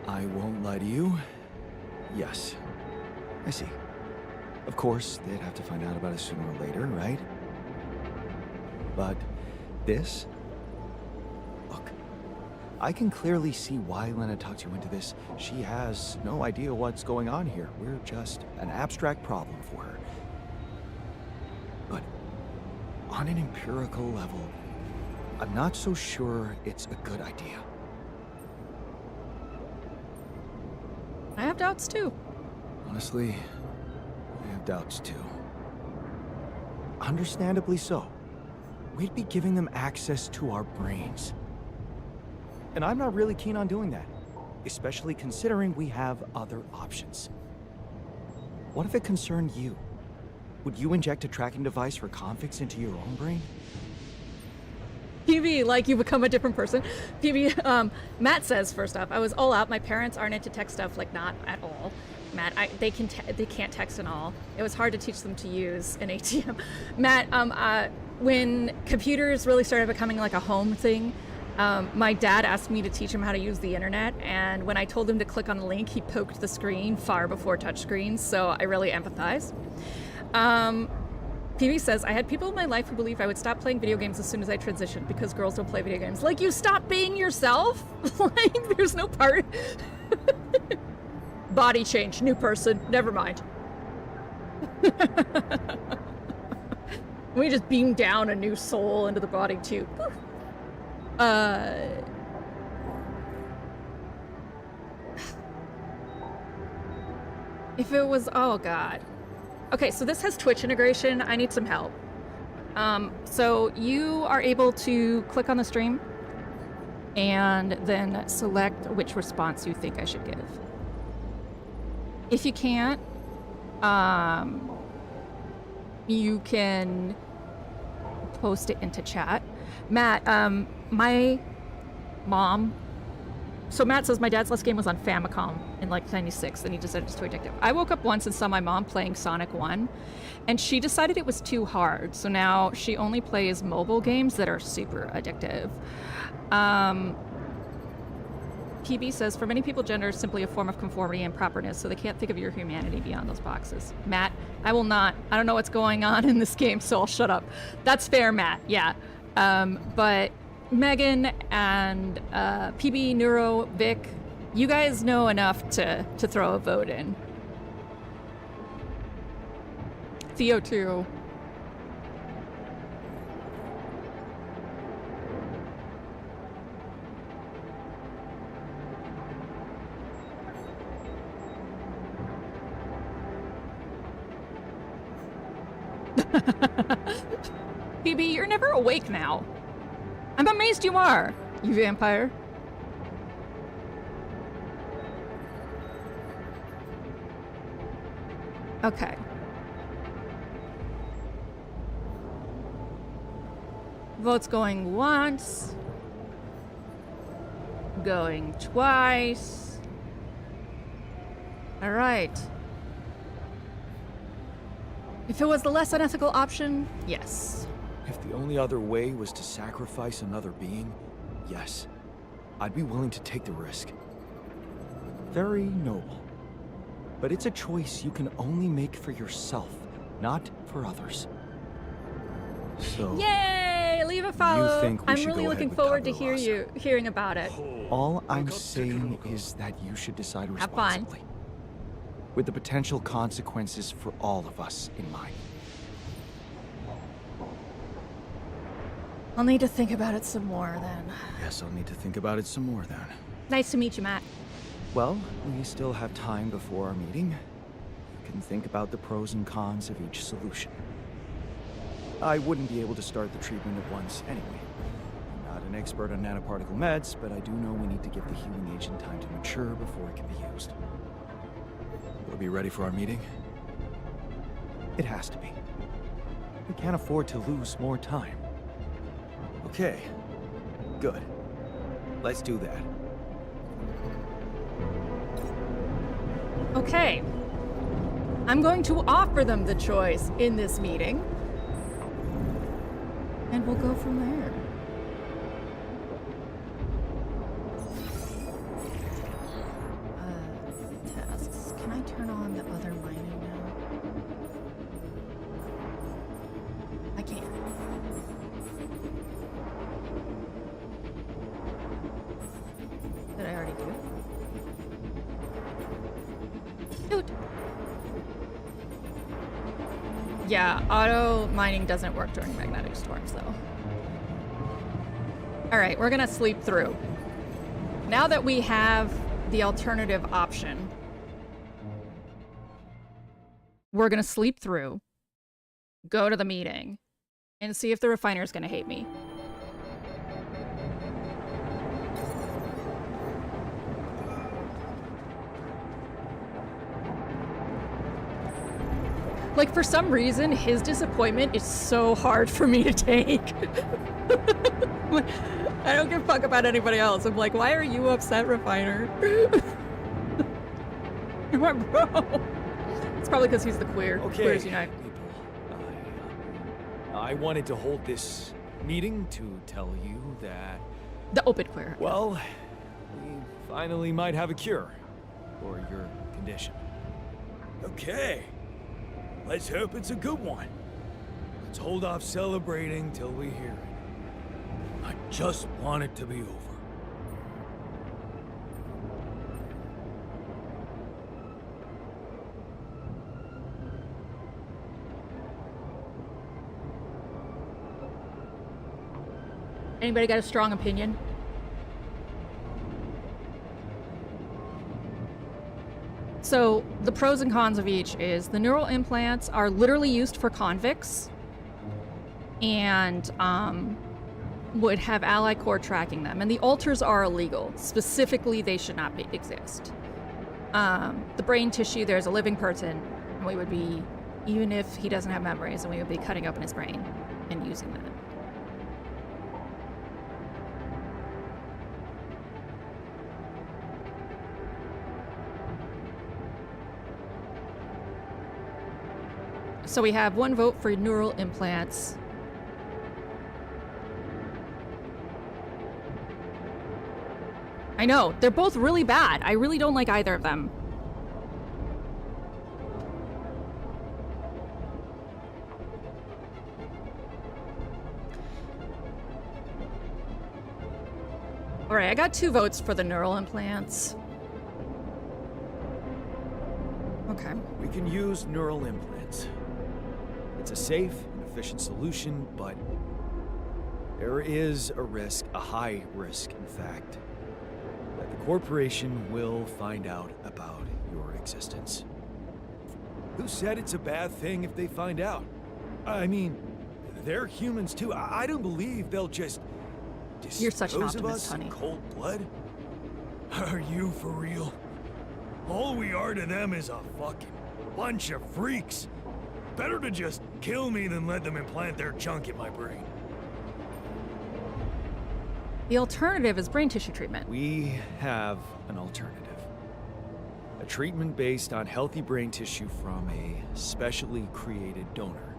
I won't lie to you. Yes. I see. Of course, they'd have to find out about it sooner or later, right? But this? Look, I can clearly see why Lena talked you into this. She has no idea what's going on here. We're just an abstract problem for her. But on an empirical level, I'm not so sure it's a good idea. I have doubts too. Honestly, I have doubts too. Understandably so. We'd be giving them access to our brains. And I'm not really keen on doing that, especially considering we have other options. What if it concerned you? Would you inject a tracking device for convicts into your own brain? PB, like you become a different person. PB, Matt says, first off, I was all out. My parents aren't into tech stuff, like not at all. Matt, they can't text and all. It was hard to teach them to use an ATM. Matt, when computers really started becoming like a home thing, my dad asked me to teach him how to use the internet, and when I told him to click on the link, he poked the screen far before touchscreens, so I really empathize. PB says, I had people in my life who believed I would stop playing video games as soon as I transitioned because girls don't play video games. Like, you stop being yourself? Like, there's no part. Body change, new person, never mind. We just beam down a new soul into the body too. If it was, oh god. Okay, so this has Twitch integration. I need some help. So you are able to click on the stream and then select which response you think I should give. If you can't, you can post it into chat. Matt, my mom So Matt says my dad's last game was on Famicom in like 96, and he decided it's too addictive. I woke up once and saw my mom playing Sonic 1, and she decided it was too hard. So now she only plays mobile games that are super addictive. PB says, for many people, gender is simply a form of conformity and properness, so they can't think of your humanity beyond those boxes. Matt, I will not. I don't know what's going on in this game, so I'll shut up. That's fair, Matt. Yeah. But Megan and PB, Neuro, Vic, you guys know enough to throw a vote in. Theo, too. PB, you're never awake now. I'm amazed you are, you vampire. Okay. Votes going once. Going twice. All right. If it was the less unethical option, yes. If the only other way was to sacrifice another being, yes. I'd be willing to take the risk. Very noble. But it's a choice you can only make for yourself, not for others. So... Yay! Leave a follow. You think we I'm should really go looking ahead with forward to Tabujan? hearing about it. All I'm saying is that you should decide Have fun. responsibly. With the potential consequences for all of us in mind. I'll need to think about it some more then. Guess I'll need to think about it some more then. Nice to meet you, Matt. Well, we still have time before our meeting. You can think about the pros and cons of each solution. I wouldn't be able to start the treatment at once anyway. I'm not an expert on nanoparticle meds, but I do know we need to give the healing agent time to mature before it can be used. We'll be ready for our meeting? It has to be. We can't afford to lose more time. Okay. Good. Let's do that. Okay. I'm going to offer them the choice in this meeting. And we'll go from there. Tasks. Can I turn on the other mining now? I can't. Did I already do it? Shoot. Yeah, auto mining doesn't work during magnetic storms, though. All right, we're gonna sleep through. Now that we have the alternative option, we're gonna sleep through, go to the meeting, and see if the refiner's gonna hate me. Like, for some reason, his disappointment is so hard for me to take. I don't give a fuck about anybody else. I'm like, why are you upset, Refiner? You're my bro. It's probably because he's the queer. Okay, Queers Unite. people. I wanted to hold this meeting to tell you that... The open queer. Well, we finally might have a cure for your condition. Okay. Let's hope it's a good one. Let's hold off celebrating till we hear it. I just want it to be over. Anybody got a strong opinion? So, the pros and cons of each is the neural implants are literally used for convicts and would have ally core tracking them. And the alters are illegal. Specifically, they should not exist. The brain tissue, there's a living person, and we would be, even if he doesn't have memories, and we would be cutting open his brain and using that. So we have 1 vote for neural implants. I know, they're both really bad. I really don't like either of them. Alright, I got 2 votes for the neural implants. Okay. We can use neural implants. It's a safe and efficient solution, but there is a risk, a high risk, in fact, that the corporation will find out about your existence. Who said it's a bad thing if they find out? I mean, they're humans too. I don't believe they'll just You're such an dispose of optimist, us honey. in cold blood. Are you for real? All we are to them is a fucking bunch of freaks. Better to just kill me than let them implant their junk in my brain. The alternative is brain tissue treatment. We have an alternative. A treatment based on healthy brain tissue from a specially created donor.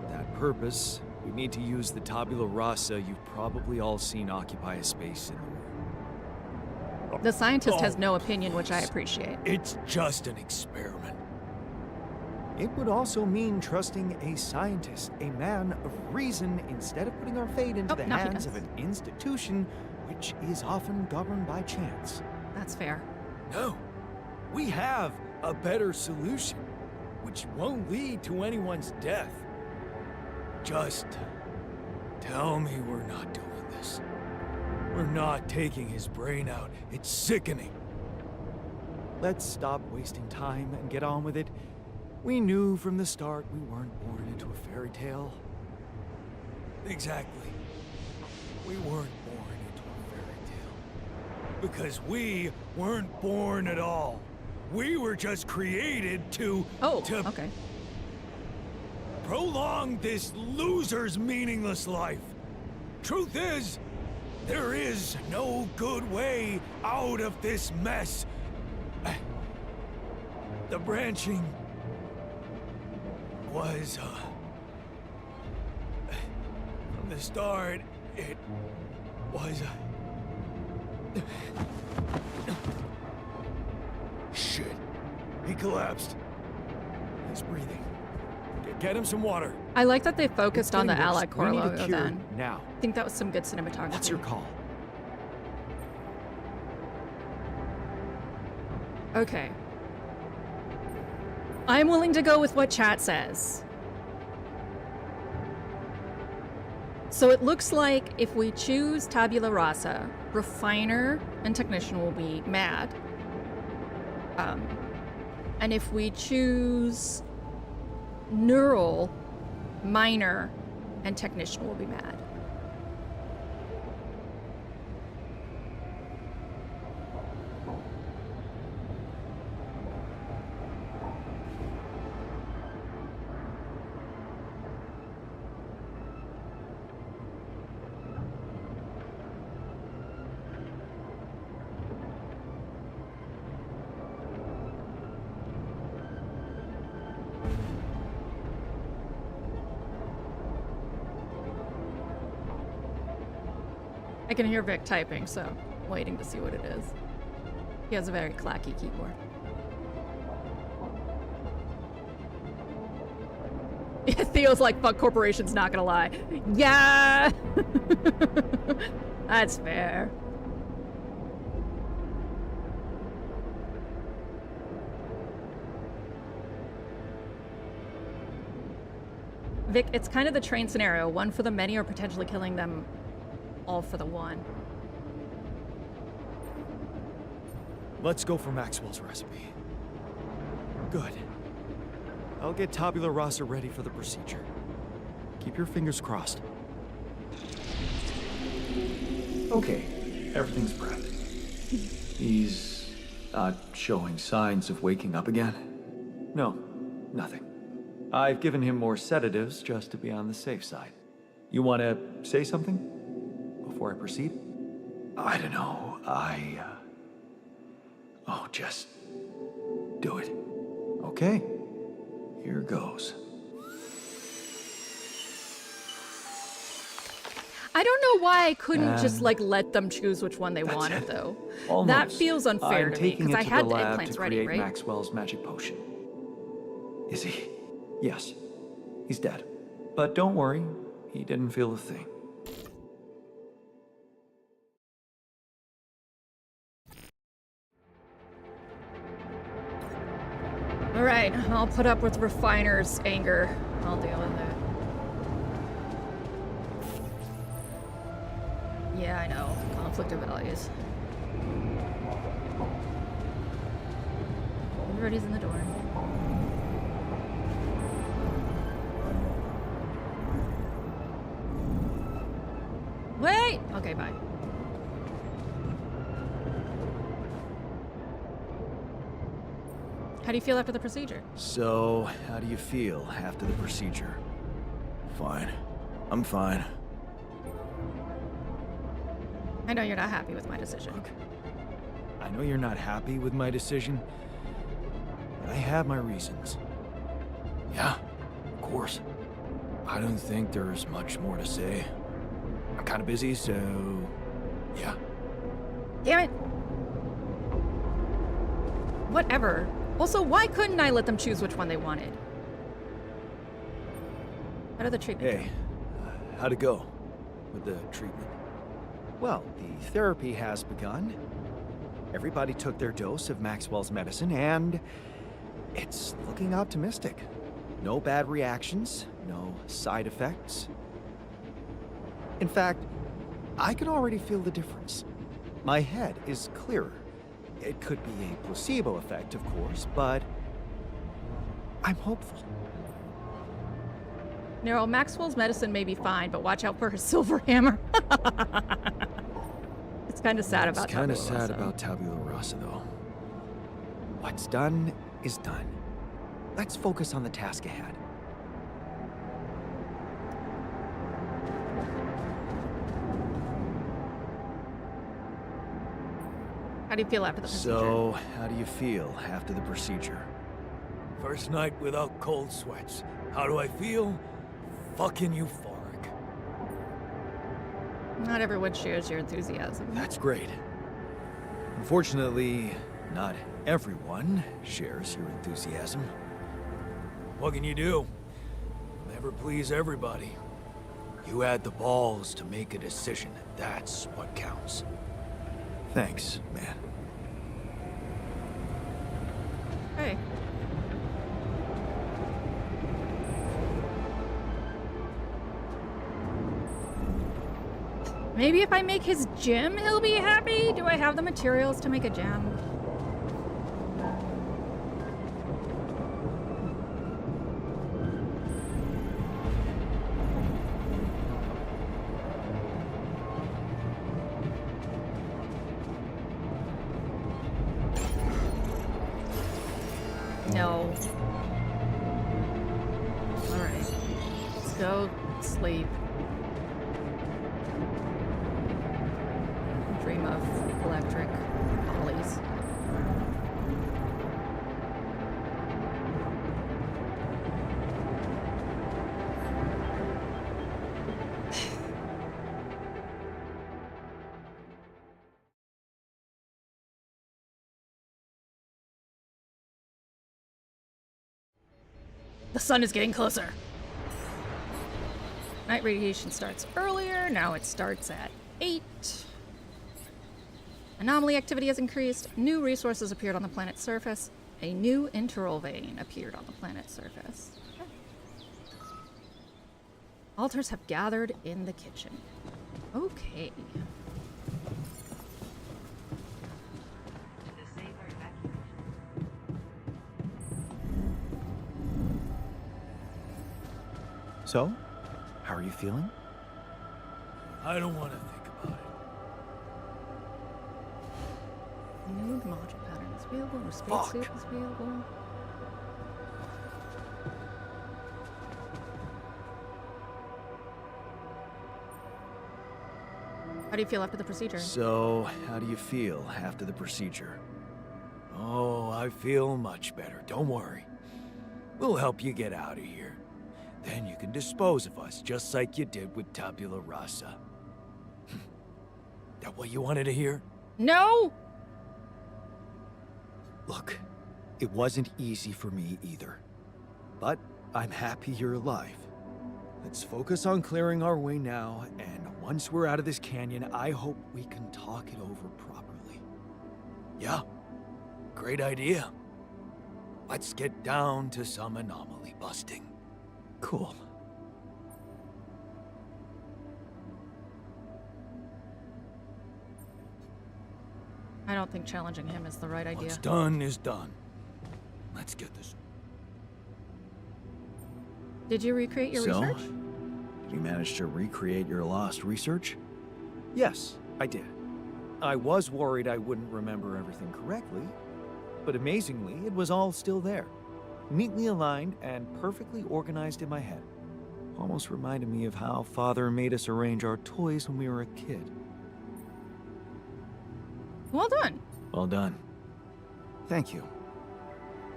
For that purpose, we need to use the tabula rasa you've probably all seen occupy a space in the room. The scientist has no opinion, which I appreciate. It's just an experiment. It would also mean trusting a scientist, a man of reason, instead of putting our fate into the hands of an institution which is often governed by chance. That's fair. No. We have a better solution, which won't lead to anyone's death. Just tell me we're not doing this. We're not taking his brain out. It's sickening. Let's stop wasting time and get on with it. We knew from the start we weren't born into a fairy tale. Exactly. We weren't born into a fairy tale. Because we weren't born at all. We were just created to okay. prolong this loser's meaningless life. Truth is, there is no good way out of this mess. The branching was, from the start, it was, shit. He collapsed. He's breathing. Get him some water. I like that they focused on the Allied Corps We need a logo cure then. now. I think that was some good cinematography. What's your call? Okay. I'm willing to go with what chat says. So it looks like if we choose Tabula Rasa, Refiner and Technician will be mad. And if we choose Neural, Minor, and Technician will be mad. I can hear Vic typing, so I'm waiting to see what it is. He has a very clacky keyboard. Theo's like, fuck corporations, not gonna lie. Yeah! That's fair. Vic, it's kind of the train scenario. One for the many or potentially killing them all for the one. Let's go for Maxwell's recipe. Good. I'll get Tabula Rasa ready for the procedure. Keep your fingers crossed. Okay, everything's prepped. He's not showing signs of waking up again? No, nothing. I've given him more sedatives just to be on the safe side. You want to say something before I proceed? I don't know. Oh, just do it. Okay. Here goes. I don't know why I couldn't just And like let them choose which one they that's wanted it. though. Almost. That feels unfair I'm to me taking because it I to had the the lab implants to ready, create right? Maxwell's magic potion. Is he? Yes. He's dead. But don't worry, he didn't feel a thing. All right, I'll put up with Refiner's anger. I'll deal with it. Yeah, I know. Conflict of values. Everybody's in the door. Wait! Okay, bye. How do you feel after the procedure? So, how do you feel after the procedure? Fine. I'm fine. I know you're not happy with my decision. Look, I know you're not happy with my decision, but I have my reasons. Yeah, of course. I don't think there's much more to say. I'm kind of busy, so yeah. Damn it! Whatever. Also, why couldn't I let them choose which one they wanted? How did the treatment Hey, how'd it go with the treatment? Well, the therapy has begun. Everybody took their dose of Maxwell's medicine, and it's looking optimistic. No bad reactions, no side effects. In fact, I can already feel the difference. My head is clearer. It could be a placebo effect, of course, but I'm hopeful. Nero, Maxwell's medicine may be fine, but watch out for her silver hammer. It's kind of sad about It's kind of Tabula sad Rasa. about Tabula Rasa, though. What's done is done. Let's focus on the task ahead. How do you feel after the procedure? So, how do you feel after the procedure? First night without cold sweats. How do I feel? Fucking euphoric. Not everyone shares your enthusiasm. That's great. Unfortunately, not everyone shares your enthusiasm. What can you do? Never please everybody. You had the balls to make a decision, and that's what counts. Thanks, man. Hey. Maybe if I make his gem, he'll be happy? Do I have the materials to make a gem? No. Alright. Let's go sleep. Dream of electric ollies. The sun is getting closer. Night radiation starts earlier. Now it starts at 8. Anomaly activity has increased. New resources appeared on the planet's surface. A new interval vein appeared on the planet's surface. Okay. Alters have gathered in the kitchen. Okay. So, how are you feeling? I don't want to think about it. New module pattern is available. New Fuck. spacesuit is available. How do you feel after the procedure? So, how do you feel after the procedure? Oh, I feel much better. Don't worry. We'll help you get out of here. Then you can dispose of us, just like you did with Tabula Rasa. That what you wanted to hear? No! Look, it wasn't easy for me either. But I'm happy you're alive. Let's focus on clearing our way now, and once we're out of this canyon, I hope we can talk it over properly. Yeah, great idea. Let's get down to some anomaly busting. Cool. I don't think challenging him is the right idea. What's done is done. Let's get this. Did you recreate your research? Did you manage to recreate your lost research? Yes, I did. I was worried I wouldn't remember everything correctly, but amazingly, it was all still there. Neatly aligned and perfectly organized in my head. Almost reminded me of how Father made us arrange our toys when we were a kid. Well done. Well done. Thank you.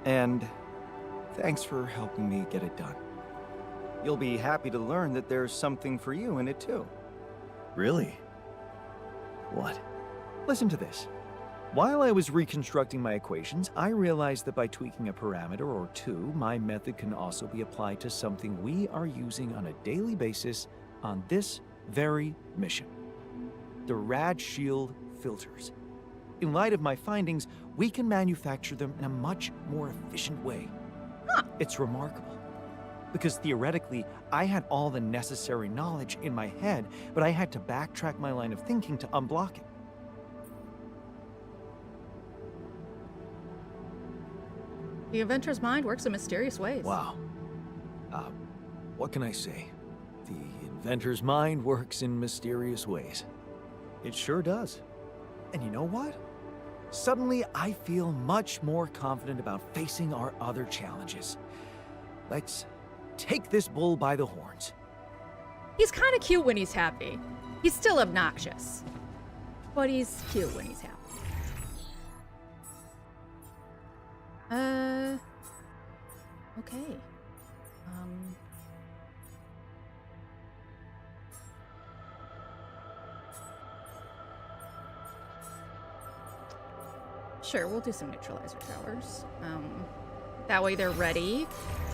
And thanks for helping me get it done. You'll be happy to learn that there's something for you in it too. Really? What? Listen to this. While I was reconstructing my equations, I realized that by tweaking a parameter or two, my method can also be applied to something we are using on a daily basis on this very mission. The Rad Shield filters. In light of my findings, we can manufacture them in a much more efficient way. Huh. It's remarkable. Because theoretically, I had all the necessary knowledge in my head, but I had to backtrack my line of thinking to unblock it. The inventor's mind works in mysterious ways. Wow. What can I say? The inventor's mind works in mysterious ways. It sure does. And you know what? Suddenly, I feel much more confident about facing our other challenges. Let's take this bull by the horns. He's kind of cute when he's happy. He's still obnoxious. But he's cute when he's happy. Okay. Sure, we'll do some neutralizer towers. That way they're ready.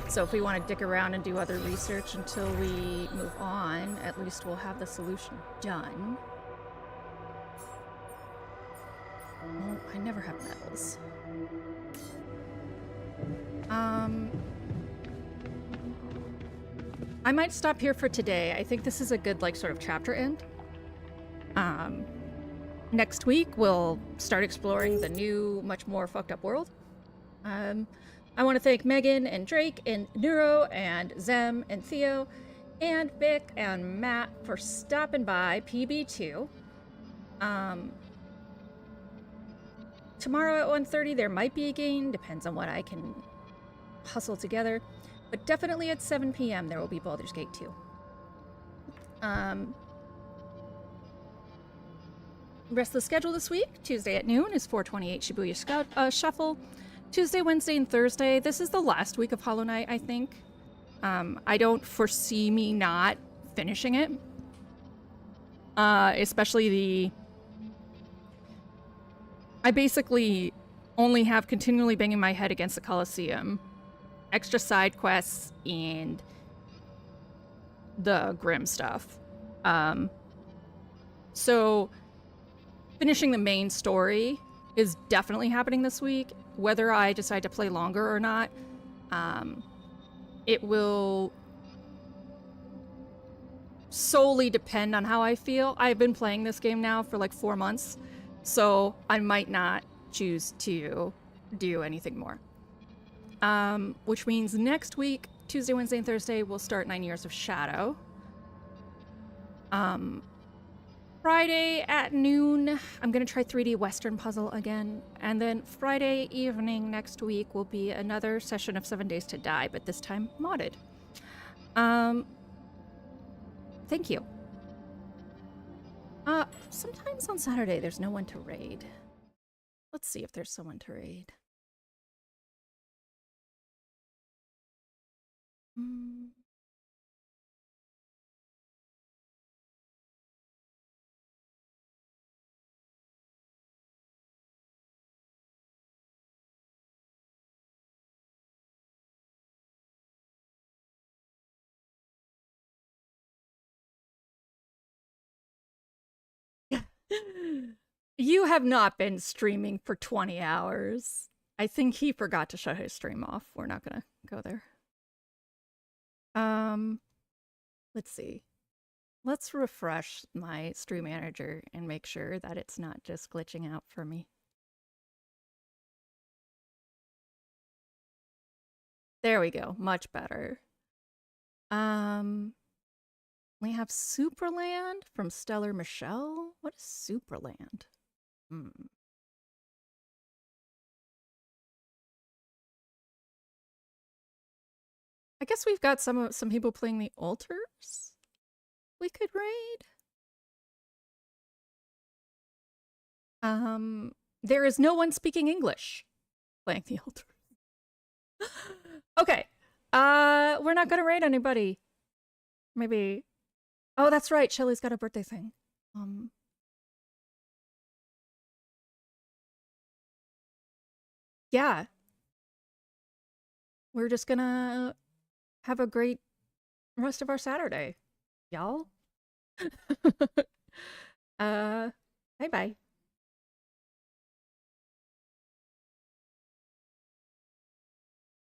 So if we want to dick around and do other research until we move on, at least we'll have the solution done. Oh, I never have metals. I might stop here for today. I think this is a good, like, sort of chapter end. Next week, we'll start exploring the new, much more fucked up world. I want to thank Megan and Drake and Neuro and Zem and Theo and Vic and Matt for stopping by PB2. Tomorrow at 1:30 there might be a game, depends on what I can hustle together, but definitely at 7 p.m. there will be Baldur's Gate 2. Rest of the schedule this week: Tuesday at noon is 428 Shibuya Shuffle. Tuesday, Wednesday, and Thursday. This is the last week of Hollow Knight, I think. I don't foresee me not finishing it. Especially I basically only have continually banging my head against the Colosseum, extra side quests, and the Grim stuff. So finishing the main story is definitely happening this week. Whether I decide to play longer or not, it will solely depend on how I feel. I've been playing this game now for like 4 months, so I might not choose to do anything more. Which means next week, Tuesday, Wednesday, and Thursday, we'll start 9 Years of Shadow. Friday at noon, I'm going to try 3D Western Puzzle again. And then Friday evening next week will be another session of 7 Days to Die, but this time modded. Thank you. Sometimes on Saturday there's no one to raid. Let's see if there's someone to raid. Mm. You have not been streaming for 20 hours. I think he forgot to shut his stream off. We're not gonna go there. Let's see. Let's refresh my stream manager and make sure that it's not just glitching out for me. There we go. Much better. We have Superland from Stellar Michelle. What is Superland? I guess we've got some people playing the alters we could raid. There is no one speaking English playing the alters. Okay. We're not gonna raid anybody. Maybe. Oh, that's right. Shelly's got a birthday thing. Yeah. We're just gonna have a great rest of our Saturday, y'all. Bye-bye.